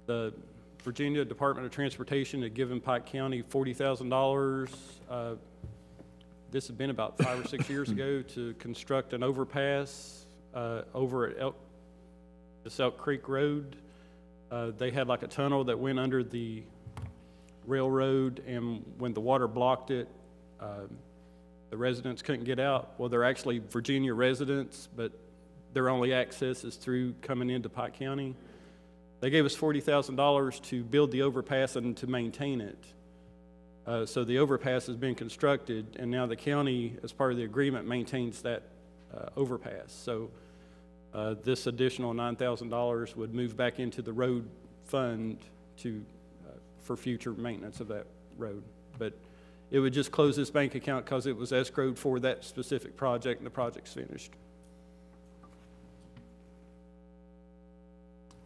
the Virginia Department of Transportation had given Pike County $40,000. This had been about 5 or 6 years ago to construct an overpass over at this Elk Creek Road. They had like a tunnel that went under the railroad, and when the water blocked it, the residents couldn't get out. Well, they're actually Virginia residents, but their only access is through coming into Pike County. They gave us $40,000 to build the overpass and to maintain it. So the overpass has been constructed, and now the county, as part of the agreement, maintains that overpass. So this additional $9,000 would move back into the road fund for future maintenance of that road. But it would just close this bank account because it was escrowed for that specific project, and the project's finished.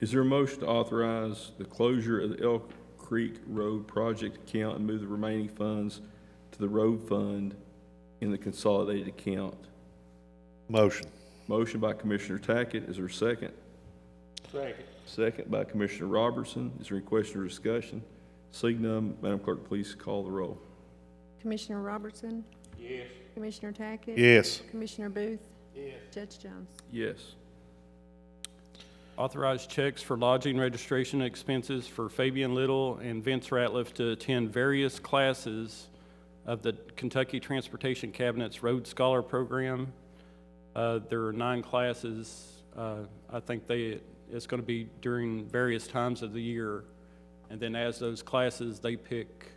Is there a motion to authorize the closure of the Elk Creek Road project account and move the remaining funds to the road fund in the consolidated account? Motion. Motion by Commissioner Tackett. Is there a second? Second. Second by Commissioner Robertson. Is there any question or discussion? Seeing none, Madam Clerk, please call the roll. Commissioner Robertson? Yes. Commissioner Tackett? Yes. Commissioner Booth? Yes. Judge Jones? Yes. Authorize checks for lodging registration expenses for Fabian Little and Vince Ratliff to attend various classes of the Kentucky Transportation Cabinet's Road Scholar Program. There are 9 classes. I think it's going to be during various times of the year. And then as those classes, they pick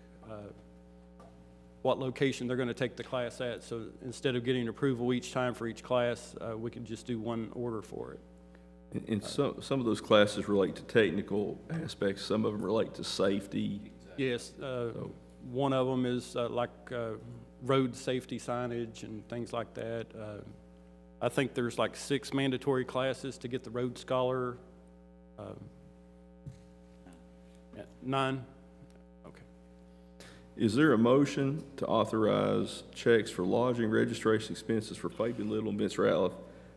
what location they're going to take the class at. So instead of getting approval each time for each class, we can just do one order for it. And some of those classes relate to technical aspects, some of them relate to safety. Yes, one of them is road safety signage and things like that. I think there's like 6 mandatory classes to get the road scholar. 9? Okay. Is there a motion to authorize checks for lodging registration expenses for Fabian Little and Vince Ratliff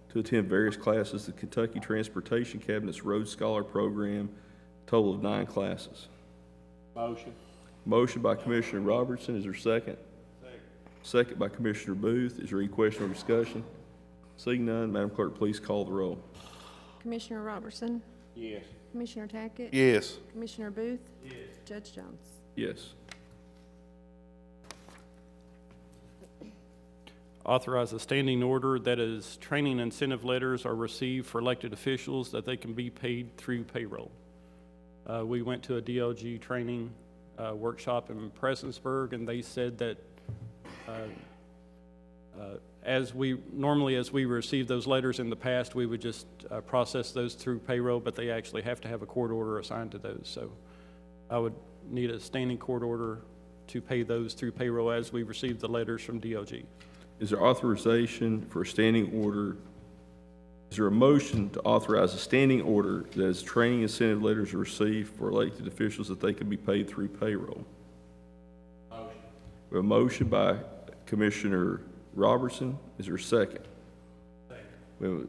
to attend various classes of the Kentucky Transportation Cabinet's Road Scholar Program, total of 9 classes? Motion. Motion by Commissioner Robertson. Is there a second? Second by Commissioner Booth. Is there any question or discussion? Seeing none, Madam Clerk, please call the roll. Commissioner Robertson? Yes. Commissioner Tackett? Yes. Commissioner Booth? Yes. Judge Jones? Yes. Authorize a standing order that is training incentive letters are received for elected officials that they can be paid through payroll. We went to a DLG training workshop in Prestonsburg, and they said that as we receive those letters in the past, we would just process those through payroll, but they actually have to have a court order assigned to those. So I would need a standing court order to pay those through payroll as we receive the letters from DLG. Is there authorization for a standing order? Is there a motion to authorize a standing order that as training incentive letters are received for elected officials that they can be paid through payroll? Motion. We have a motion by Commissioner Robertson. Is there a second? Second. We have a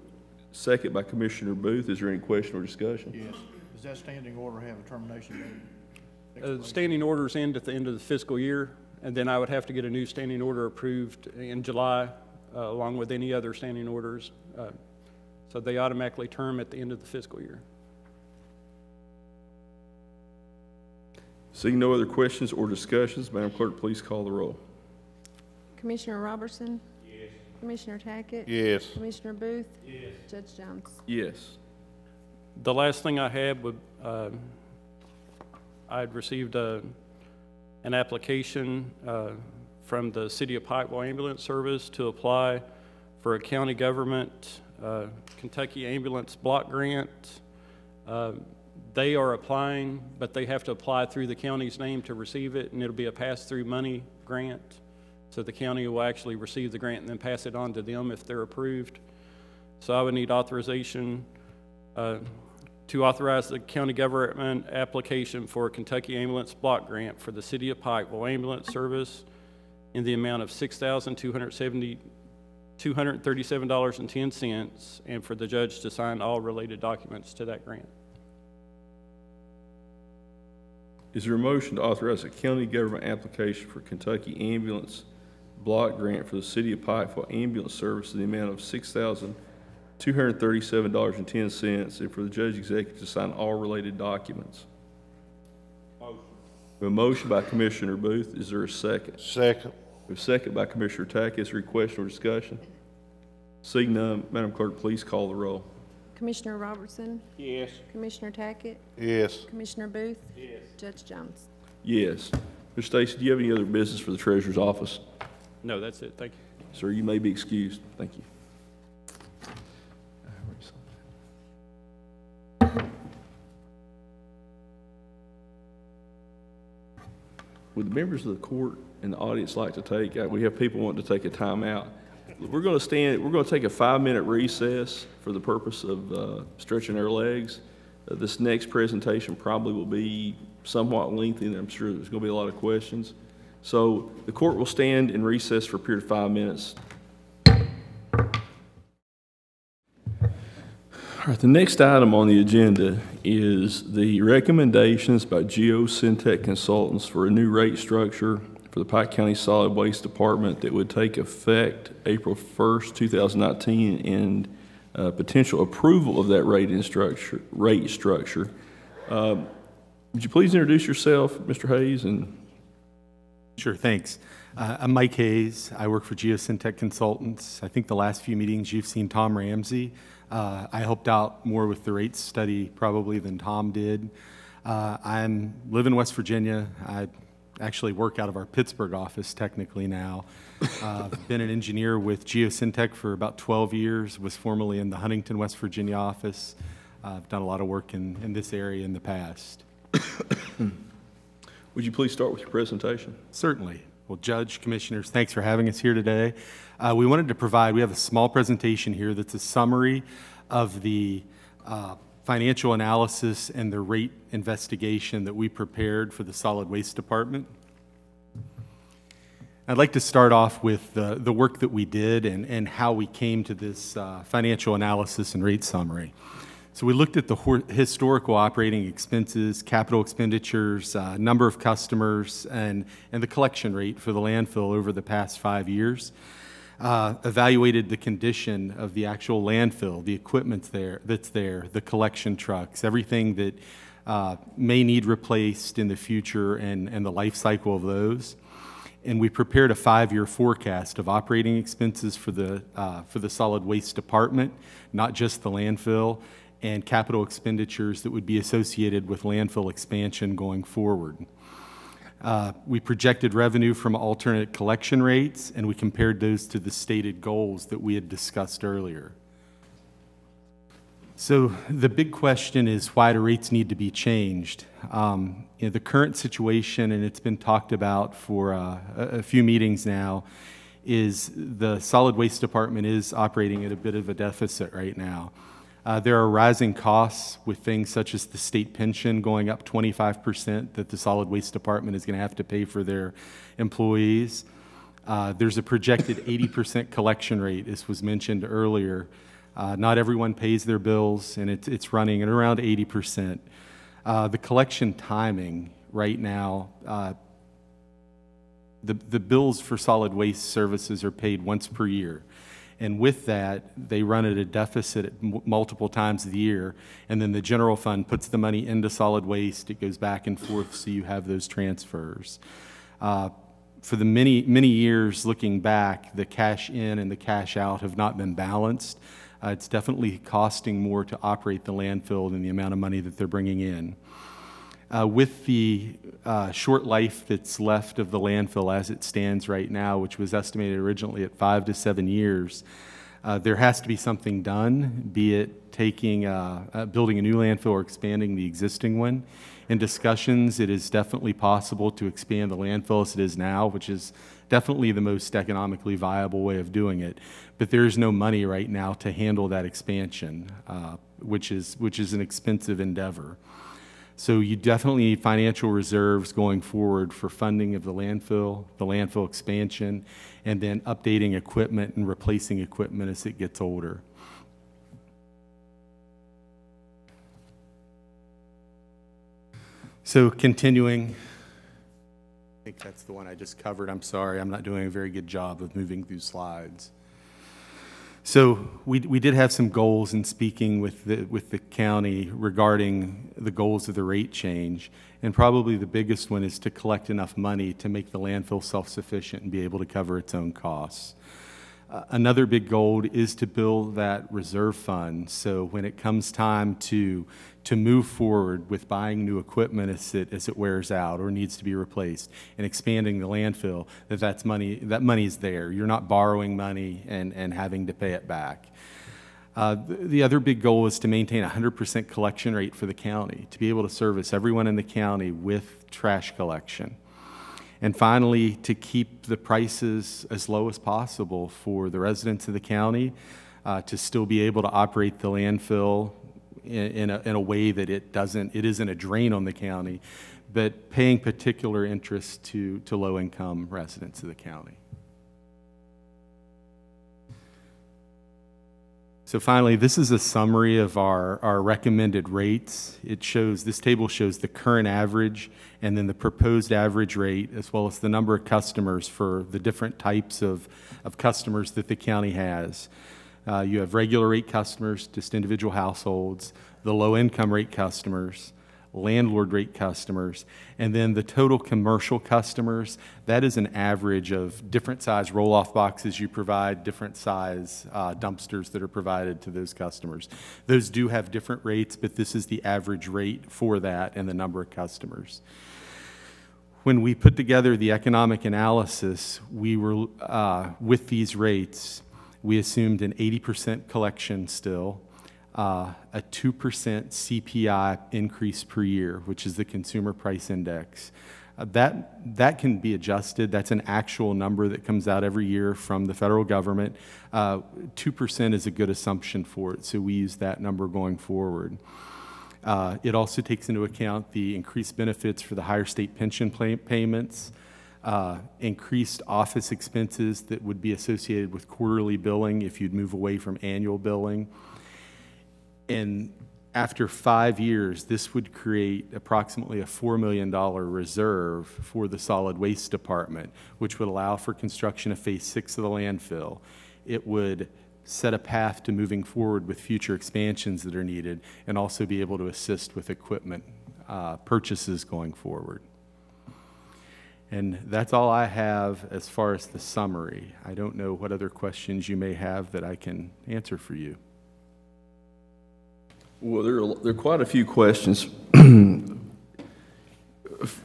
second by Commissioner Booth. Is there any question or discussion? Yes. Does that standing order have a termination date? Standing orders end at the end of the fiscal year, and then I would have to get a new standing order approved in July, along with any other standing orders. So they automatically term at the end of the fiscal year. Seeing no other questions or discussions, Madam Clerk, please call the roll. Commissioner Robertson? Yes. Commissioner Tackett? Yes. Commissioner Booth? Yes. Judge Jones? Yes. The last thing I had would, I'd received an application from the City of Pikeville Ambulance Service to apply for a county government Kentucky Ambulance Block Grant. They are applying, but they have to apply through the county's name to receive it, and it'll be a pass-through money grant. So the county will actually receive the grant and then pass it on to them if they're approved. So I would need authorization to authorize the county government application for a Kentucky Ambulance Block Grant for the City of Pikeville Ambulance Service in the amount of $6,237.10, and for the judge to sign all related documents to that grant. Is there a motion to authorize a county government application for Kentucky Ambulance Block Grant for the City of Pikeville Ambulance Service in the amount of $6,237.10, and for the judge executive to sign all related documents? Motion. We have a motion by Commissioner Booth. Is there a second? Second. We have a second by Commissioner Tackett. Is there any question or discussion? Seeing none, Madam Clerk, please call the roll. Commissioner Robertson? Yes. Commissioner Tackett? Yes. Commissioner Booth? Yes. Judge Jones? Yes. Mr. Stacy, do you have any other business for the Treasurer's office? No, that's it. Thank you. Sir, you may be excused. Thank you. Would the members of the court and the audience like to take, we have people wanting to take a time out. We're going to take a 5-minute recess for the purpose of stretching our legs. This next presentation probably will be somewhat lengthy, and I'm sure there's going to be a lot of questions. So the court will stand in recess for a period of 5 minutes. All right, the next item on the agenda is the recommendations by Geosyntec Consultants for a new rate structure for the Pike County Solid Waste Department that would take effect April 1st, 2019, and potential approval of that rate structure. Would you please introduce yourself, Mr. Hayes? Sure, thanks. I'm Mike Hayes. I work for Geosyntec Consultants. I think the last few meetings you've seen Tom Ramsey. I helped out more with the rates study probably than Tom did. I live in West Virginia. I actually work out of our Pittsburgh office technically now. I've been an engineer with Geosyntec for about 12 years, was formerly in the Huntington, West Virginia office. I've done a lot of work in this area in the past. Would you please start with your presentation? Certainly. Well, Judge, Commissioners, thanks for having us here today. We wanted to provide, we have a small presentation here that's a summary of the financial analysis and the rate investigation that we prepared for the Solid Waste Department. I'd like to start off with the work that we did and how we came to this financial analysis and rate summary. So we looked at the historical operating expenses, capital expenditures, number of customers, and the collection rate for the landfill over the past 5 years. Evaluated the condition of the actual landfill, the equipment that's there, the collection trucks, everything that may need replaced in the future, and the life cycle of those. And we prepared a 5-year forecast of operating expenses for the solid waste department, not just the landfill, and capital expenditures that would be associated with landfill expansion going forward. We projected revenue from alternate collection rates, and we compared those to the stated goals that we had discussed earlier. So the big question is, why do rates need to be changed? The current situation, and it's been talked about for a few meetings now, is the solid waste department is operating at a bit of a deficit right now. There are rising costs with things such as the state pension going up 25% that the solid waste department is going to have to pay for their employees. There's a projected 80% collection rate, as was mentioned earlier. Not everyone pays their bills, and it's running at around 80%. The collection timing right now, the bills for solid waste services are paid once per year. And with that, they run at a deficit multiple times a year, and then the general fund puts the money into solid waste. It goes back and forth, so you have those transfers. For the many years looking back, the cash in and the cash out have not been balanced. It's definitely costing more to operate the landfill than the amount of money that they're bringing in. With the short life that's left of the landfill as it stands right now, which was estimated originally at 5 to 7 years, there has to be something done, be it building a new landfill or expanding the existing one. In discussions, it is definitely possible to expand the landfill as it is now, which is definitely the most economically viable way of doing it. But there is no money right now to handle that expansion, which is an expensive endeavor. So you definitely need financial reserves going forward for funding of the landfill expansion, and then updating equipment and replacing equipment as it gets older. So continuing, I think that's the one I just covered. I'm sorry, I'm not doing a very good job of moving through slides. So we did have some goals in speaking with the county regarding the goals of the rate change, and probably the biggest one is to collect enough money to make the landfill self-sufficient and be able to cover its own costs. Another big goal is to build that reserve fund, so when it comes time to move forward with buying new equipment as it wears out or needs to be replaced, and expanding the landfill, that money's there. You're not borrowing money and having to pay it back. The other big goal is to maintain a 100% collection rate for the county, to be able to service everyone in the county with trash collection. And finally, to keep the prices as low as possible for the residents of the county, to still be able to operate the landfill in a way that it isn't a drain on the county, but paying particular interest to low-income residents of the county. So finally, this is a summary of our recommended rates. This table shows the current average and then the proposed average rate, as well as the number of customers for the different types of customers that the county has. You have regular rate customers, just individual households, the low income rate customers, landlord rate customers, and then the total commercial customers. That is an average of different size roll-off boxes you provide, different size dumpsters that are provided to those customers. Those do have different rates, but this is the average rate for that and the number of customers. When we put together the economic analysis, we were, with these rates, we assumed an 80% collection still. a 2% CPI increase per year, which is the Consumer Price Index. That can be adjusted. That's an actual number that comes out every year from the federal government. 2% is a good assumption for it, so we use that number going forward. It also takes into account the increased benefits for the higher state pension payments, increased office expenses that would be associated with quarterly billing if you'd move away from annual billing. And after 5 years, this would create approximately a $4 million reserve for the solid waste department, which would allow for construction of phase 6 of the landfill. It would set a path to moving forward with future expansions that are needed, and also be able to assist with equipment purchases going forward. And that's all I have as far as the summary. I don't know what other questions you may have that I can answer for you. Well, there are quite a few questions.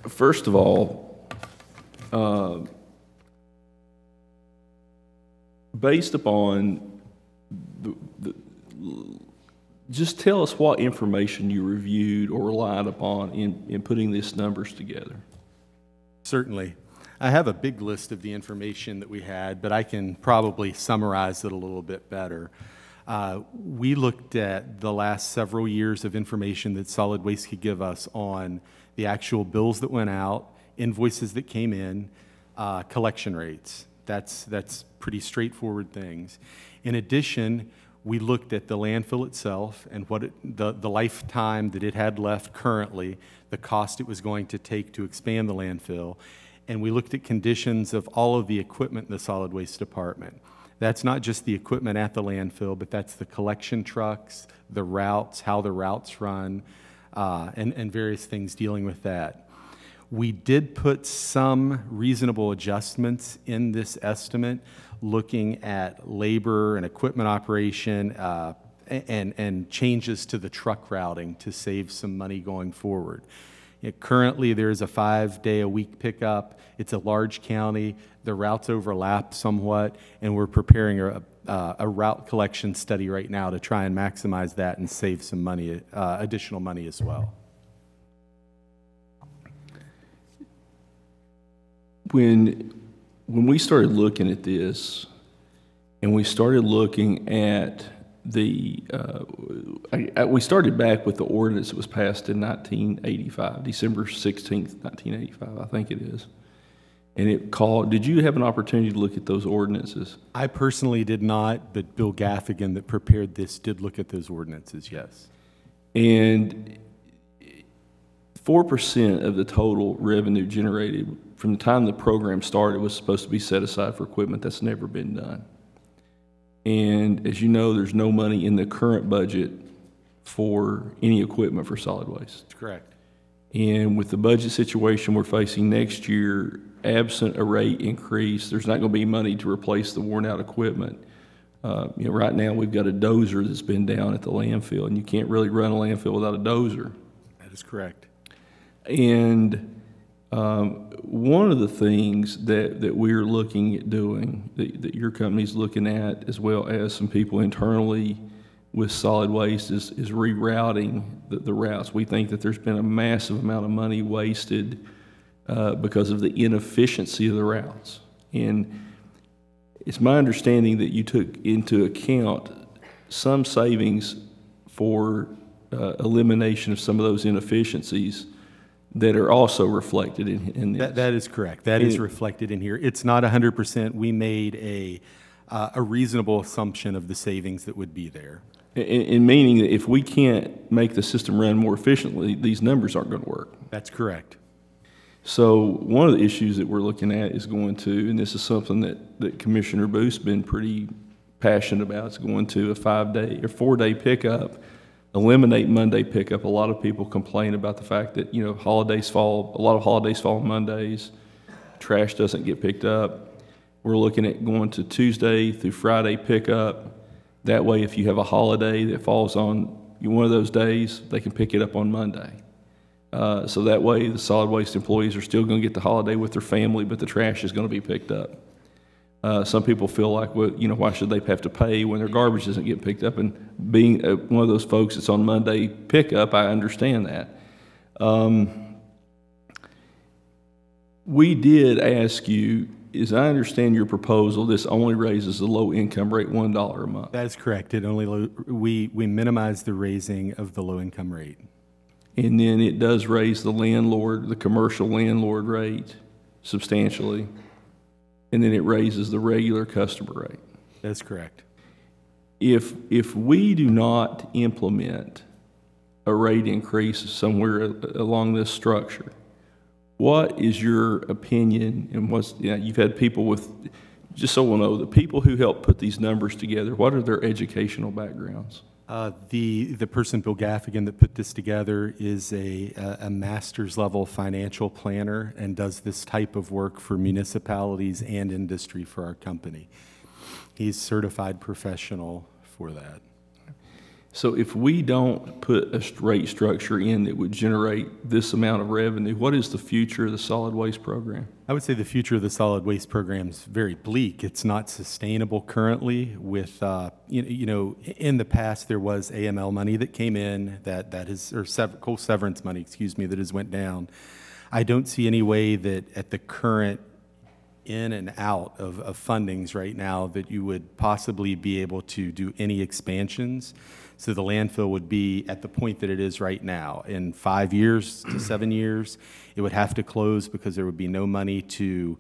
First of all, based upon just tell us what information you reviewed or relied upon in putting these numbers together. Certainly. I have a big list of the information that we had, but I can probably summarize it a little bit better. We looked at the last several years of information that solid waste could give us on the actual bills that went out, invoices that came in, collection rates. That's pretty straightforward things. In addition, we looked at the landfill itself and what the lifetime that it had left currently, the cost it was going to take to expand the landfill, and we looked at conditions of all of the equipment in the solid waste department. That's not just the equipment at the landfill, but that's the collection trucks, the routes, how the routes run, and various things dealing with that. We did put some reasonable adjustments in this estimate, looking at labor and equipment operation and changes to the truck routing to save some money going forward. Currently, there's a 5-day-a-week pickup. It's a large county. The routes overlap somewhat, and we're preparing a route collection study right now to try and maximize that and save some money, additional money as well. When we started looking at this, and we started looking at the, we started back with the ordinance that was passed in 1985, December 16th, 1985, I think it is. And it called, did you have an opportunity to look at those ordinances? I personally did not, but Bill Gaffigan that prepared this did look at those ordinances, yes. And 4% of the total revenue generated from the time the program started was supposed to be set aside for equipment. That's never been done. And as you know, there's no money in the current budget for any equipment for solid waste. That's correct. And with the budget situation we're facing next year, absent a rate increase, there's not going to be money to replace the worn out equipment. Right now we've got a dozer that's been down at the landfill, and you can't really run a landfill without a dozer. That is correct. And one of the things that we're looking at doing, that your company's looking at, as well as some people internally with solid waste, is rerouting the routes. We think that there's been a massive amount of money wasted because of the inefficiency of the routes. And it's my understanding that you took into account some savings for elimination of some of those inefficiencies that are also reflected in this. That is correct. That is reflected in here. It's not 100%. We made a reasonable assumption of the savings that would be there. In meaning that if we can't make the system run more efficiently, these numbers aren't going to work. That's correct. So one of the issues that we're looking at is going to, and this is something that Commissioner Booth's been pretty passionate about, is going to a 5-day or 4-day pickup. Eliminate Monday pickup. A lot of people complain about the fact that, a lot of holidays fall on Mondays. Trash doesn't get picked up. We're looking at going to Tuesday through Friday pickup. That way, if you have a holiday that falls on one of those days, they can pick it up on Monday. So that way, the solid waste employees are still going to get the holiday with their family, but the trash is going to be picked up. Some people feel like, well, you know, why should they have to pay when their garbage isn't getting picked up? And being one of those folks that's on Monday pickup, I understand that. We did ask you, as I understand your proposal, this only raises the low income rate $1 a month. That is correct. It only we minimize the raising of the low income rate. And then it does raise the commercial landlord rate substantially. And then it raises the regular customer rate. That's correct. If we do not implement a rate increase somewhere along this structure, what is your opinion, and you've had people with, just so we'll know, the people who help put these numbers together, what are their educational backgrounds? The person, Bill Gaffigan, that put this together is a master's level financial planner and does this type of work for municipalities and industry for our company. He's certified professional for that. So if we don't put a rate structure in that would generate this amount of revenue, what is the future of the solid waste program? I would say the future of the solid waste program is very bleak. It's not sustainable currently. With you know, in the past there was AML money that came in coal severance money, excuse me, that has went down. I don't see any way that at the current in and out of fundings right now that you would possibly be able to do any expansions. So the landfill would be at the point that it is right now. In 5 years to 7 years, it would have to close because there would be no money to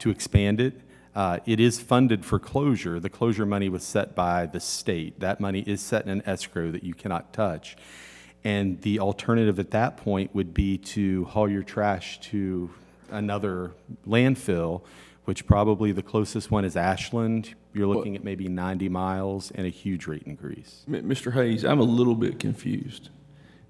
expand it. It is funded for closure. The closure money was set by the state. That money is set in an escrow that you cannot touch. And the alternative at that point would be to haul your trash to another landfill, which probably the closest one is Ashland. You're looking at maybe 90 miles and a huge rate increase. Mr. Hayes, I'm a little bit confused.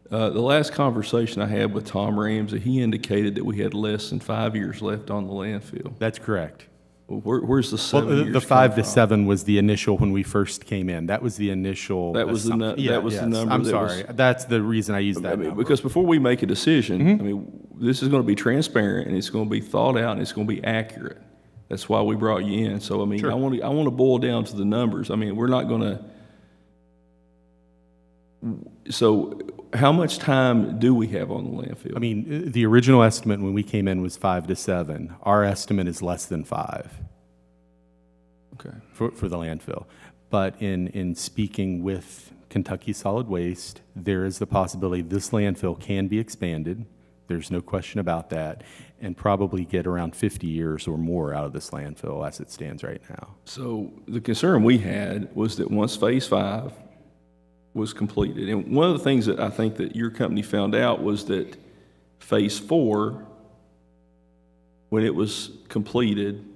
The last conversation I had with Tom Ramsey, he indicated that we had less than 5 years left on the landfill. That's correct. Well, where's the 7 years? The 5 to 7 was the initial when we first came in. That was the initial. That was the number. I'm sorry. That's the reason I used that number. Because before we make a decision, I mean, this is going to be transparent and it's going to be thought out and it's going to be accurate. That's why we brought you in. So I mean, sure. I want to boil down to the numbers. I mean, we're not going to. So how much time do we have on the landfill? I mean, the original estimate when we came in was 5 to 7. Our estimate is less than 5. Okay. For the landfill. But in speaking with Kentucky Solid Waste, there is the possibility this landfill can be expanded. There's no question about that, and probably get around 50 years or more out of this landfill as it stands right now. So the concern we had was that once Phase 5 was completed, and one of the things that I think that your company found out was that Phase 4, when it was completed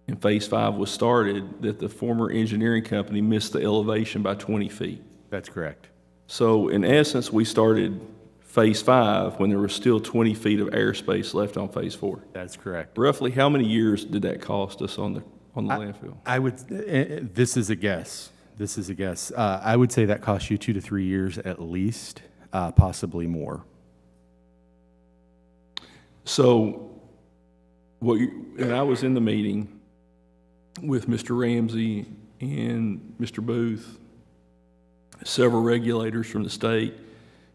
and Phase 5 was started, that the former engineering company missed the elevation by 20 feet. That's correct. So in essence, we started Phase 5 when there was still 20 feet of airspace left on Phase 4. That's correct. Roughly how many years did that cost us on the landfill? I would, this is a guess. This is a guess. I would say that cost you 2 to 3 years at least, possibly more. So, and I was in the meeting with Mr. Ramsey and Mr. Booth, several regulators from the state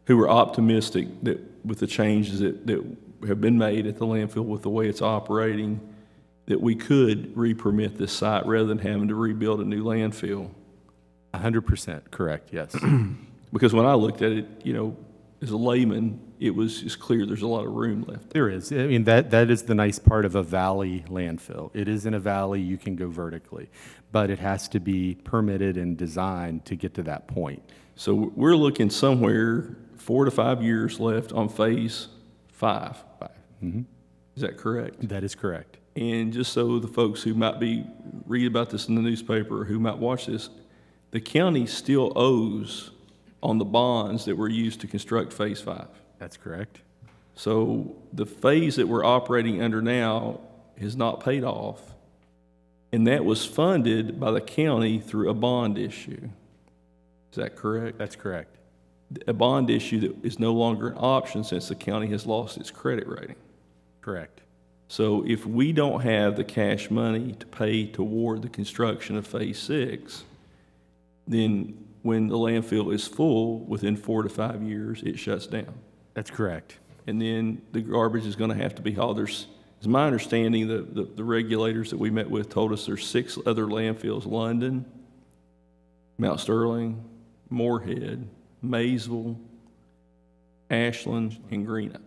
who were optimistic that with the changes that have been made at the landfill with the way it's operating, that we could re-permit this site rather than having to rebuild a new landfill. 100% correct, yes. Because when I looked at it, you know, as a layman, it was just clear there's a lot of room left. There is. I mean, that is the nice part of a valley landfill. It is in a valley, you can go vertically, but it has to be permitted and designed to get to that point. So we're looking somewhere 4 to 5 years left on Phase 5. Mm-hmm. Is that correct? That is correct. And just so the folks who might read about this in the newspaper or who might watch this, the county still owes on the bonds that were used to construct Phase 5. That's correct. So the phase that we're operating under now has not paid off, and that was funded by the county through a bond issue. Is that correct? That's correct. A bond issue that is no longer an option since the county has lost its credit rating. Correct. So if we don't have the cash money to pay toward the construction of Phase 6, then when the landfill is full, within 4 to 5 years, it shuts down. That's correct. And then the garbage is going to have to be hauled. It's my understanding that the regulators that we met with told us there's 6 other landfills: London, Mount Sterling, Moorhead, Maysville, Ashland, and Greenup.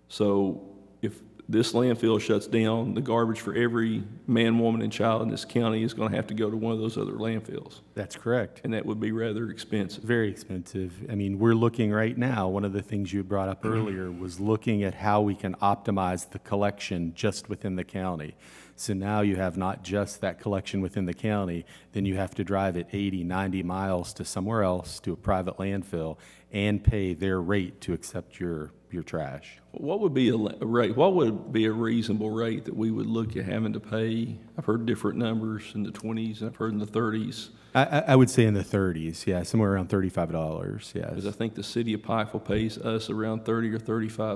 So if this landfill shuts down, the garbage for every man, woman, and child in this county is going to have to go to one of those other landfills. That's correct. And that would be rather expensive. Very expensive. I mean, we're looking right now, one of the things you brought up earlier was looking at how we can optimize the collection just within the county. So now you have not just that collection within the county, then you have to drive it 80, 90 miles to somewhere else, to a private landfill, and pay their rate to accept your trash. What would be a rate? What would be a reasonable rate that we would look at having to pay? I've heard different numbers in the 20s, and I've heard in the 30s. I would say in the 30s, yeah, somewhere around $35, yes. Because I think the city of Pikeville pays us around $30 or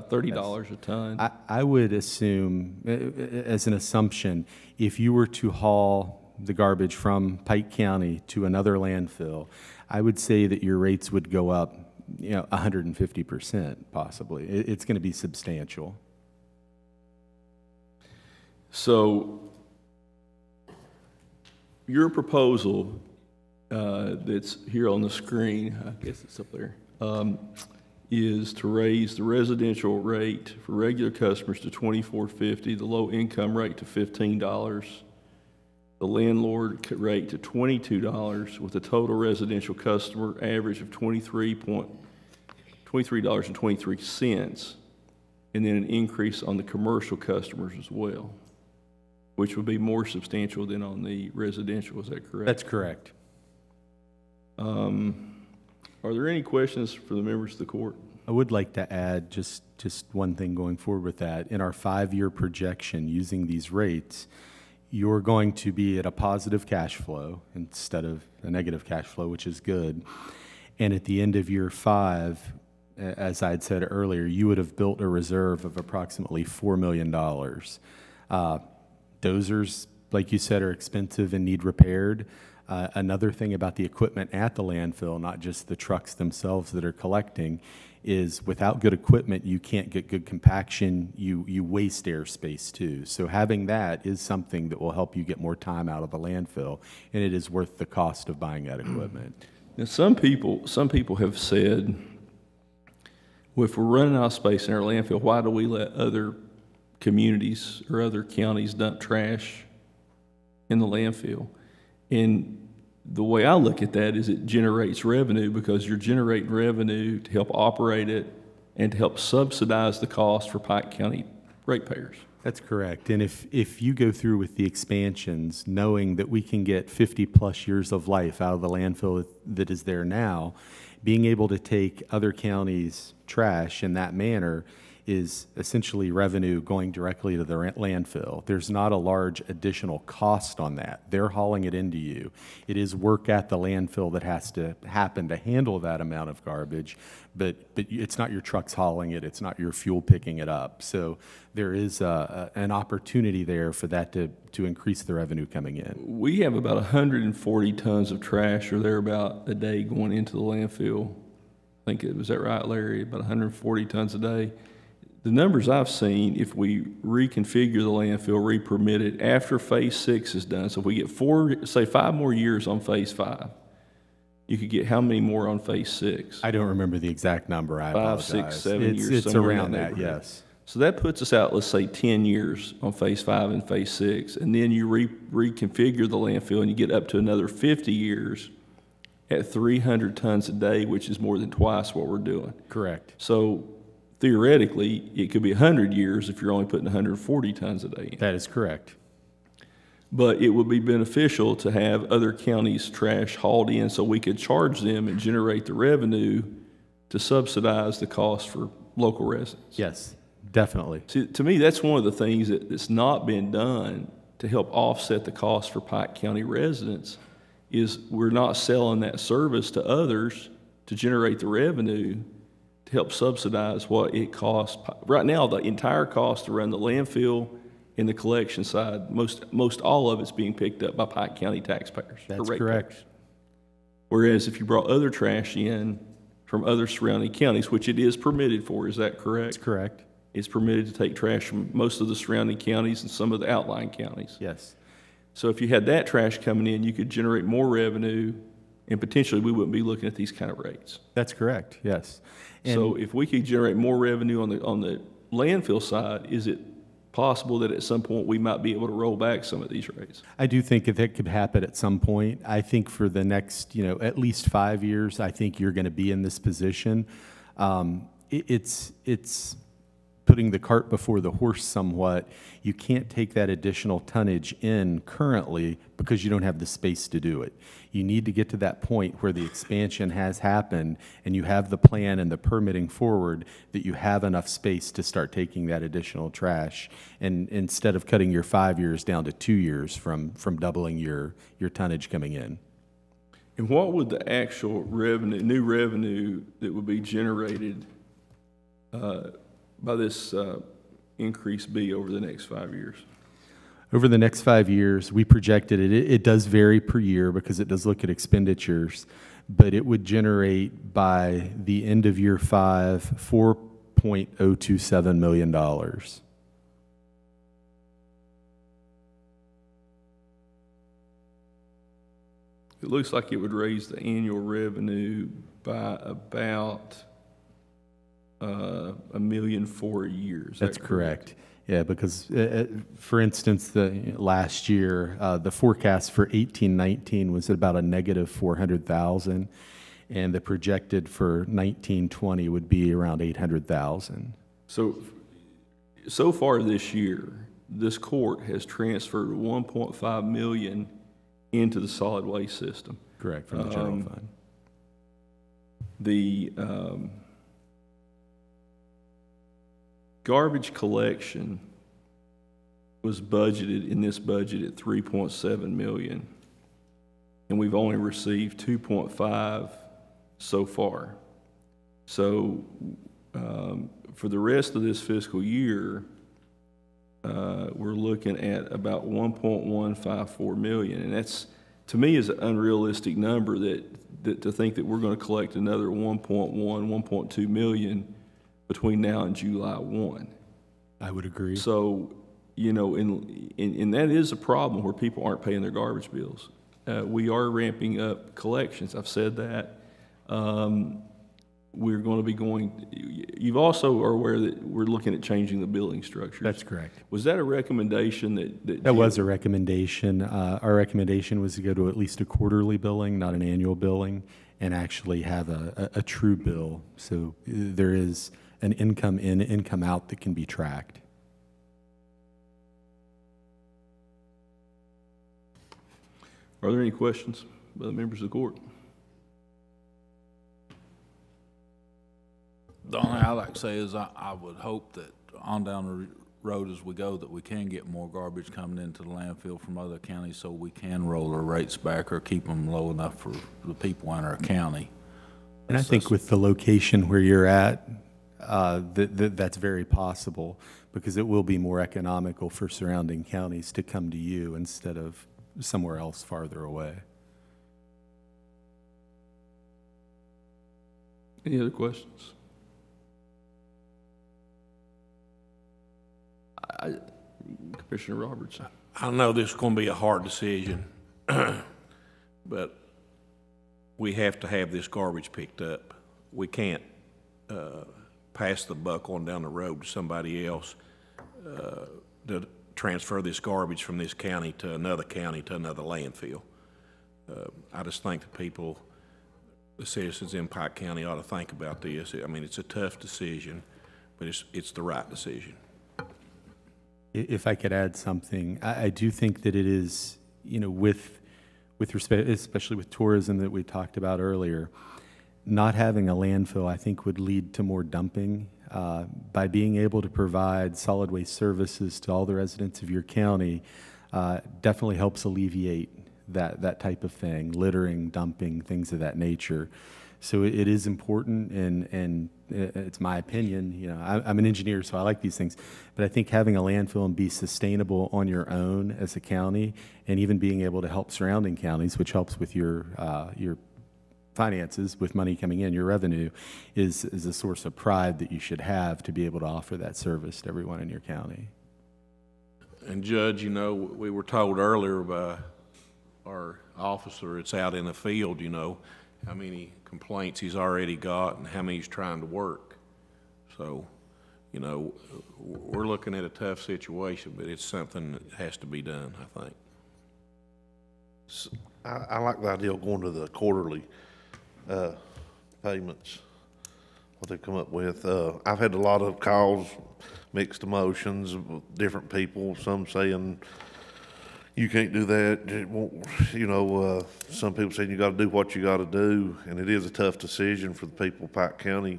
$30 a ton. I would assume, as an assumption, if you were to haul the garbage from Pike County to another landfill, I would say that your rates would go up, 150% possibly. It's going to be substantial. So your proposal that's here on the screen, I guess it's up there, is to raise the residential rate for regular customers to $24.50, the low-income rate to $15, the landlord rate to $22, with a total residential customer average of $23.23, and then an increase on the commercial customers as well, which would be more substantial than on the residential. Is that correct? That's correct. Are there any questions for the members of the court? I would like to add just one thing going forward with that. In our 5-year projection using these rates, you're going to be at a positive cash flow instead of a negative cash flow, which is good. And at the end of year 5, as I had said earlier, you would have built a reserve of approximately $4 million. Dozers, like you said, are expensive and need repaired. Another thing about the equipment at the landfill, not just the trucks themselves that are collecting, is without good equipment, you can't get good compaction. You waste airspace too. So having that is something that will help you get more time out of the landfill, and it is worth the cost of buying that equipment. Now, some people have said, well, if we're running out of space in our landfill, why do we let other communities or other counties dump trash in the landfill? And the way I look at that is it generates revenue, because you're generating revenue to help operate it and to help subsidize the cost for Pike County ratepayers. That's correct. And if you go through with the expansions, knowing that we can get 50-plus years of life out of the landfill that is there now, being able to take other counties' trash in that manner is essentially revenue going directly to the landfill. There's not a large additional cost on that. They're hauling it into you. It is work at the landfill that has to happen to handle that amount of garbage, but it's not your trucks hauling it. It's not your fuel picking it up. So there is an opportunity there for that to increase the revenue coming in. We have about 140 tons of trash or thereabout a day going into the landfill. I think was that right, Larry? About 140 tons a day. The numbers I've seen, if we reconfigure the landfill, re-permit it after Phase 6 is done, so if we get 5 more years on Phase 5, you could get how many more on Phase 6? I don't remember the exact number. I 5, apologize. 6, 7 years. It's around that, yes. So that puts us out, let's say, 10 years on Phase 5 and Phase 6, and then you reconfigure the landfill and you get up to another 50 years at 300 tons a day, which is more than twice what we're doing. Correct. So theoretically, it could be 100 years if you're only putting 140 tons a day in. That is correct. But it would be beneficial to have other counties' trash hauled in so we could charge them and generate the revenue to subsidize the cost for local residents. Yes, definitely. See, to me, that's one of the things that's not been done to help offset the cost for Pike County residents, is we're not selling that service to others to generate the revenue to help subsidize what it costs. Right now, the entire cost to run the landfill in the collection side, most all of it's being picked up by Pike County taxpayers. or That's ratepayers. correct. Whereas if you brought other trash in from other surrounding counties, which it is permitted for, is that correct? That's correct. It's permitted to take trash from most of the surrounding counties and some of the outlying counties. Yes. So if you had that trash coming in, you could generate more revenue, and potentially we wouldn't be looking at these kind of rates. That's correct, yes. And So if we could generate more revenue on the landfill side, is it possible that at some point we might be able to roll back some of these rates? I do think that could happen at some point. I think for the next, at least 5 years, I think you're going to be in this position. It's putting the cart before the horse somewhat. You can't take that additional tonnage in currently because you don't have the space to do it. You need to get to that point where the expansion has happened and you have the plan and the permitting forward that you have enough space to start taking that additional trash. And instead of cutting your 5 years down to 2 years from doubling your tonnage coming in. And what would the actual revenue, new revenue that would be generated by this increase be over the next 5 years? Over the next 5 years, we projected it. It does vary per year because it does look at expenditures, but it would generate by the end of year 5, $4.027 million. It looks like it would raise the annual revenue by about $1 million for a year. Is that That's correct. Yeah, because for instance, last year, the forecast for 18-19 was at about a negative 400,000, and the projected for 19-20 would be around 800,000. So far this year, this court has transferred 1.5 million into the solid waste system. Correct, from the general fund. The garbage collection was budgeted in this budget at 3.7 million, and we've only received 2.5 so far. So for the rest of this fiscal year, we're looking at about 1.154 million, and that's, to me, is an unrealistic number that to think that we're going to collect another 1.2 million between now and July 1. I would agree. So, and that is a problem where people aren't paying their garbage bills. We are ramping up collections. I've said that. We're going to be you also are aware that we're looking at changing the billing structure. That's correct. Was that a recommendation that was a recommendation. Our recommendation was to go to at least a quarterly billing, not an annual billing, and actually have a true bill. So there is an income in, income out that can be tracked. Are there any questions by the members of the court? The only thing I'd like to say is I would hope that on down the road as we go that we can get more garbage coming into the landfill from other counties so we can roll our rates back or keep them low enough for the people in our county. And I think with the location where you're at, that's very possible because it will be more economical for surrounding counties to come to you instead of somewhere else farther away. Any other questions? Commissioner Roberts. I know this is going to be a hard decision, but we have to have this garbage picked up. We can't pass the buck on down the road to somebody else to transfer this garbage from this county to another landfill. I just think the people, the citizens in Pike County ought to think about this. I mean, it's a tough decision, but it's the right decision. If I could add something, I do think that it is, with respect, especially with tourism that we talked about earlier, not having a landfill, I think, would lead to more dumping. By being able to provide solid waste services to all the residents of your county, definitely helps alleviate that type of thing, littering, dumping, things of that nature. So it is important, and it's my opinion. You know, I'm an engineer, so I like these things. But I think having a landfill and be sustainable on your own as a county, and even being able to help surrounding counties, which helps with your finances, with money coming in, your revenue, is a source of pride that you should have to be able to offer that service to everyone in your county. And Judge, you know, we were told earlier by our officer that's out in the field, you know, how many complaints he's already got and how many he's trying to work. So, you know, we're looking at a tough situation, but it's something that has to be done, I think. I like the idea of going to the quarterly payments, what they come up with. I've had a lot of calls, mixed emotions, different people, some saying, you can't do that. It won't, you know, some people saying you got to do what you got to do, and it is a tough decision for the people of Pike County,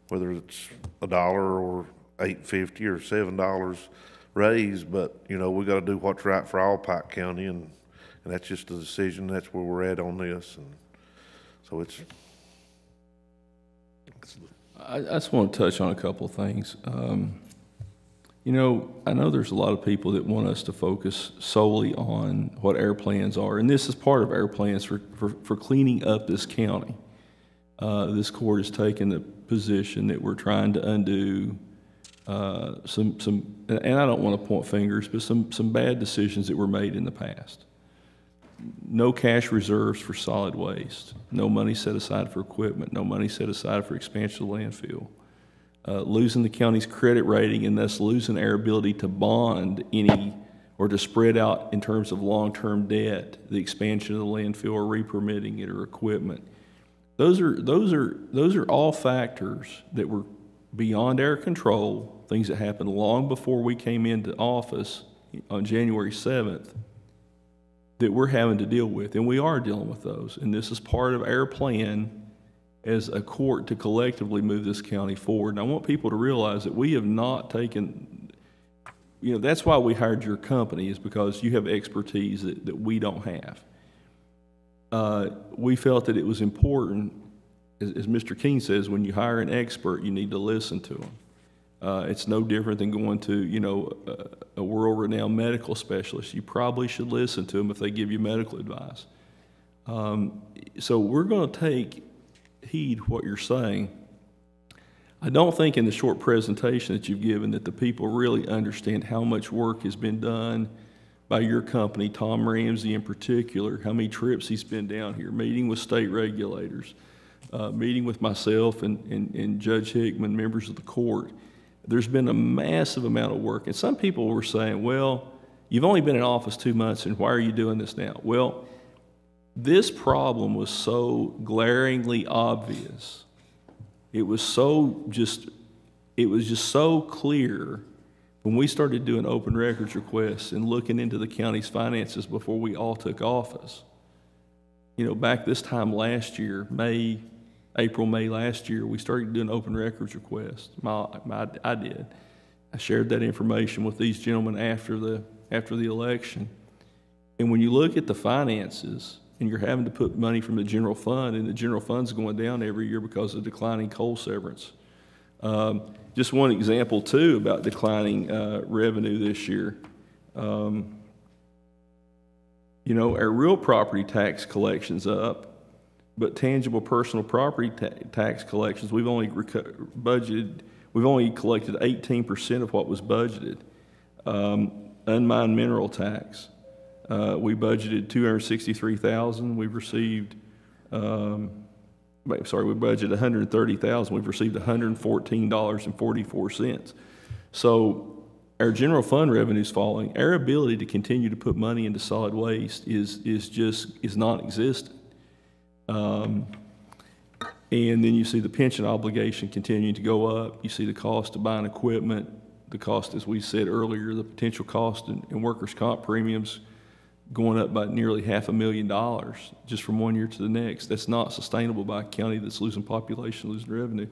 whether it's $1 or $8.50 or $7 raise. But you know, we got to do what's right for all Pike County, and that's just a decision. That's where we're at on this, and so it's. I just want to touch on a couple of things. You know, I know there's a lot of people that want us to focus solely on what our plans are, and this is part of our plans for cleaning up this county. This court has taken the position that we're trying to undo some, and I don't want to point fingers, but some bad decisions that were made in the past. No cash reserves for solid waste, no money set aside for equipment, no money set aside for expansion of the landfill. Losing the county's credit rating and thus losing our ability to bond any or to spread out in terms of long-term debt, the expansion of the landfill or re-permitting it or equipment. Those are all factors that were beyond our control, things that happened long before we came into office on January 7th that we're having to deal with, and we are dealing with those. And this is part of our plan as a court to collectively move this county forward. And I want people to realize that we have not taken, you know, that's why we hired your company, is because you have expertise that we don't have. We felt that it was important, as Mr. King says, when you hire an expert, you need to listen to them. It's no different than going to, you know, a world-renowned medical specialist. You probably should listen to them if they give you medical advice. So we're going to take heed what you're saying. I don't think in the short presentation that you've given that the people really understand how much work has been done by your company, Tom Ramsey in particular, how many trips he's been down here, meeting with state regulators, meeting with myself and Judge Hickman, members of the court. There's been a massive amount of work. And some people were saying, well, you've only been in office 2 months, and why are you doing this now? Well, this problem was so glaringly obvious. It was just so clear when we started doing open records requests and looking into the county's finances before we all took office. You know, back this time last year, April, May last year, we started doing open records requests. I did. I shared that information with these gentlemen after the election. And when you look at the finances, and you're having to put money from the general fund, and the general fund's going down every year because of declining coal severance. Just one example, too, about declining revenue this year. You know, our real property tax collection's up, but tangible personal property tax collections, we've only collected 18% of what was budgeted. Unmined mineral tax. We budgeted $263,000. We've received, we budgeted $130,000. We've received $114.44. So our general fund revenue's falling. Our ability to continue to put money into solid waste is non-existent. And then you see the pension obligation continuing to go up. You see the cost of buying equipment, the cost, as we said earlier, the potential cost in workers' comp premiums going up by nearly $500,000 just from one year to the next. That's not sustainable by a county that's losing population, losing revenue.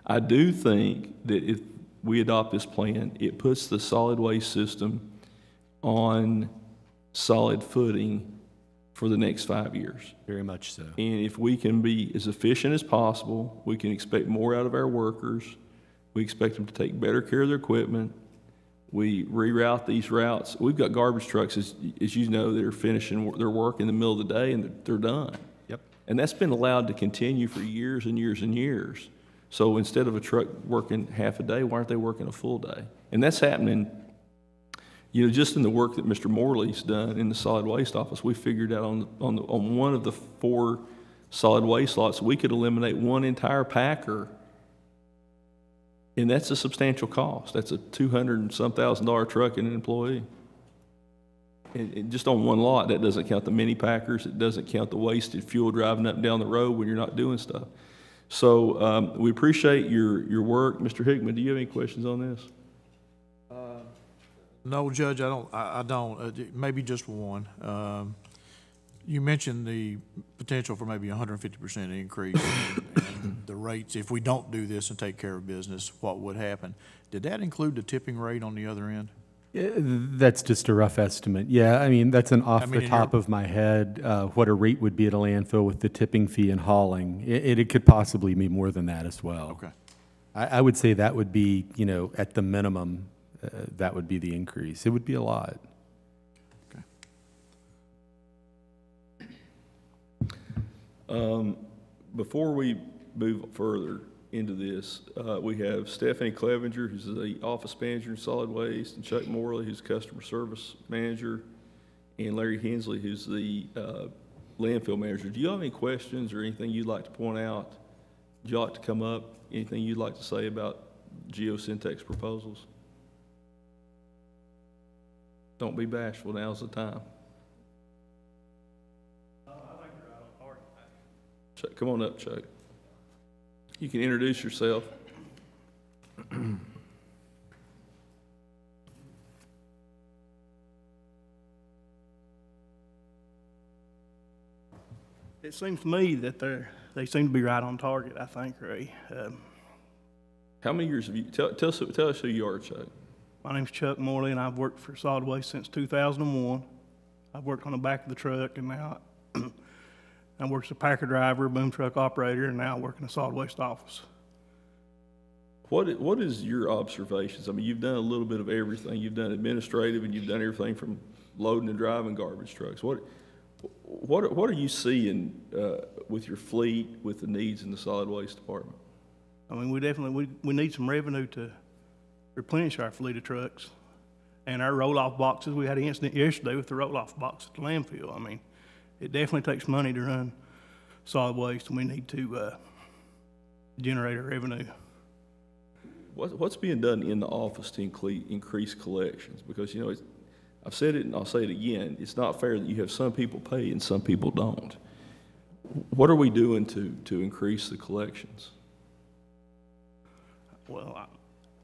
I do think that if we adopt this plan, it puts the solid waste system on solid footing for the next 5 years. Very much so. And if we can be as efficient as possible, we can expect more out of our workers. We expect them to take better care of their equipment. We reroute these routes. We've got garbage trucks, as you know, that are finishing their work in the middle of the day and they're done. Yep. And that's been allowed to continue for years and years and years. So instead of a truck working half a day, why aren't they working a full day? And that's happening, you know, just in the work that Mr. Morley's done in the solid waste office. We figured out on one of the 4 solid waste lots, we could eliminate one entire packer. And that's a substantial cost. That's a $200 and some thousand truck and an employee. And just on one lot, that doesn't count the mini packers. It doesn't count the wasted fuel driving up and down the road when you're not doing stuff. So we appreciate your work. Mr. Hickman, do you have any questions on this? No, Judge, I don't. Maybe just one. You mentioned the potential for maybe 150% increase in the rates. If we don't do this and take care of business, what would happen? Did that include the tipping rate on the other end? That's just a rough estimate. Yeah, I mean, that's an off the top of my head, what a rate would be at a landfill with the tipping fee and hauling. It could possibly be more than that as well. Okay. I would say that would be, you know, at the minimum, that would be the increase. It would be a lot. Before we move further into this, we have Stephanie Clevenger, who's the office manager in solid waste, and Chuck Morley, who's customer service manager, and Larry Hensley, who's the landfill manager. Do you have any questions or anything you'd like to point out? Would you like to come up? Anything you'd like to say about Geosyntec's proposals? Don't be bashful, now's the time. Chuck, come on up, Chuck. You can introduce yourself. It seems to me that they seem to be right on target, I think, Ray. How many years have you, tell us who you are, Chuck. My name's Chuck Morley, and I've worked for solid waste since 2001. I've worked on the back of the truck, and now I work as a packer driver, boom truck operator, and now I work in the solid waste office. What is your observations? I mean, you've done a little bit of everything. You've done administrative, and you've done everything from loading and driving garbage trucks. What are you seeing with your fleet, with the needs in the solid waste department? I mean, we need some revenue to replenish our fleet of trucks. And our roll-off boxes, we had an incident yesterday with the roll-off box at the landfill. I mean, it definitely takes money to run solid waste, and we need to generate our revenue. What's being done in the office to increase collections? Because, you know, I've said it and I'll say it again, it's not fair that you have some people pay and some people don't. What are we doing to increase the collections? Well,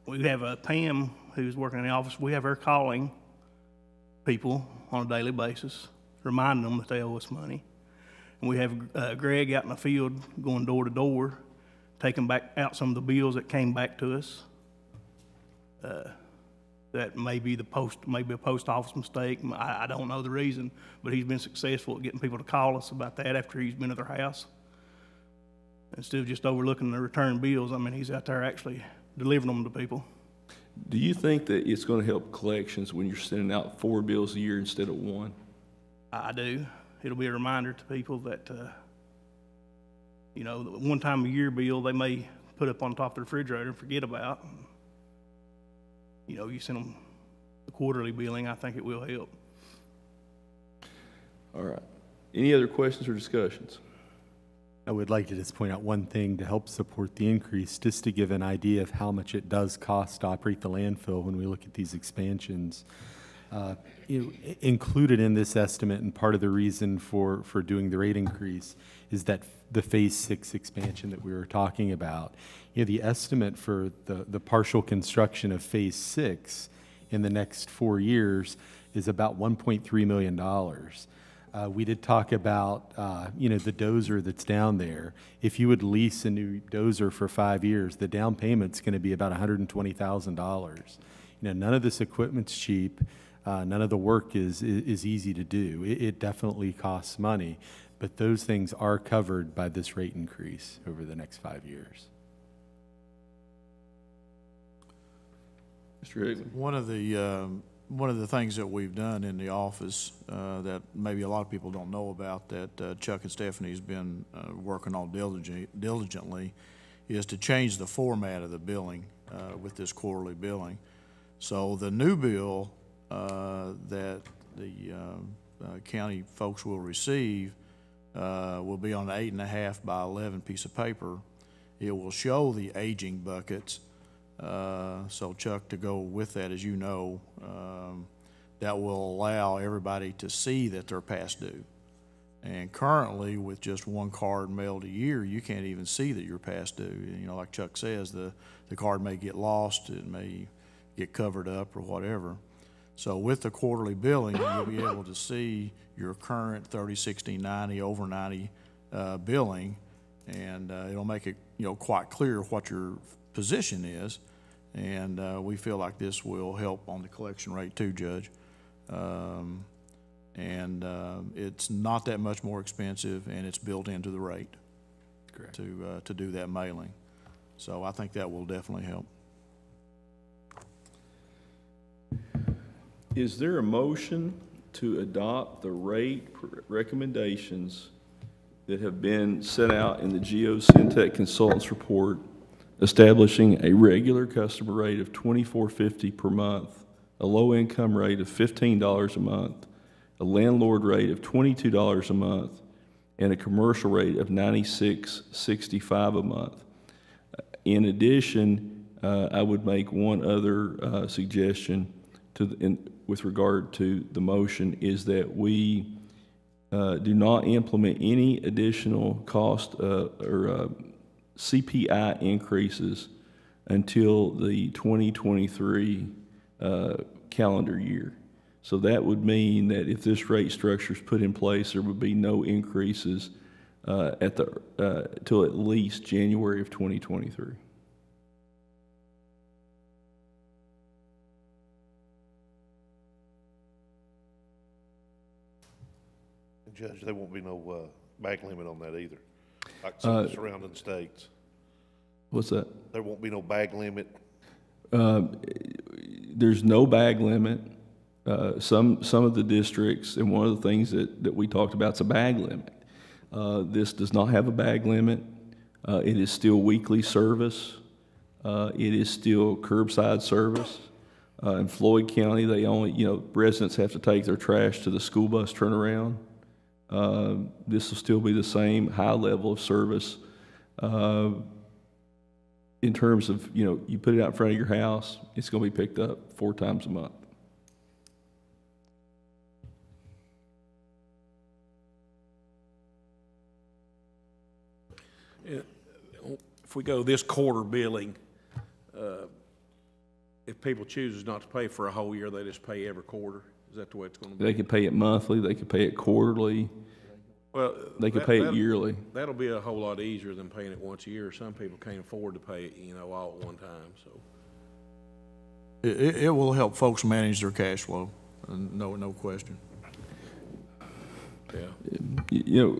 we have a Pam who's working in the office. We have her calling people on a daily basis, reminding them that they owe us money. And we have Greg out in the field going door to door, taking back out some of the bills that came back to us. That may be a post office mistake. I don't know the reason, but he's been successful at getting people to call us about that after he's been to their house. Instead of just overlooking the return bills, I mean, he's out there actually delivering them to people. Do you think that it's going to help collections when you're sending out 4 bills a year instead of 1? I do. It'll be a reminder to people that, you know, the one time a year bill they may put up on top of the refrigerator and forget about. You know, you send them the quarterly billing, I think it will help. All right. Any other questions or discussions? I would like to just point out one thing to help support the increase, just to give an idea of how much it does cost to operate the landfill when we look at these expansions. Included in this estimate, and part of the reason for doing the rate increase, is that the Phase 6 expansion that we were talking about. You know, the estimate for the partial construction of Phase 6 in the next 4 years is about $1.3 million. We did talk about, you know, the dozer that's down there. If you would lease a new dozer for 5 years, the down payment's going to be about $120,000. You know, none of this equipment's cheap. None of the work is easy to do. It definitely costs money, but those things are covered by this rate increase over the next 5 years. Mr. Hickman? One of the things that we've done in the office that maybe a lot of people don't know about that Chuck and Stephanie's been working on diligently is to change the format of the billing with this quarterly billing. So the new bill that the county folks will receive will be on an 8.5 by 11 piece of paper. It will show the aging buckets. So Chuck, to go with that, as you know, that will allow everybody to see that they're past due. And currently, with just one card mailed a year, you can't even see that you're past due. You know, like Chuck says, the card may get lost, it may get covered up or whatever. So with the quarterly billing, you'll be able to see your current 30, 60, 90, over 90 billing, and it'll make it, you know, quite clear what your position is. And we feel like this will help on the collection rate too, Judge. It's not that much more expensive, and it's built into the rate. Correct. To do that mailing. So I think that will definitely help. Is there a motion to adopt the rate recommendations that have been set out in the Geosyntec Consultants Report, establishing a regular customer rate of $24.50 per month, a low-income rate of $15 a month, a landlord rate of $22 a month, and a commercial rate of $96.65 a month? In addition, I would make one other suggestion with regard to the motion, is that we do not implement any additional cost or CPI increases until the 2023 calendar year. So that would mean that if this rate structure is put in place, there would be no increases till at least January of 2023. Judge, there won't be no bag limit on that either, like some of the surrounding states. What's that? There won't be no bag limit. There's no bag limit. Some of the districts, and one of the things that we talked about is a bag limit. This does not have a bag limit. It is still weekly service. It is still curbside service. In Floyd County, they only, residents have to take their trash to the school bus turnaround. This will still be the same high level of service. In terms of, you put it out in front of your house, it's going to be picked up 4 times a month. If we go this quarter billing, if people chooses not to pay for a whole year, they just pay every quarter. Is that the way it's going to be? They could pay it monthly. They could pay it quarterly. Well, they could pay it yearly. That'll be a whole lot easier than paying it once a year. Some people can't afford to pay it, all at one time. So it will help folks manage their cash flow. No question. Yeah.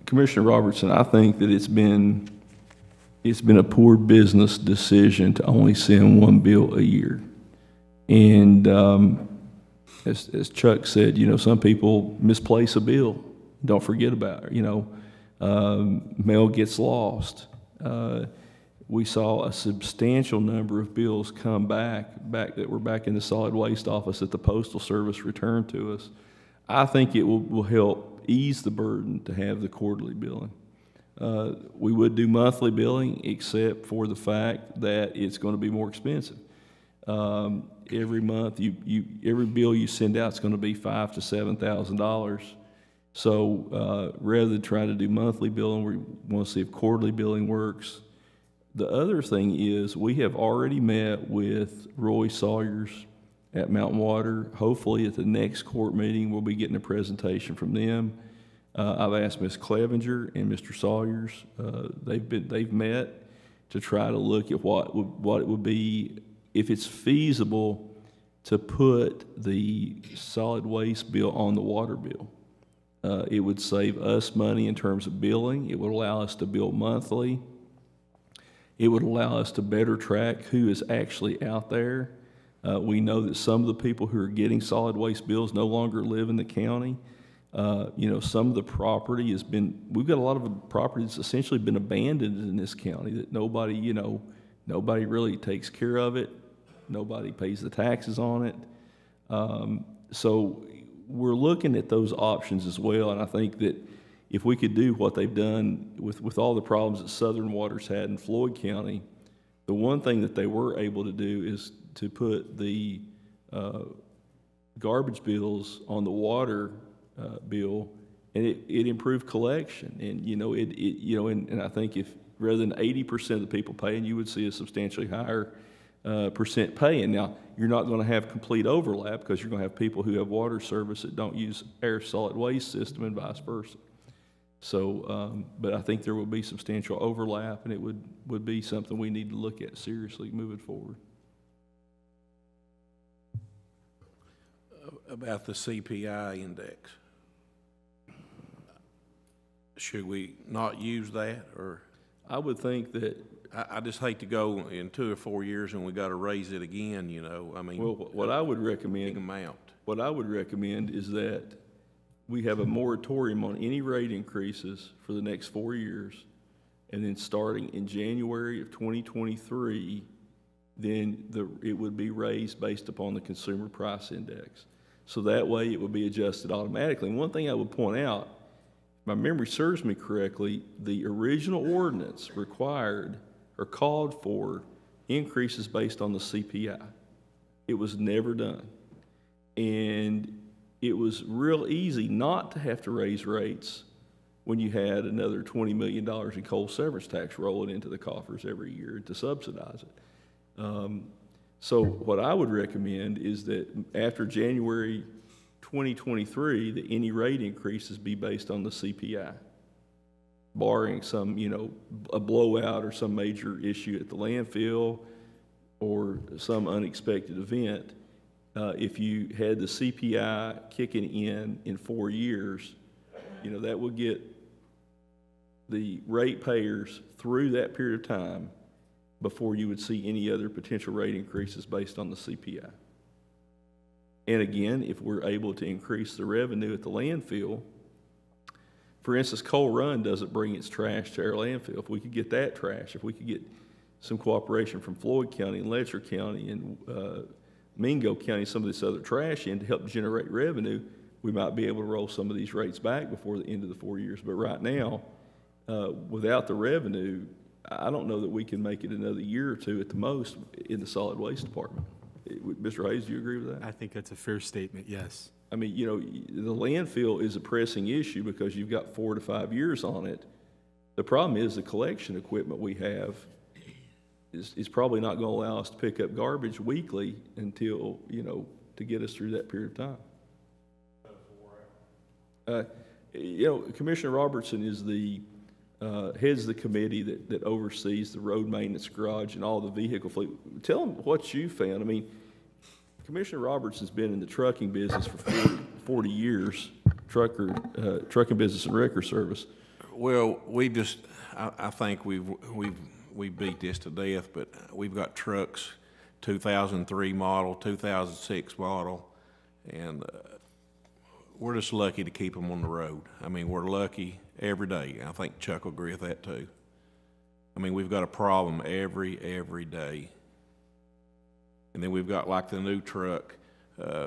Commissioner Robertson, I think that it's been a poor business decision to only send one bill a year. And as Chuck said, some people misplace a bill. Don't forget about it. Mail gets lost. We saw a substantial number of bills come back that were back in the solid waste office that the Postal Service returned to us. I think it will help ease the burden to have the quarterly billing. We would do monthly billing, except for the fact that it's going to be more expensive. Every month, every bill you send out is going to be $5,000 to $7,000. So rather than try to do monthly billing, we want to see if quarterly billing works. The other thing is we have already met with Roy Sawyers at Mountain Water. Hopefully at the next court meeting, we'll be getting a presentation from them. I've asked Ms. Clevenger and Mr. Sawyers. They've met to try to look at what it would be if it's feasible to put the solid waste bill on the water bill. It would save us money in terms of billing. It would allow us to bill monthly. It would allow us to better track who is actually out there. We know that some of the people who are getting solid waste bills no longer live in the county. Some of the property has been, we've got a lot of property that's essentially been abandoned in this county that nobody really takes care of it. Nobody pays the taxes on it. So we're looking at those options as well, and I think that if we could do what they've done with all the problems that Southern Water's had in Floyd County, the one thing that they were able to do is to put the garbage bills on the water bill, and it improved collection. And and I think if rather than 80% of the people paying, you would see a substantially higher percent paying. Now, you're not going to have complete overlap because you're going to have people who have water service that don't use our solid waste system and vice versa. So, but I think there will be substantial overlap, and it would be something we need to look at seriously moving forward. About the CPI index, should we not use that, or? I would think that I just hate to go in 2 or 4 years and we got to raise it again, I mean. Well, what I would recommend, big amount. What I would recommend is that we have a moratorium on any rate increases for the next 4 years, and then starting in January of 2023, then it would be raised based upon the consumer price index. So that way it would be adjusted automatically. And one thing I would point out, if my memory serves me correctly, the original ordinance required or called for increases based on the CPI. It was never done. And it was real easy not to have to raise rates when you had another $20 million in coal severance tax rolling into the coffers every year to subsidize it. So what I would recommend is that after January 2023, that any rate increases be based on the CPI, barring some, a blowout or some major issue at the landfill or some unexpected event. If you had the CPI kicking in 4 years, that would get the ratepayers through that period of time before you would see any other potential rate increases based on the CPI. And again, if we're able to increase the revenue at the landfill, for instance, Coal Run doesn't bring its trash to our landfill. If we could get that trash, if we could get some cooperation from Floyd County and Letcher County and Mingo County, some of this other trash in to help generate revenue, we might be able to roll some of these rates back before the end of the 4 years. But right now, without the revenue, I don't know that we can make it another year or two at the most in the solid waste department. Mr. Hayes, do you agree with that? I think that's a fair statement, yes. I mean, the landfill is a pressing issue because you've got 4 to 5 years on it. The problem is the collection equipment we have is probably not going to allow us to pick up garbage weekly until, to get us through that period of time. Commissioner Robertson is heads the committee that oversees the road maintenance garage and all the vehicle fleet. Tell them what you found. I mean, Commissioner Robertson's been in the trucking business for 40 years, trucking business and wrecker service. Well, I think we beat this to death, but we've got trucks, 2003 model, 2006 model, and we're just lucky to keep them on the road. I mean, we're lucky every day. I think Chuck will agree with that too. I mean, we've got a problem every day. And then we've got like the new truck.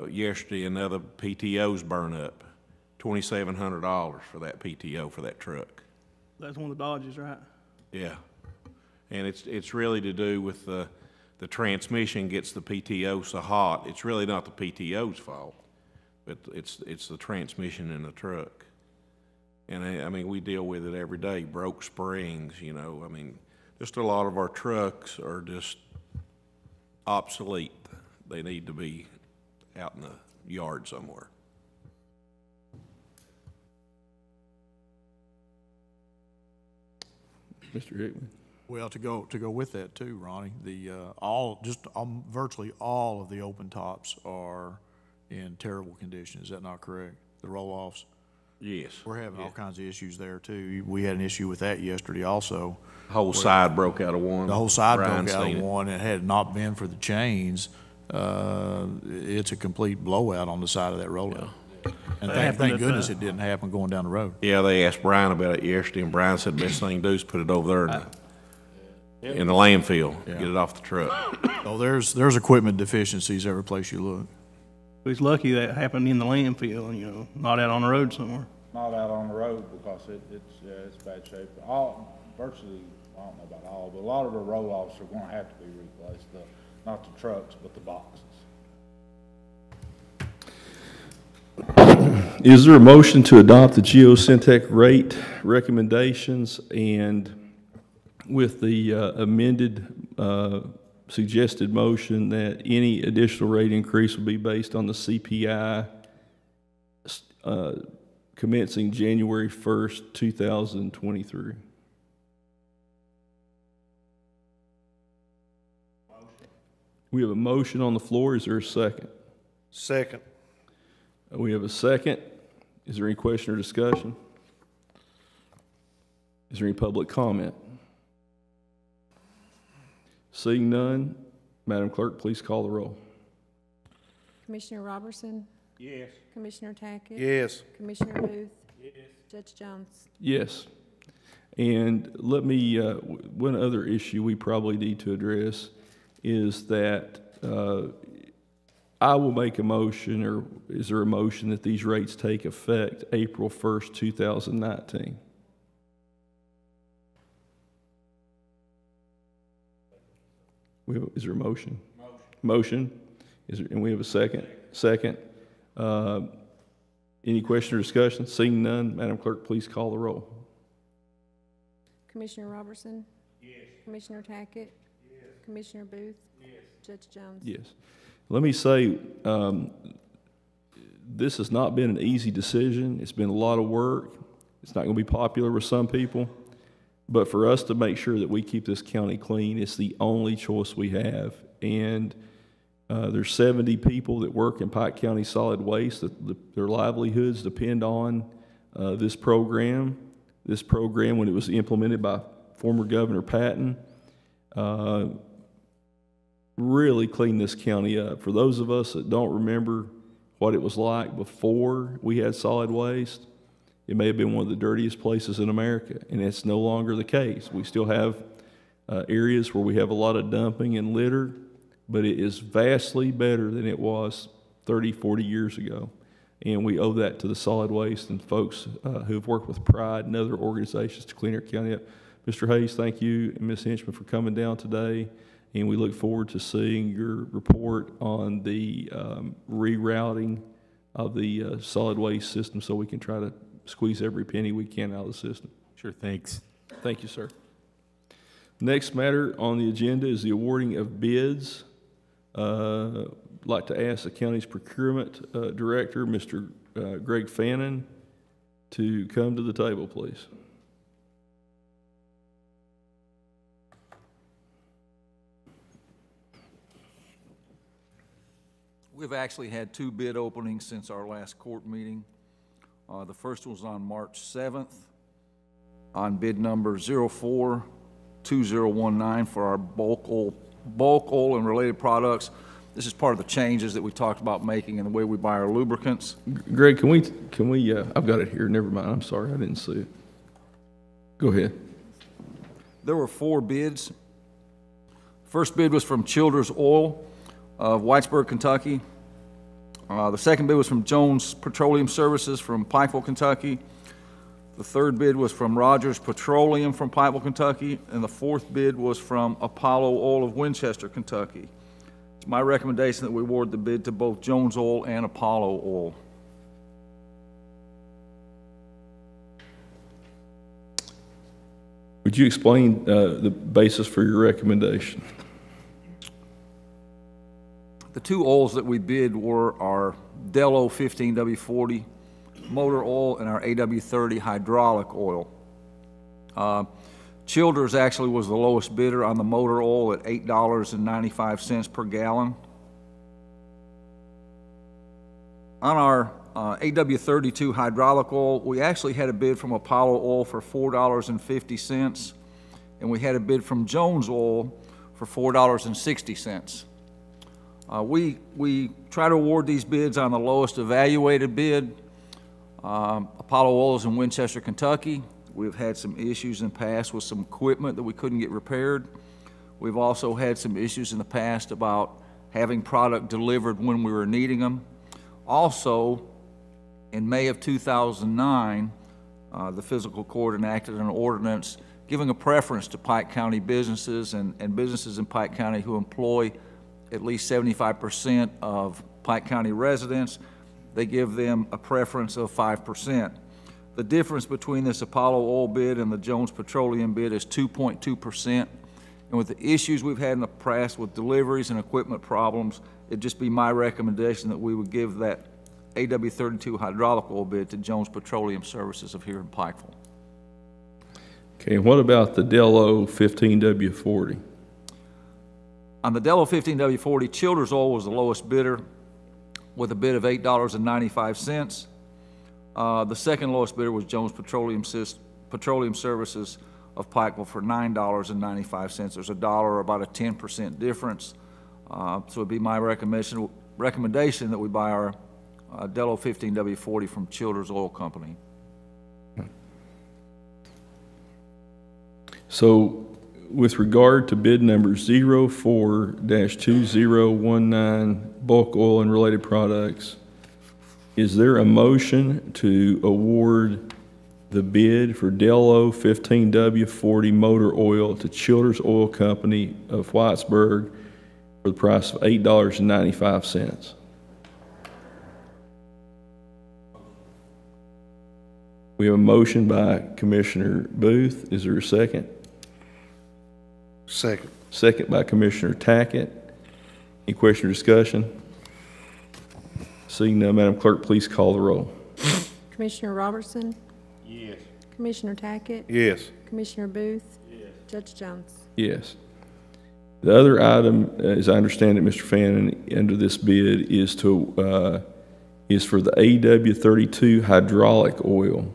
Yesterday, another PTO's burn up. $2,700 for that PTO for that truck. That's one of the Dodges, right? Yeah. And it's really to do with the transmission gets the PTO so hot. It's really not the PTO's fault, but it's the transmission in the truck. And I mean, we deal with it every day. Broke springs, I mean, just a lot of our trucks are just obsolete. They need to be out in the yard somewhere. Mr. Hickman. Well, to go with that too, Ronnie, virtually all of the open tops are in terrible condition. Is that not correct? The roll-offs? Yes. We're having all kinds of issues there too. We had an issue with that yesterday also. Whole side broke out of one. The whole side Brian broke out seen of it. one, and had it not been for the chains, it's a complete blowout on the side of that roll-off. And thank goodness it didn't happen going down the road. Yeah, they asked Brian about it yesterday, and Brian said the best thing to do is put it over there in the landfill, get it off the truck. So there's equipment deficiencies every place you look. He's lucky that happened in the landfill, you know, not out on the road somewhere. Not out on the road because it's bad shape. Virtually, I don't know about all, but a lot of the roll-offs are gonna have to be replaced, not the trucks, but the boxes. Is there a motion to adopt the Geosyntec rate recommendations and with the amended suggested motion that any additional rate increase will be based on the CPI commencing January 1st, 2023? We have a motion on the floor. Is there a second? Second. We have a second. Is there any question or discussion? Is there any public comment? Seeing none, Madam Clerk, please call the roll. Commissioner Robertson? Yes. Commissioner Tackett? Yes. Commissioner Booth? Yes. Judge Jones? Yes. And let me, one other issue we probably need to address is that I will make a motion, or is there a motion that these rates take effect April 1st, 2019? Is there a motion? Motion. And we have a second? Second. Any question or discussion? Seeing none, Madam Clerk, please call the roll. Commissioner Robertson? Yes. Commissioner Tackett? Yes. Commissioner Booth? Yes. Judge Jones? Yes. Let me say, this has not been an easy decision. It's been a lot of work. It's not going to be popular with some people. But for us to make sure that we keep this county clean, it's the only choice we have. And there's 70 people that work in Pike County Solid Waste. Their livelihoods depend on this program. This program, when it was implemented by former Governor Patton, really cleaned this county up. For those of us that don't remember what it was like before we had solid waste, it may have been one of the dirtiest places in America, and it's no longer the case. We still have areas where we have a lot of dumping and litter, but it is vastly better than it was 30, 40 years ago. And we owe that to the solid waste and folks who've worked with Pride and other organizations to clean our county up. Mr. Hayes, thank you, and Ms. Hinchman for coming down today. And we look forward to seeing your report on the rerouting of the solid waste system so we can try to squeeze every penny we can out of the system. Sure, thanks. Thank you, sir. Next matter on the agenda is the awarding of bids. I'd like to ask the county's procurement director, Mr. Greg Fannin, to come to the table, please. We've actually had 2 bid openings since our last court meeting. The first was on March 7th on bid number 042019 for our bulk oil and related products. This is part of the changes that we talked about making in the way we buy our lubricants. Greg, can we, I've got it here, never mind, I'm sorry, I didn't see it. Go ahead. There were 4 bids. First bid was from Childers Oil of Whitesburg, Kentucky. The second bid was from Jones Petroleum Services from Pikeville, Kentucky. The third bid was from Rogers Petroleum from Pikeville, Kentucky. And the fourth bid was from Apollo Oil of Winchester, Kentucky. It's my recommendation that we award the bid to both Jones Oil and Apollo Oil. Would you explain the basis for your recommendation? The 2 oils that we bid were our Dello 15W40 motor oil and our AW30 hydraulic oil. Childers actually was the lowest bidder on the motor oil at $8.95 per gallon. On our AW32 hydraulic oil, we actually had a bid from Apollo Oil for $4.50, and we had a bid from Jones Oil for $4.60. We try to award these bids on the lowest evaluated bid. Apollo Oil is in Winchester, Kentucky. We've had some issues in the past with some equipment that we couldn't get repaired. We've also had some issues in the past about having product delivered when we were needing them. Also, in May of 2009, the Fiscal Court enacted an ordinance giving a preference to Pike County businesses and businesses in Pike County who employ at least 75% of Pike County residents. They give them a preference of 5%. The difference between this Apollo Oil bid and the Jones Petroleum bid is 2.2%. And with the issues we've had in the past with deliveries and equipment problems, it'd just be my recommendation that we would give that AW32 hydraulic oil bid to Jones Petroleum Services of here in Pikeville. Okay, and what about the Dello 15W40? On the Dello 15W40, Childers Oil was the lowest bidder with a bid of $8.95. The second lowest bidder was Jones Petroleum Services of Pikeville for $9.95. There's $1 or about a 10% difference. So it'd be my recommendation that we buy our Dello 15W40 from Childers Oil Company. So with regard to bid number 04-2019, bulk oil and related products, is there a motion to award the bid for Dello 15W40 motor oil to Childers Oil Company of Whitesburg for the price of $8.95? We have a motion by Commissioner Booth. Is there a second? Second. Second by Commissioner Tackett. Any question or discussion? Seeing none, Madam Clerk, please call the roll. Commissioner Robertson? Yes. Commissioner Tackett? Yes. Commissioner Booth? Yes. Judge Jones? Yes. The other item, as I understand it, Mr. Fannin, under this bid is for the AW32 hydraulic oil.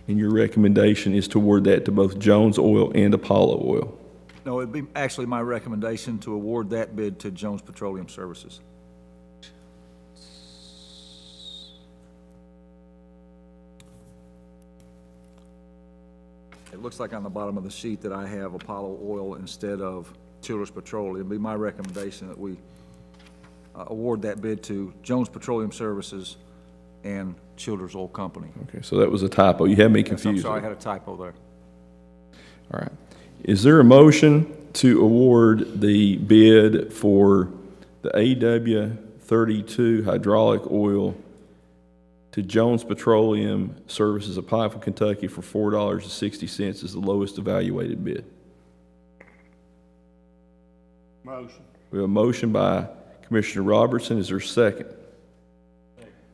And your recommendation is to award that to both Jones Oil and Apollo Oil. No, it'd be actually my recommendation to award that bid to Jones Petroleum Services. It looks like on the bottom of the sheet that I have Apollo Oil instead of Childers Petroleum. It'd be my recommendation that we award that bid to Jones Petroleum Services and Childers Oil Company. Okay, so that was a typo. You had me confused. I'm sorry, I had a typo there. All right. Is there a motion to award the bid for the AW32 hydraulic oil to Jones Petroleum Services of Pikeville, Kentucky for $4.60 as the lowest evaluated bid? Motion. We have a motion by Commissioner Robertson. Is there a second?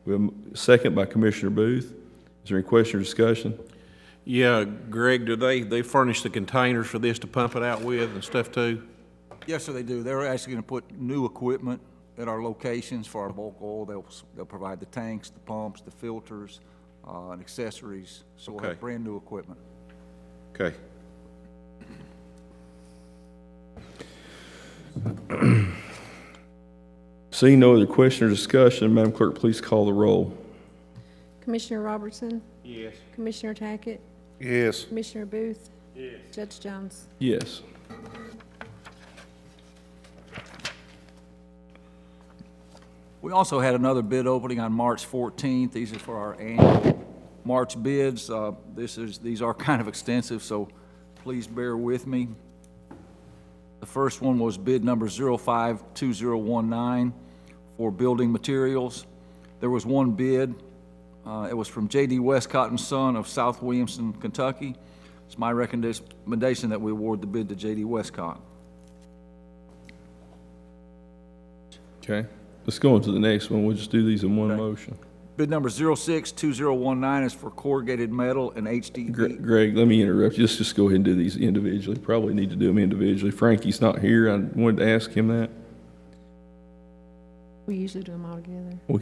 We have a second by Commissioner Booth. Is there any question or discussion? Yeah, Greg, do they furnish the containers for this to pump it out with and stuff too? Yes, sir, they do. They're actually going to put new equipment at our locations for our bulk oil. They'll provide the tanks, the pumps, the filters, and accessories. So we'll have brand new equipment. Okay. Seeing no other question or discussion, Madam Clerk, please call the roll. Commissioner Robertson? Yes. Commissioner Tackett? Yes. Commissioner Booth? Yes. Judge Jones? Yes. We also had another bid opening on March 14th. These are for our annual March bids. These are kind of extensive, so please bear with me. The first one was bid number 052019 for building materials. There was one bid. It was from J.D. Westcott and Son of South Williamson, Kentucky. It's my recommendation that we award the bid to J.D. Westcott. Okay. Let's go on to the next one. We'll just do these in one motion. Bid number 062019 is for corrugated metal and HDPE. Greg, let me interrupt you. Let's just go ahead and do these individually. Probably need to do them individually. Frankie's not here. I wanted to ask him that. We usually do them all together. We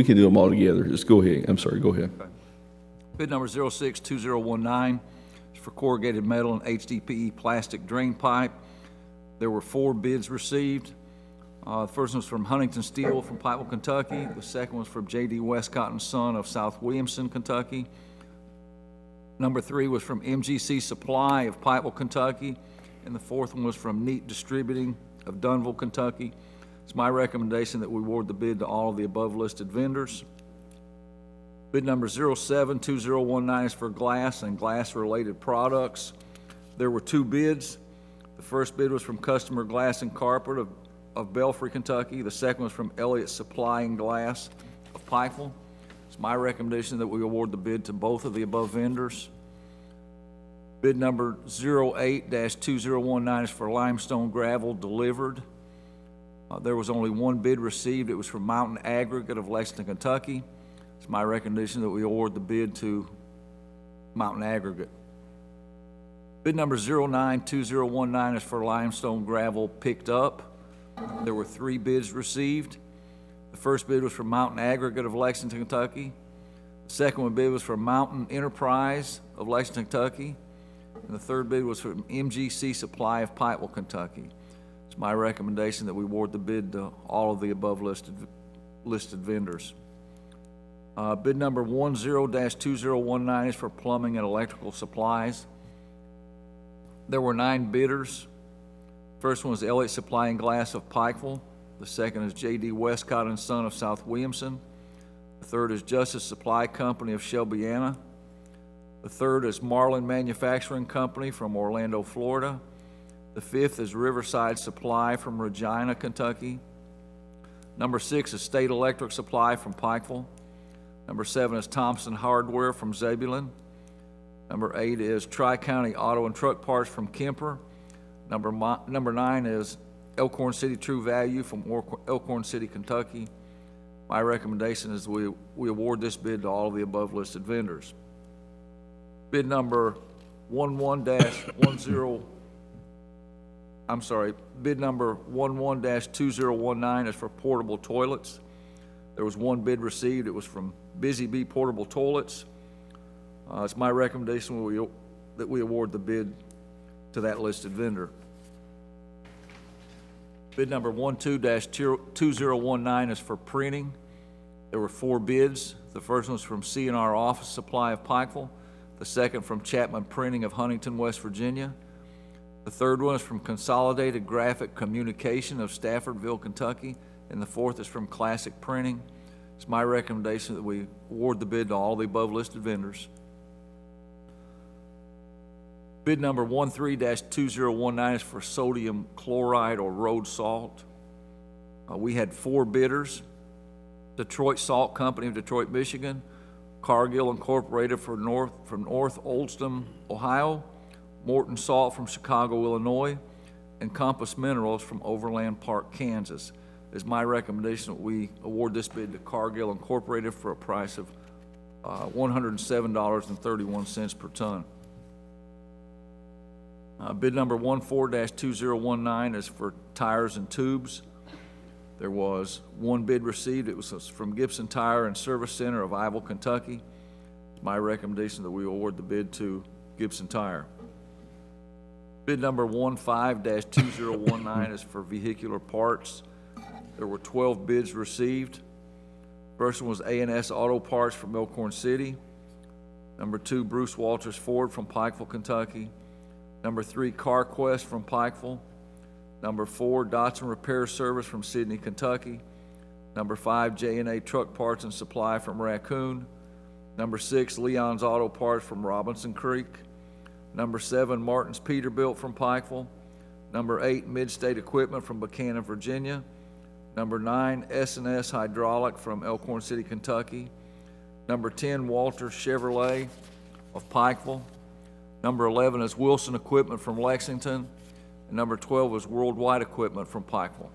can do them all together. Just go ahead. I'm sorry, go ahead. Okay. Bid number 062019 is for corrugated metal and HDPE plastic drain pipe. There were 4 bids received. The first one was from Huntington Steel from Pikeville, Kentucky. The second was from J.D. Westcott and Son of South Williamson, Kentucky. Number 3 was from MGC Supply of Pikeville, Kentucky. And the fourth one was from Neat Distributing of Dunville, Kentucky. It's my recommendation that we award the bid to all of the above listed vendors. Bid number 072019 is for glass and glass-related products. There were 2 bids. The first bid was from Customer Glass and Carpet of Belfry, Kentucky. The second was from Elliott Supply and Glass of Pikeville. It's my recommendation that we award the bid to both of the above vendors. Bid number 08-2019 is for limestone gravel delivered. There was only 1 bid received. It was from Mountain Aggregate of Lexington, Kentucky. It's my recommendation that we award the bid to Mountain Aggregate. Bid number 092019 is for limestone gravel picked up. There were 3 bids received. The first bid was from Mountain Aggregate of Lexington, Kentucky. The second one bid was from Mountain Enterprise of Lexington, Kentucky. And the third bid was from MGC Supply of Pikeville, Kentucky. It's my recommendation that we award the bid to all of the above listed vendors. Bid number 10-2019 is for plumbing and electrical supplies. There were 9 bidders. First one was Elliott Supply and Glass of Pikeville. The second is J.D. Westcott and Son of South Williamson. The third is Justice Supply Company of Shelbyana. The third is Marlin Manufacturing Company from Orlando, Florida. The fifth is Riverside Supply from Regina, Kentucky. Number 6 is State Electric Supply from Pikeville. Number 7 is Thompson Hardware from Zebulon. Number 8 is Tri-County Auto and Truck Parts from Kemper. Number 9 is Elkhorn City True Value from Elkhorn City, Kentucky. My recommendation is we award this bid to all of the above listed vendors. Bid number 11-2019 is for portable toilets. There was 1 bid received. It was from Busy Bee Portable Toilets. It's my recommendation that we award the bid to that listed vendor. Bid number 12-2019 is for printing. There were 4 bids. The first one was from C&R Office Supply of Pikeville. The second from Chapman Printing of Huntington, West Virginia. The third one is from Consolidated Graphic Communication of Staffordville, Kentucky. And the fourth is from Classic Printing. It's my recommendation that we award the bid to all the above listed vendors. Bid number 13-2019 is for sodium chloride or road salt. We had 4 bidders. Detroit Salt Company of Detroit, Michigan. Cargill Incorporated from North Oldham, Ohio. Morton Salt from Chicago, Illinois. And Compass Minerals from Overland Park, Kansas. It's my recommendation that we award this bid to Cargill Incorporated for a price of $107.31 per ton. Bid number 14-2019 is for tires and tubes. There was 1 bid received. It was from Gibson Tire and Service Center of Ivell, Kentucky. It's my recommendation that we award the bid to Gibson Tire. Bid number 15-2019 is for vehicular parts. There were 12 bids received. First one was A&S Auto Parts from Elkhorn City. Number 2, Bruce Walters Ford from Pikeville, Kentucky. Number 3, CarQuest from Pikeville. Number 4, Dotson Repair Service from Sidney, Kentucky. Number 5, J&A Truck Parts and Supply from Raccoon. Number 6, Leon's Auto Parts from Robinson Creek. Number 7, Martin's Peterbilt from Pikeville. Number 8, Midstate Equipment from Buchanan, Virginia. Number 9, S&S Hydraulic from Elkhorn City, Kentucky. Number 10, Walters Chevrolet of Pikeville. Number 11 is Wilson Equipment from Lexington. And number 12 is Worldwide Equipment from Pikeville.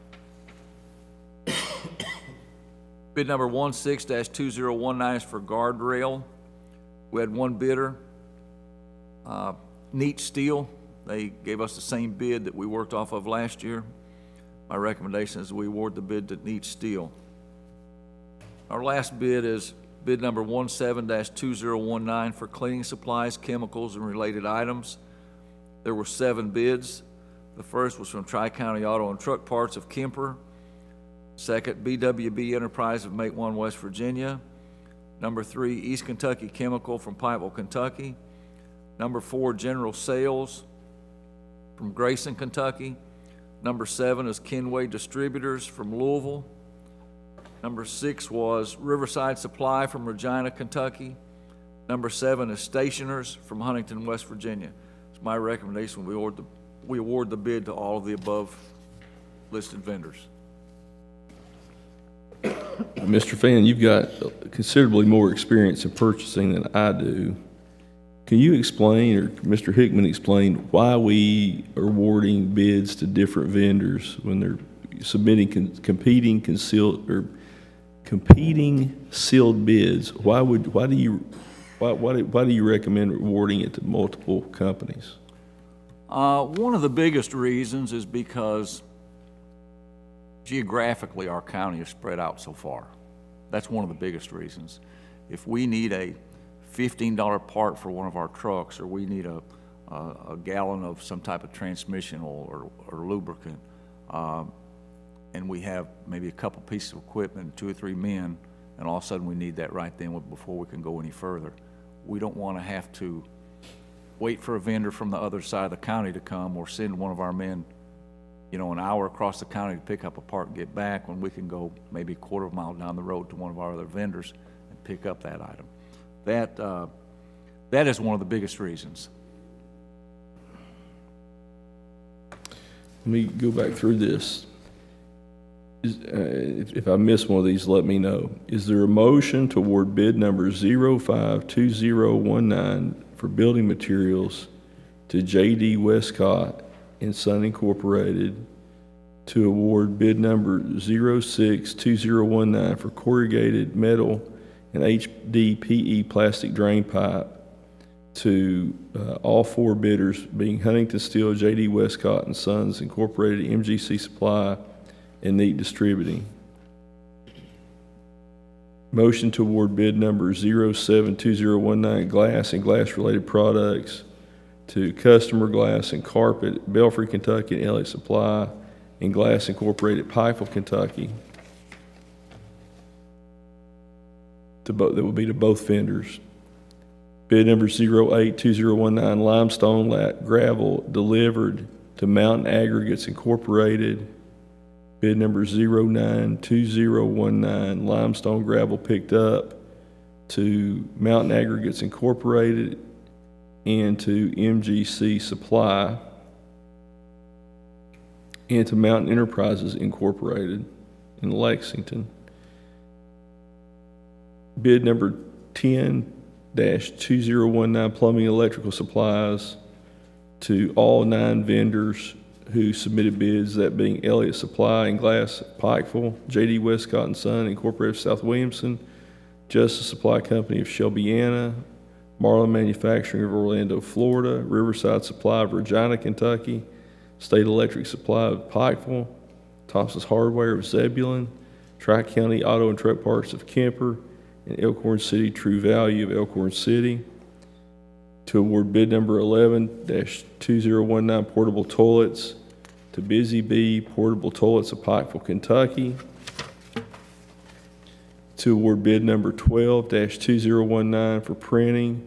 Bid number 16-2019 is for guardrail. We had one bidder, Neat Steel. They gave us the same bid that we worked off of last year. My recommendation is we award the bid to Neat Steel. Our last bid is bid number 17-2019 for cleaning supplies, chemicals, and related items. There were 7 bids. The first was from Tri-County Auto and Truck Parts of Kemper. Second, BWB Enterprise of Matewan, West Virginia. Number 3, East Kentucky Chemical from Pikeville, Kentucky. Number 4, General Sales from Grayson, Kentucky. Number 7 is Kenway Distributors from Louisville. Number 6 was Riverside Supply from Regina, Kentucky. Number 7 is Stationers from Huntington, West Virginia. It's my recommendation we award the bid to all of the above listed vendors. Mr. Fan, you've got considerably more experience in purchasing than I do. Can you explain, or Mr. Hickman explain, why we are awarding bids to different vendors when they're submitting competing sealed bids? Why do you recommend awarding it to multiple companies? One of the biggest reasons is because geographically our county is spread out so far. That's one of the biggest reasons. If we need a $15 part for one of our trucks, or we need a gallon of some type of transmission oil or lubricant, and we have maybe a couple pieces of equipment, 2 or 3 men, and all of a sudden we need that right then before we can go any further. We don't want to have to wait for a vendor from the other side of the county to come, or send one of our men, you know, an hour across the county to pick up a part and get back, when we can go maybe a quarter of a mile down the road to one of our other vendors and pick up that item. That is one of the biggest reasons. Let me go back through this. If I miss one of these, let me know. Is there a motion to award bid number 052019 for building materials to J.D. Westcott and Son Incorporated, to award bid number 062019 for corrugated metal and HDPE plastic drain pipe to all 4 bidders, being Huntington Steel, J.D. Westcott and Sons Incorporated, MGC Supply, and Neat Distributing? Motion to award bid number 072019 glass and glass-related products to Customer Glass and Carpet, Belfry, Kentucky, and Elliott Supply, and Glass Incorporated, Pikeville, Kentucky. That would be to both vendors. Bid number 082019 limestone gravel delivered to Mountain Aggregates Incorporated. Bid number 092019 limestone gravel picked up to Mountain Aggregates Incorporated and to MGC Supply and to Mountain Enterprises Incorporated in Lexington. Bid number 10-2019 plumbing electrical supplies to all 9 vendors who submitted bids, that being Elliott Supply and Glass, Pikeville, J.D. Westcott and Son Incorporated of South Williamson, Justice Supply Company of Shelbyana, Marlin Manufacturing of Orlando, Florida, Riverside Supply of Regina, Kentucky, State Electric Supply of Pikeville, Thompson's Hardware of Zebulon, Tri-County Auto and Truck Parts of Kemper, and Elkhorn City True Value of Elkhorn City. To award bid number 11-2019 portable toilets to Busy Bee Portable Toilets of Pikeville, Kentucky. To award bid number 12-2019 for printing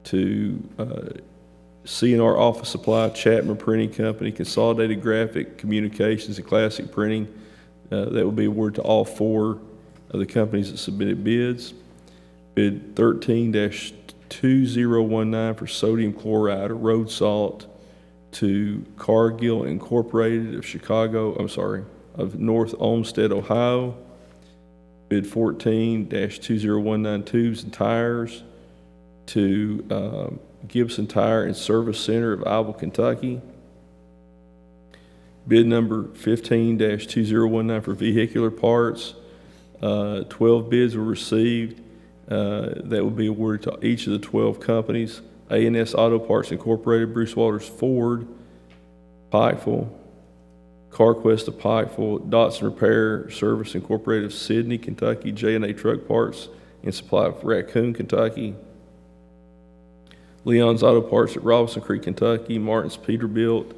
to C&R Office Supply, Chapman Printing Company, Consolidated Graphic Communications, and Classic Printing. That will be awarded to all 4 of the companies that submitted bids. Bid 13-2019 for sodium chloride or road salt to Cargill Incorporated of North Olmsted, Ohio. Bid 14-2019 tubes and tires to Gibson Tire and Service Center of Ivell, Kentucky. Bid number 15-2019 for vehicular parts 12 bids were received that will be awarded to each of the 12 companies: A&S Auto Parts Incorporated, Bruce Walters Ford, Pikeville, CarQuest of Pikeville, Dotson Repair Service Incorporated of Sidney, Kentucky, J&A Truck Parts and Supply of Raccoon, Kentucky, Leon's Auto Parts at Robinson Creek, Kentucky, Martin's Peterbilt,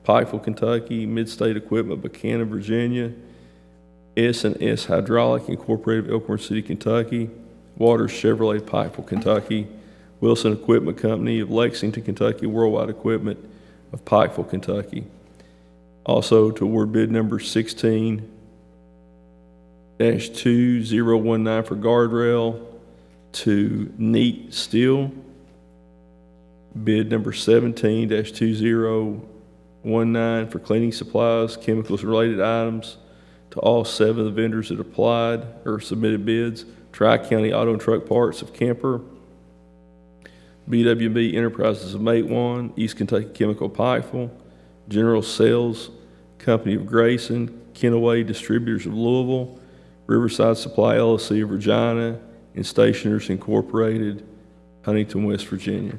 Pikeville, Kentucky, Midstate Equipment, Buchanan, Virginia, S&S Hydraulic Incorporated of Elk Run City, Kentucky, Waters Chevrolet, Pikeville, Kentucky, Wilson Equipment Company of Lexington, Kentucky, Worldwide Equipment of Pikeville, Kentucky. Also to award bid number 16-2019 for guardrail to Neat Steel. Bid number 17-2019 for cleaning supplies, chemicals, and related items to all 7 of the vendors that applied or submitted bids: Tri-County Auto and Truck Parts of Kemper, BWB Enterprises of Matewan, East Kentucky Chemical Pikeville, General Sales Company of Grayson, Kenaway Distributors of Louisville, Riverside Supply LLC of Regina, and Stationers Incorporated, Huntington, West Virginia.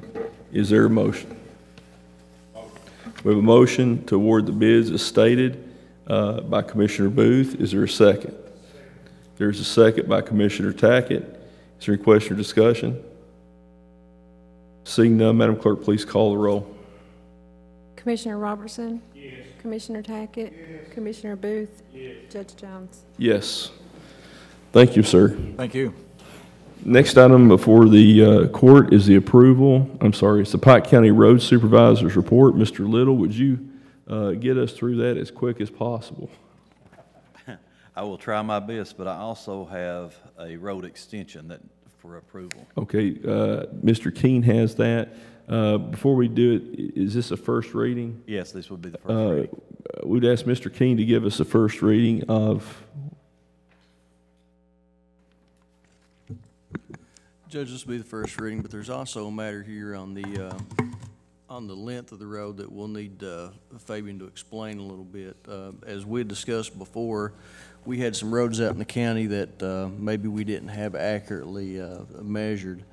Is there a motion? We have a motion to award the bids as stated by Commissioner Booth. Is there a second? There's a second by Commissioner Tackett. Is there any question or discussion? Seeing none, Madam Clerk, please call the roll. Commissioner Robertson? Yes. Commissioner Tackett? Yes. Commissioner Booth? Yes. Judge Jones? Yes. Thank you, sir. Thank you. Next item before the court is the approval. It's the Pike County Road Supervisor's Report. Mr. Little, would you get us through that as quick as possible? I will try my best, but I also have a road extension that for approval. Okay, Mr. Keene has that. Before we do it, is this a first reading? Yes, this would be the first reading. We'd ask Mr. Keene to give us a first reading of. Judge, this will be the first reading, but there's also a matter here on the length of the road that we'll need Fabian to explain a little bit. As we had discussed before, we had some roads out in the county that maybe we didn't have accurately measured.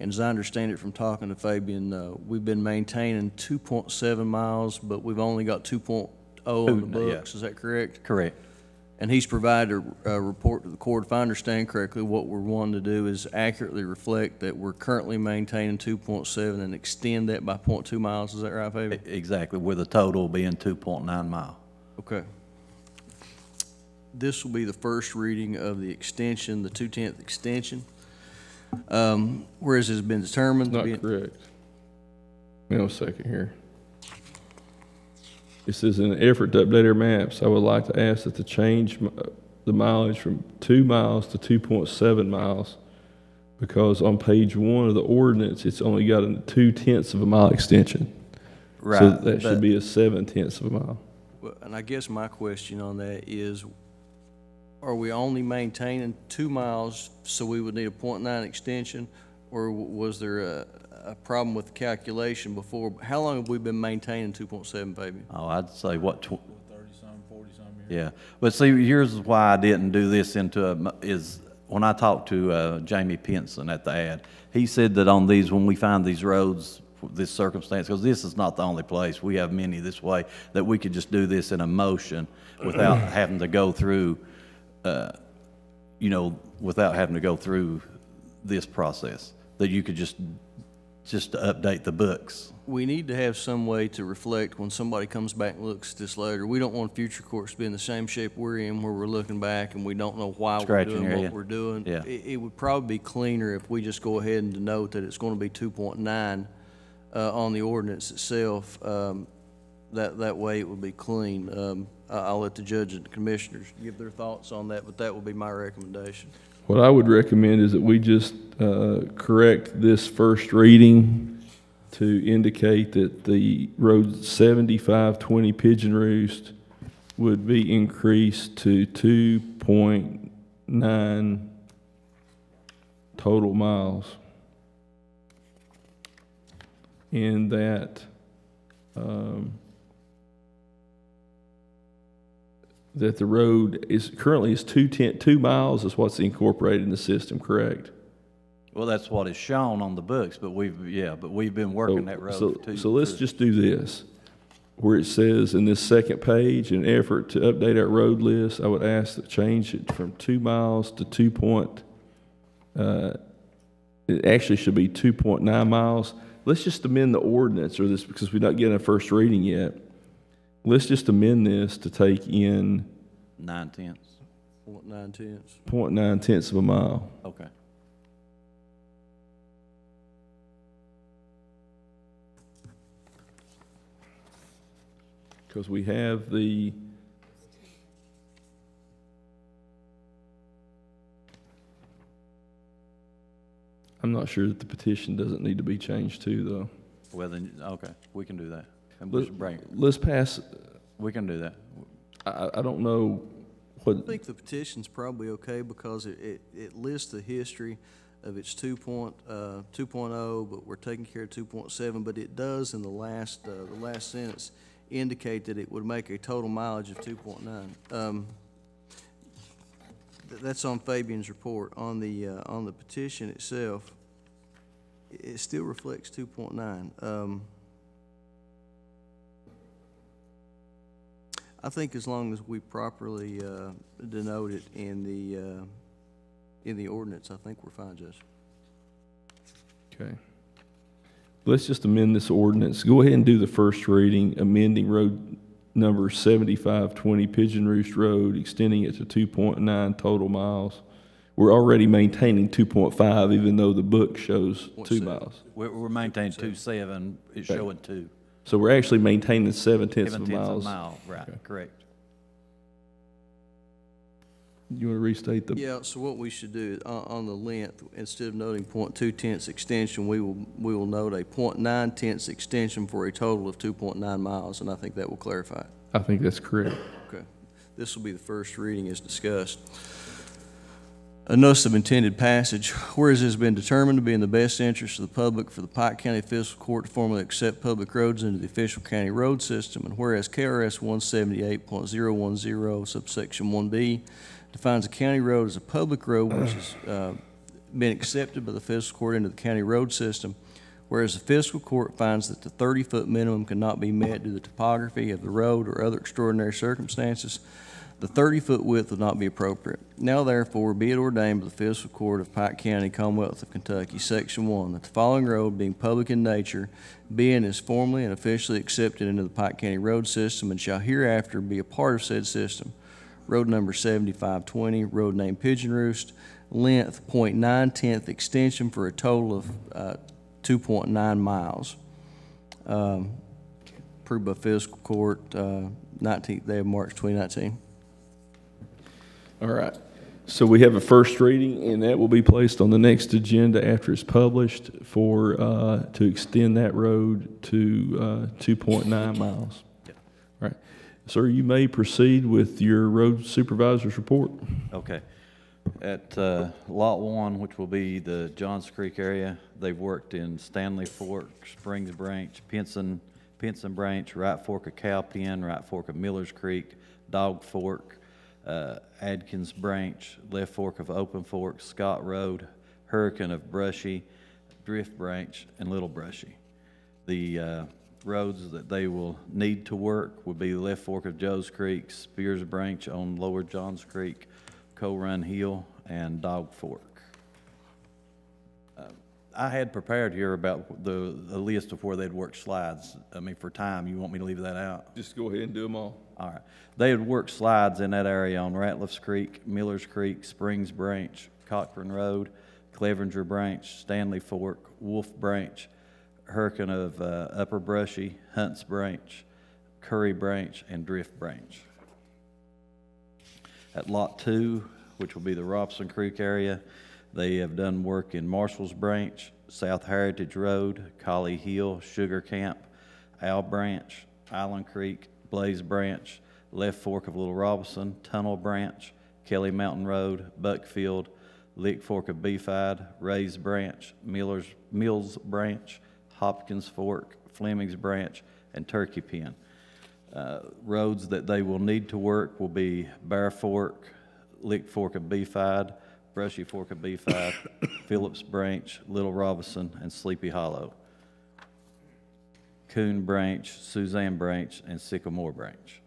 And as I understand it from talking to Fabian, we've been maintaining 2.7 miles, but we've only got 2.0 on the books. Yeah. Is that correct? Correct. And he's provided a report to the court. If I understand correctly, what we're wanting to do is accurately reflect that we're currently maintaining 2.7 and extend that by 0.2 miles. Is that right, Fabian? Exactly, with a total being 2.9 miles. Okay. This will be the first reading of the extension, the 2/10 extension. Whereas it has been determined. Not correct. Wait a second here. It says, in an effort to update our maps, I would like to ask that to change the mileage from 2 miles to 2.7 miles, because on page 1 of the ordinance, it's only got a 0.2 of a mile extension. Right. So that should be a 0.7 of a mile. Well, and I guess my question on that is, are we only maintaining 2 miles, so we would need a 0.9 extension, or was there a problem with the calculation before? How long have we been maintaining 2.7, baby? Oh, I'd say what, 30-some, 40-some years. yeah. But see, here's why I didn't do this is when I talked to Jamie Pinson at the ad, he said that on these, when we find these roads, this circumstance, because this is not the only place, we have many this way, that we could just do this in a motion without having to go through, without having to go through this process, that you could just update the books. We need to have some way to reflect when somebody comes back and looks at this later. We don't want future courts to be in the same shape we're in, where we're looking back and we don't know why we're doing what we're doing. Yeah. It would probably be cleaner if we just go ahead and denote that it's going to be 2.9 on the ordinance itself. That way it would be clean. I'll let the judge and the commissioners give their thoughts on that, but that would be my recommendation. What I would recommend is that we just correct this first reading to indicate that the road 7520 Pigeon Roost would be increased to 2.9 total miles. And that that the road is currently is 2 miles is what's incorporated in the system, correct? Well, that's what is shown on the books, but we've been working that road for 2 So let's just do this. Where it says in this second page, in an effort to update our road list, I would ask to change it from 2 miles to it actually should be 2.9 miles. Let's just amend the ordinance, or this, because we're not getting a first reading yet. Let's just amend this to take in 0.9. 0.9 of a mile. Okay. Because we have the, I'm not sure that the petition doesn't need to be changed too, though. Well, then, okay, we can do that. And let's pass. We can do that. I don't know what. I think the petition's probably okay because it lists the history of its 2.0, but we're taking care of 2.7, but it does in the last sentence indicate that it would make a total mileage of 2.9. That's on Fabian's report. On the petition itself, it still reflects 2.9. I think as long as we properly denote it in the ordinance, I think we're fine, Judge. Okay. Let's just amend this ordinance. Go ahead and do the first reading, amending road number 7520 Pigeon Roost Road, extending it to 2.9 total miles. We're already maintaining 2.5, even though the book shows 2 miles. We're maintaining 2.7. It's showing 2. So we're actually maintaining 0.7 of a mile. Right, okay. Correct. You want to restate the? Yeah, so what we should do on the length, instead of noting 0.2 extension, we will note a 0.9 extension for a total of 2.9 miles, and I think that will clarify it. I think that's correct. Okay. This will be the first reading as discussed. A notice of intended passage. Whereas it has been determined to be in the best interest of the public for the Pike County Fiscal Court to formally accept public roads into the official county road system, and whereas KRS 178.010 subsection 1B defines a county road as a public road which has been accepted by the fiscal court into the county road system, whereas the fiscal court finds that the 30-foot minimum cannot be met due to the topography of the road or other extraordinary circumstances, the 30-foot width would not be appropriate. Now therefore be it ordained by the fiscal court of Pike County, Commonwealth of Kentucky, section 1, that the following road, being public in nature, be and is formally and officially accepted into the Pike County road system and shall hereafter be a part of said system. Road number 7520, road name Pigeon Roost, length 0.9 extension for a total of 2.9 miles. Approved by fiscal court, 19th day of March 2019. All right. So we have a first reading, and that will be placed on the next agenda after it's published for to extend that road to 2.9 miles. Yep. All right. Sir, you may proceed with your road supervisor's report. Okay. At Lot 1, which will be the Johns Creek area, they've worked in Stanley Fork, Springs Branch, Pinson Branch, Right Fork of Cowpen, Right Fork of Millers Creek, Dog Fork, Adkins Branch, Left Fork of Open Fork, Scott Road, Hurricane of Brushy, Drift Branch, and Little Brushy. The roads that they will need to work would be the Left Fork of Joe's Creek, Spears Branch on Lower Johns Creek, Coal Run Hill, and Dog Fork. I had prepared here about the list of where they'd work slides. I mean, for time, you want me to leave that out? Just go ahead and do them all. All right. They would work slides in that area on Ratliffs Creek, Millers Creek, Springs Branch, Cochran Road, Clevenger Branch, Stanley Fork, Wolf Branch, Hurricane of Upper Brushy, Hunts Branch, Curry Branch, and Drift Branch. At Lot 2, which will be the Robson Creek area, they have done work in Marshall's Branch, South Heritage Road, Collie Hill, Sugar Camp, Owl Branch, Island Creek, Blaze Branch, Left Fork of Little Robinson, Tunnel Branch, Kelly Mountain Road, Buckfield, Lick Fork of Beefide, Ray's Branch, Mills Branch, Hopkins Fork, Fleming's Branch, and Turkey Pen. Roads that they will need to work will be Bear Fork, Lick Fork of Beefide, Brushy Fork of Beefide, Phillips Branch, Little Robinson, and Sleepy Hollow. Coon Branch, Suzanne Branch, and Sycamore Branch.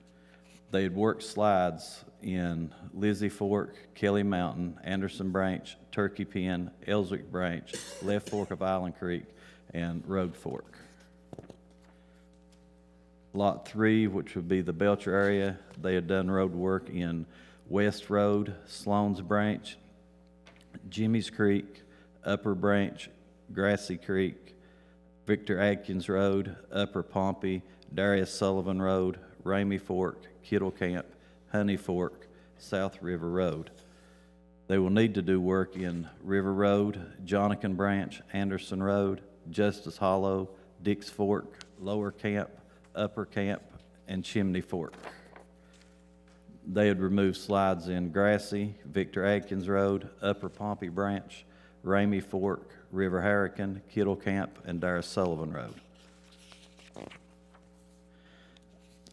They had worked slides in Lizzie Fork, Kelly Mountain, Anderson Branch, Turkey Pen, Ellswick Branch, Left Fork of Island Creek, and Road Fork. Lot 3, which would be the Belcher area, they had done road work in West Road, Sloan's Branch, Jimmy's Creek, Upper Branch, Grassy Creek, Victor Adkins Road, Upper Pompey, Darius Sullivan Road, Ramey Fork, Kittle Camp, Honey Fork, South River Road. They will need to do work in River Road, Jonacan Branch, Anderson Road, Justice Hollow, Dix Fork, Lower Camp, Upper Camp, and Chimney Fork. They had removed slides in Grassy, Victor Adkins Road, Upper Pompey Branch, Ramey Fork, River Harrican, Kittle Camp, and Darius Sullivan Road.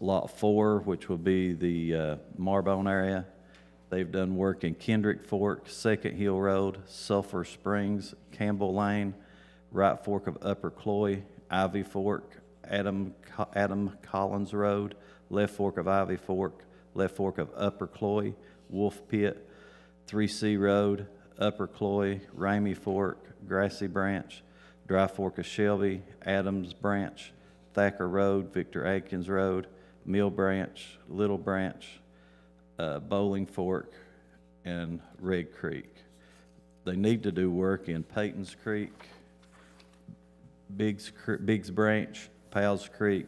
Lot 4, which will be the Marbone area, they've done work in Kendrick Fork, Second Hill Road, Sulphur Springs, Campbell Lane, Right Fork of Upper Cloy, Ivy Fork, Adam Collins Road, Left Fork of Ivy Fork, Left Fork of Upper Cloy, Wolf Pit, 3C Road, Upper Cloy, Ramey Fork, Grassy Branch, Dry Fork of Shelby, Adams Branch, Thacker Road, Victor Adkins Road, Mill Branch, Little Branch, Bowling Fork, and Red Creek. They need to do work in Peyton's Creek, Biggs Branch, Powell's Creek,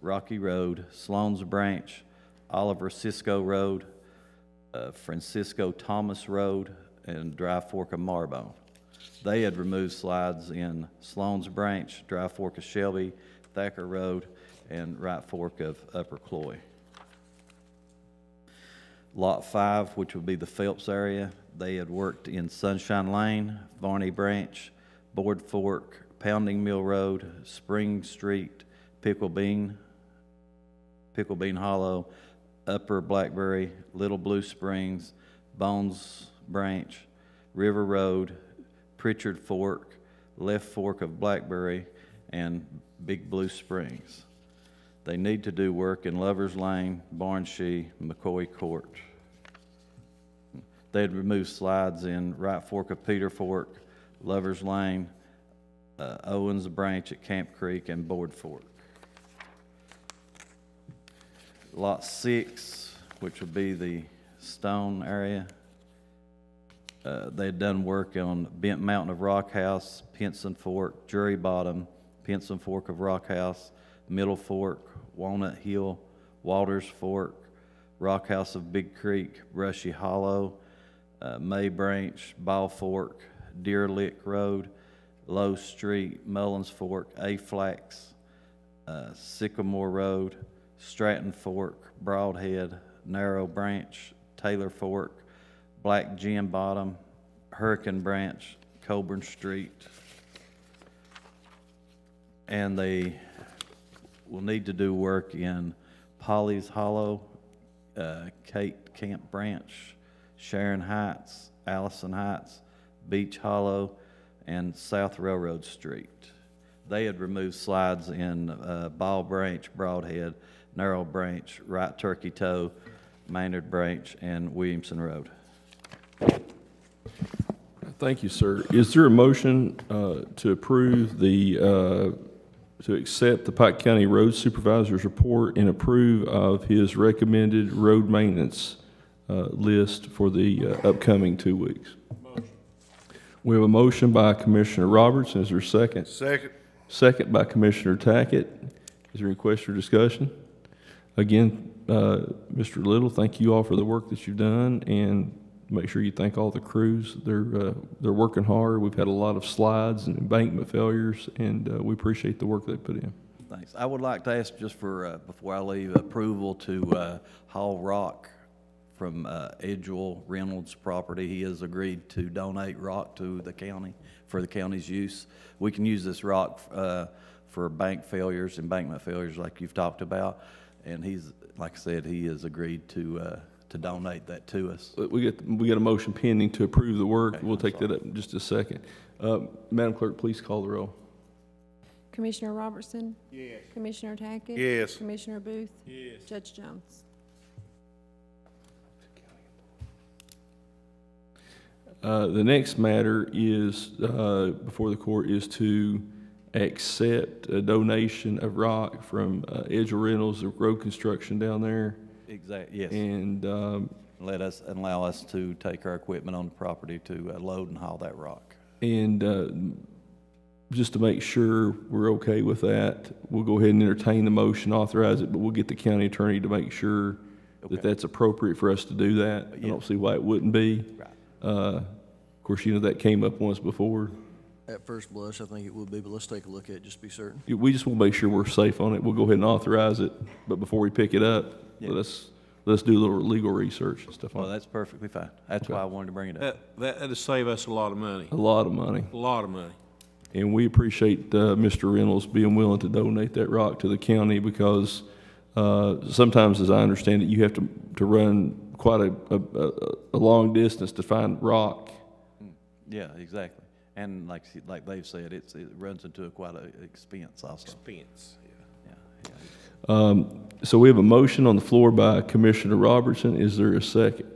Rocky Road, Sloan's Branch, Oliver Cisco Road, Francisco Thomas Road, and Dry Fork of Marbone. They had removed slides in Sloan's Branch, Dry Fork of Shelby, Thacker Road, and Right Fork of Upper Cloy. Lot 5, which would be the Phelps area, they had worked in Sunshine Lane, Varney Branch, Board Fork, Pounding Mill Road, Spring Street, Pickle Bean Hollow, Upper Blackberry, Little Blue Springs, Bones Branch, River Road, Pritchard Fork, Left Fork of Blackberry, and Big Blue Springs. They need to do work in Lovers Lane, Barnshee, McCoy Court. They had removed slides in Right Fork of Peter Fork, Lovers Lane, Owens Branch at Camp Creek, and Board Fork. Lot 6, which would be the Stone area, they had done work on Bent Mountain of Rock House, Pinson Fork, Jury Bottom, Pinson Fork of Rock House, Middle Fork, Walnut Hill, Walters Fork, Rock House of Big Creek, Brushy Hollow, May Branch, Ball Fork, Deer Lick Road, Low Street, Mullins Fork, A-Flax, Sycamore Road, Stratton Fork, Broadhead, Narrow Branch, Taylor Fork, Black Gin Bottom, Hurricane Branch, Coburn Street. And they will need to do work in Polly's Hollow, Kate Camp Branch, Sharon Heights, Allison Heights, Beach Hollow, and South Railroad Street. They had removed slides in Ball Branch, Broadhead, Narrow Branch, Right Turkey Toe, Maynard Branch, and Williamson Road. Thank you, sir. Is there a motion to approve to accept the Pike County Road Supervisor's report and approve of his recommended road maintenance list for the upcoming 2 weeks? Motion. We have a motion by Commissioner Robertson. Is there a second? Second. Second by Commissioner Tackett. Is there any question or discussion? Again, Mr. Little, thank you all for the work that you've done, and make sure you thank all the crews. They're working hard. We've had a lot of slides and embankment failures, and we appreciate the work they put in. Thanks. I would like to ask, just for before I leave, approval to haul rock from Edgewell Reynolds' property. He has agreed to donate rock to the county for the county's use. We can use this rock for embankment failures like you've talked about. and he's, like I said, he has agreed to donate that to us. We got a motion pending to approve the work. Okay, We'll I'm take that up in just a second. Madam Clerk, please call the roll. Commissioner Robertson? Yes. Commissioner Tackett? Yes. Commissioner Booth? Yes. Judge Jones? The next matter is, before the court, is to accept a donation of rock from Edgel Reynolds of road construction down there. Exactly, yes. And allow us to take our equipment on the property to load and haul that rock. And just to make sure we're okay with that, we'll go ahead and entertain the motion, authorize it, but we'll get the county attorney to make sure that that's appropriate for us to do that. I don't see why it wouldn't be. Right. Of course, you know, that came up once before. At first blush, I think it would be, but let's take a look at it, just to be certain. We just want to make sure we're safe on it. We'll go ahead and authorize it, but before we pick it up, let's do a little legal research and stuff on it. Well, that's perfectly fine. That's why I wanted to bring it up. That'll save us a lot of money. A lot of money. A lot of money. And we appreciate Mr. Reynolds being willing to donate that rock to the county because sometimes, as I understand it, you have to run quite a long distance to find rock. Yeah, exactly. And like they've said, it runs into quite an expense also. Expense, Yeah. So we have a motion on the floor by Commissioner Robertson. Is there a second?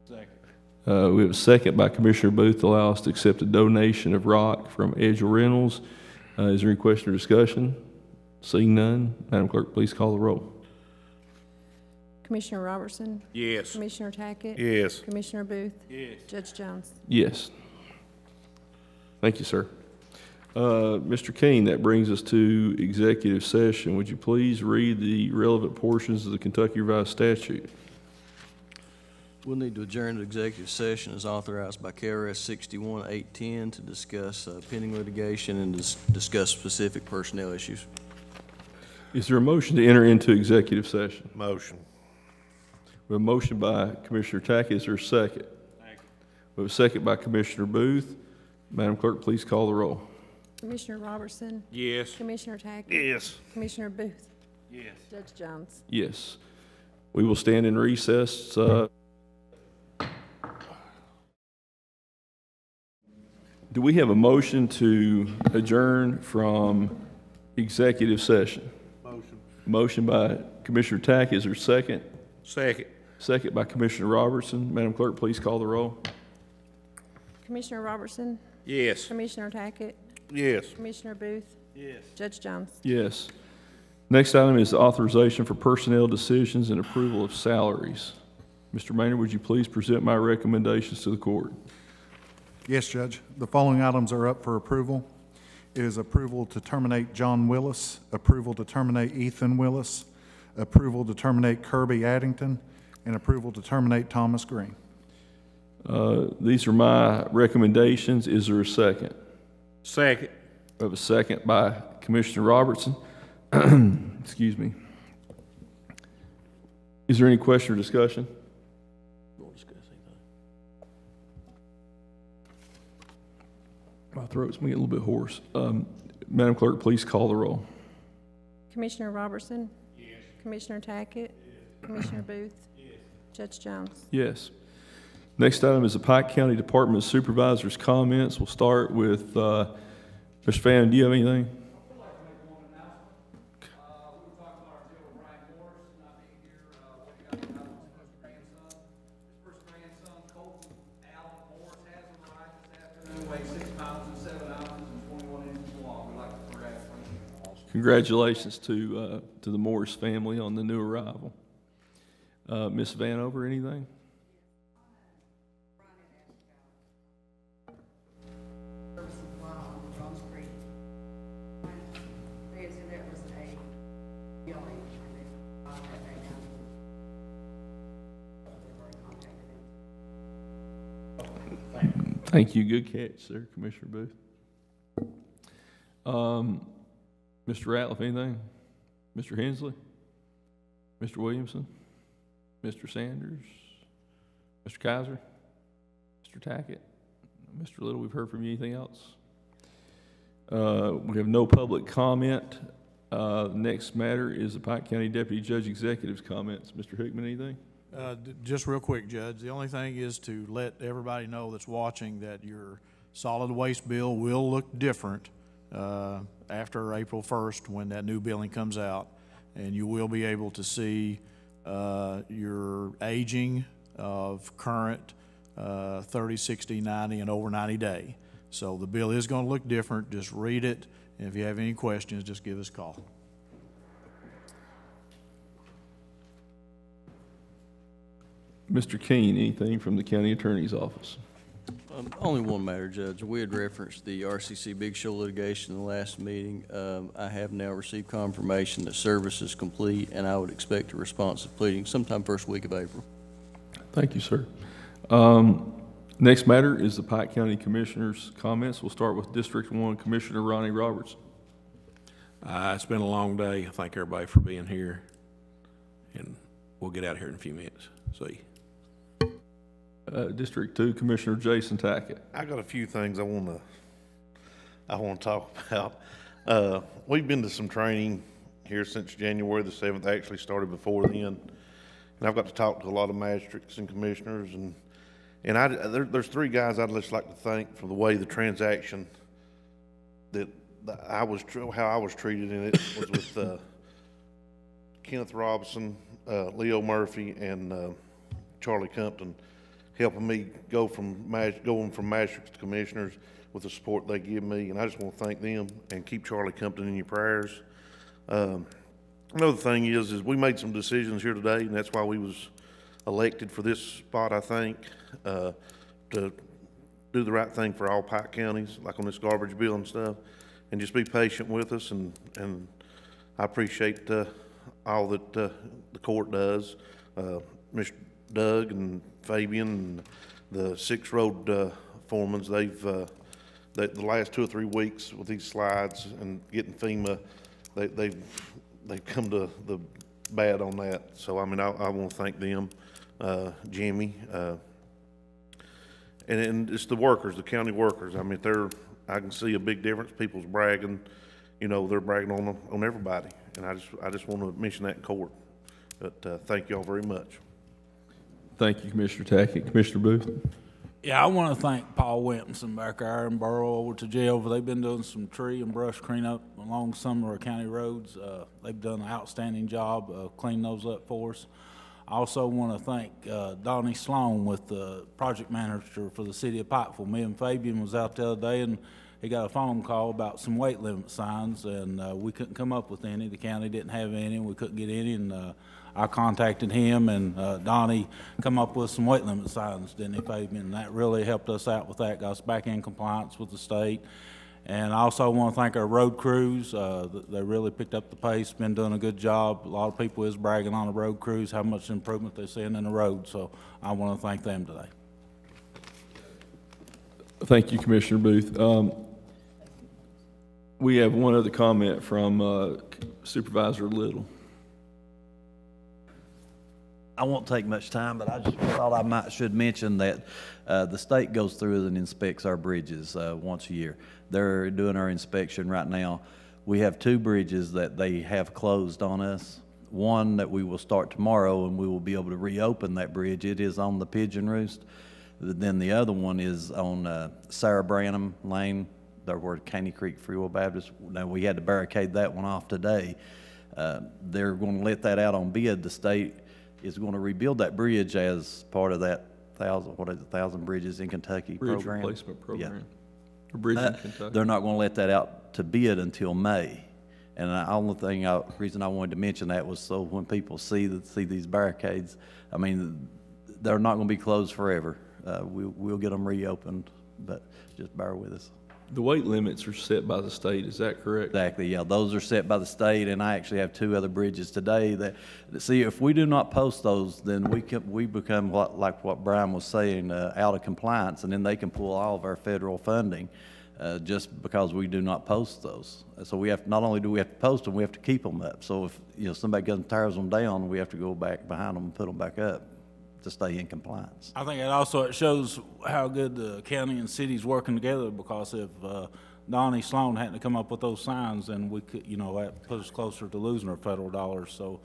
Second. We have a second by Commissioner Booth to allow us to accept a donation of rock from Edgel Reynolds. Is there any question or discussion? Seeing none, Madam Clerk, please call the roll. Commissioner Robertson? Yes. Commissioner Tackett? Yes. Commissioner Booth? Yes. Judge Jones? Yes. Thank you, sir. Mr. King, that brings us to executive session. Would you please read the relevant portions of the Kentucky Revised Statute? We'll need to adjourn to executive session as authorized by KRS 61-810 to discuss pending litigation and discuss specific personnel issues. Is there a motion to enter into executive session? Motion. We have a motion by Commissioner Tackett. Is there a second? Second. We have a second by Commissioner Booth. Madam Clerk, please call the roll. Commissioner Robertson? Yes. Commissioner Tackett? Yes. Commissioner Booth? Yes. Judge Jones? Yes. We will stand in recess. Do we have a motion to adjourn from executive session? Motion. Motion by Commissioner Tackett. Is there a second? Second. Second by Commissioner Robertson. Madam Clerk, please call the roll. Commissioner Robertson? Yes. Commissioner Tackett? Yes. Commissioner Booth? Yes. Judge Jones? Yes. Next item is authorization for personnel decisions and approval of salaries. Mr. Maynard, would you please present my recommendations to the court? Yes, Judge. The following items are up for approval. It is approval to terminate John Willis, approval to terminate Ethan Willis, approval to terminate Kirby Addington, and approval to terminate Thomas Green. These are my recommendations. Is there a second? Second. We have a second by Commissioner Robertson. Excuse me. Is there any question or discussion? My throat's getting a little bit hoarse. Madam Clerk, please call the roll. Commissioner Robertson? Yes. Commissioner Tackett? Yes. Commissioner Booth? Yes. Judge Jones? Yes. Next item is the Pike County Department of Supervisors' comments. We'll start with Mr. Fannin. Do you have anything? Congratulations to the Morris family on the new arrival. Ms. Vanover, anything? Thank you. Good catch, sir, Commissioner Booth. Mr. Ratliff, anything? Mr. Hensley? Mr. Williamson? Mr. Sanders? Mr. Kaiser? Mr. Tackett? Mr. Little, we've heard from you. Anything else? We have no public comment. Next matter is the Pike County Deputy Judge Executive's comments. Mr. Hickman, anything? Just real quick, Judge, the only thing is to let everybody know that's watching that your solid waste bill will look different after April 1st when that new billing comes out, and you will be able to see your aging of current 30, 60, 90, and over 90 day. So the bill is going to look different. Just read it, and if you have any questions, just give us a call. Mr. Kane, anything from the County Attorney's Office? Only one matter, Judge. We had referenced the RCC Big Show litigation in the last meeting. I have now received confirmation that service is complete, and I would expect a response of pleading sometime first week of April. Thank you, sir. Next matter is the Pike County Commissioner's comments. We'll start with District 1 Commissioner Ronnie Roberts. It's been a long day. I thank everybody for being here, and we'll get out of here in a few minutes. See you. District 2 Commissioner Geosyntec. I got a few things I want to talk about. We've been to some training here since January the 7th. I actually started before then, and I've got to talk to a lot of magistrates and commissioners, and there's three guys I'd just like to thank for the way the transaction that how I was treated in it was with Kenneth Robinson, Leo Murphy, and Charlie Compton, helping me going from magistrates to commissioners with the support they give me, and I just want to thank them and keep Charlie Compton in your prayers. Another thing is we made some decisions here today, and that's why we was elected for this spot, I think, to do the right thing for all Pike counties, like on this garbage bill and stuff, and just be patient with us, and I appreciate all that the court does. Mr. Doug and Fabian and the 6 road foremans, the last 2 or 3 weeks with these slides and getting FEMA, they've come to the bad on that. So I mean, I want to thank them, Jimmy, and it's the workers, the county workers. I mean, I can see a big difference. People's bragging, they're bragging on everybody, and I just want to mention that in court. But thank you all very much. Thank you, Commissioner Tackett. Commissioner Booth? Yeah, I want to thank Paul Williamson back there and Burrow over to jail. They've been doing some tree and brush cleanup along some of our county roads. They've done an outstanding job cleaning those up for us. I also want to thank Donnie Sloan with the project manager for the city of Pikeville. Me and Fabian was out the other day, and he got a phone call about some weight limit signs, and we couldn't come up with any. The county didn't have any, and we couldn't get any, and I contacted him, and Donnie come up with some weight limit signs, didn't he, Fabian? And that really helped us out with that, got us back in compliance with the state. And I also want to thank our road crews. They really picked up the pace, been doing a good job. A lot of people is bragging on the road crews, how much improvement they're seeing in the road, so I want to thank them today. Thank you, Commissioner Booth. We have one other comment from Supervisor Little. I won't take much time, but I just thought I should mention that the state goes through and inspects our bridges once a year. They're doing our inspection right now. We have 2 bridges that they have closed on us. One that we will start tomorrow, and we will be able to reopen that bridge. It is on the Pigeon Roost. Then the other one is on Sarah Branham Lane, there where Caney Creek Free Will Baptist. Now, we had to barricade that one off today. They're going to let that out on bid. The state is going to rebuild that bridge as part of that 1,000 Bridges in Kentucky Bridge program. replacement program. Yeah. A bridge in Kentucky. They're not going to let that out to bid until May. And the only reason I wanted to mention that was so when people see these barricades, I mean, they're not going to be closed forever. We'll get them reopened, but just bear with us. The weight limits are set by the state, is that correct? Exactly, yeah. Those are set by the state, and I actually have 2 other bridges today that, see, if we do not post those, then we become, like what Brian was saying, out of compliance, and then they can pull all of our federal funding just because we do not post those. So we have, not only do we have to post them, we have to keep them up. So if somebody comes and tears them down, we have to go back behind them and put them back up to stay in compliance. I think it shows how good the county and city's working together, because if Donnie Sloan hadn't come up with those signs, then we could, you know, that put us closer to losing our federal dollars. So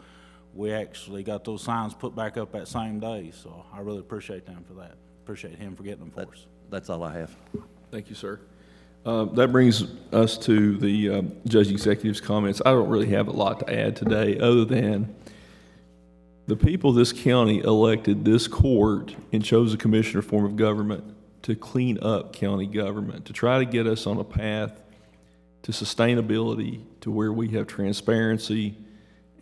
we actually got those signs put back up that same day. So I really appreciate them for that. Appreciate him for getting them for us. That's all I have. Thank you, sir. That brings us to the Judge Executive's comments. I don't really have a lot to add today other than the people of this county elected this court and chose a commissioner form of government to clean up county government, to try to get us on a path to sustainability, to where we have transparency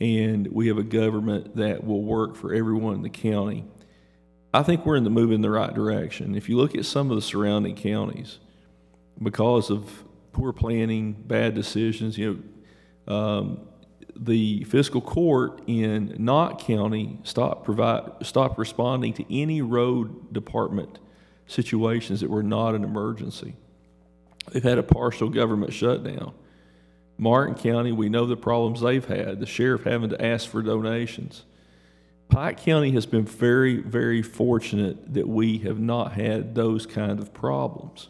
and we have a government that will work for everyone in the county. I think we're moving in the right direction. If you look at some of the surrounding counties, because of poor planning, bad decisions, the fiscal court in Knott County stopped responding to any road department situations that were not an emergency. They've had a partial government shutdown. Martin County, we know the problems they've had, the sheriff having to ask for donations. Pike County has been very, very fortunate that we have not had those kind of problems.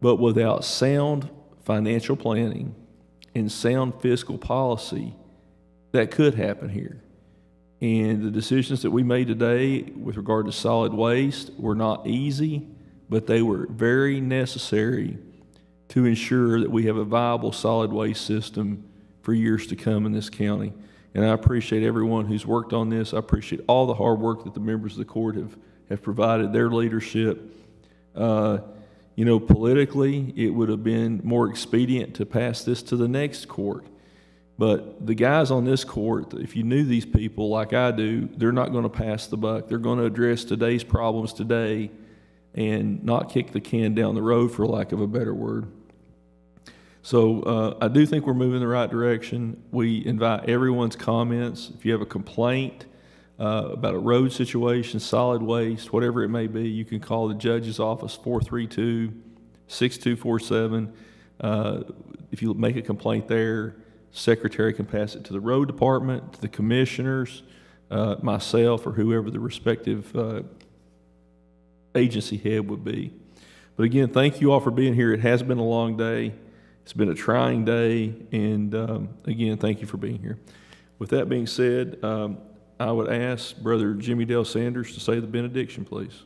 But without sound financial planning and sound fiscal policy, that could happen here. And the decisions that we made today with regard to solid waste were not easy, but they were very necessary to ensure that we have a viable solid waste system for years to come in this county. And I appreciate everyone who's worked on this. I appreciate all the hard work that the members of the court have provided, their leadership. Politically, it would have been more expedient to pass this to the next court. But the guys on this court, if you knew these people like I do, they're not going to pass the buck. They're going to address today's problems today and not kick the can down the road, for lack of a better word. So I do think we're moving in the right direction. We invite everyone's comments. If you have a complaint about a road situation, solid waste, whatever it may be, you can call the judge's office, 432-6247. If you make a complaint there, secretary can pass it to the road department, to the commissioners, myself, or whoever the respective agency head would be. But again, thank you all for being here. It has been a long day. It's been a trying day, and again, thank you for being here. With that being said, I would ask Brother Jimmy Dale Sanders to say the benediction, please.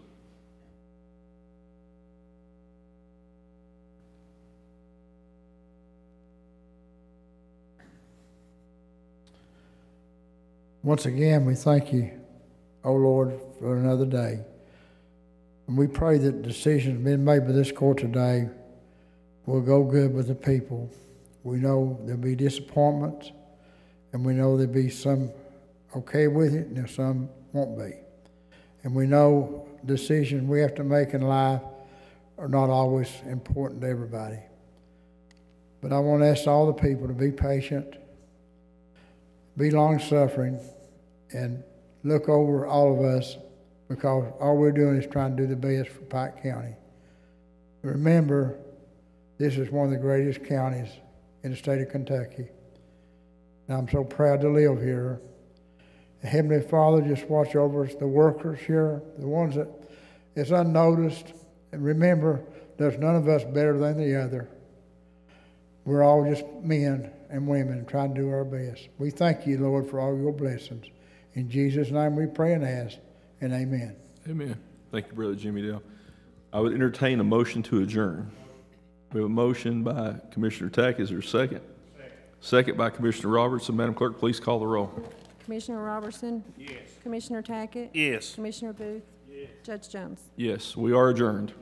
Once again, we thank you, O Lord, for another day. And we pray that decisions being made by this court today will go good with the people. We know there'll be disappointments, and we know there'll be some okay with it, and some won't be. And we know decisions we have to make in life are not always important to everybody. But I want to ask all the people to be patient, be long-suffering, and look over all of us, because all we're doing is trying to do the best for Pike County. Remember, this is one of the greatest counties in the state of Kentucky. And I'm so proud to live here. Heavenly Father, just watch over us, the workers here, the ones that is unnoticed. And remember, there's none of us better than the other. We're all just men and women trying to do our best. We thank you, Lord, for all your blessings. In Jesus' name we pray and ask, and amen. Amen. Thank you, Brother Jimmy Dale. I would entertain a motion to adjourn. We have a motion by Commissioner Tack. Is there a second? Second by Commissioner Robertson. Madam Clerk, please call the roll. Commissioner Robertson? Yes. Commissioner Tackett? Yes. Commissioner Booth? Yes. Judge Jones? Yes, we are adjourned.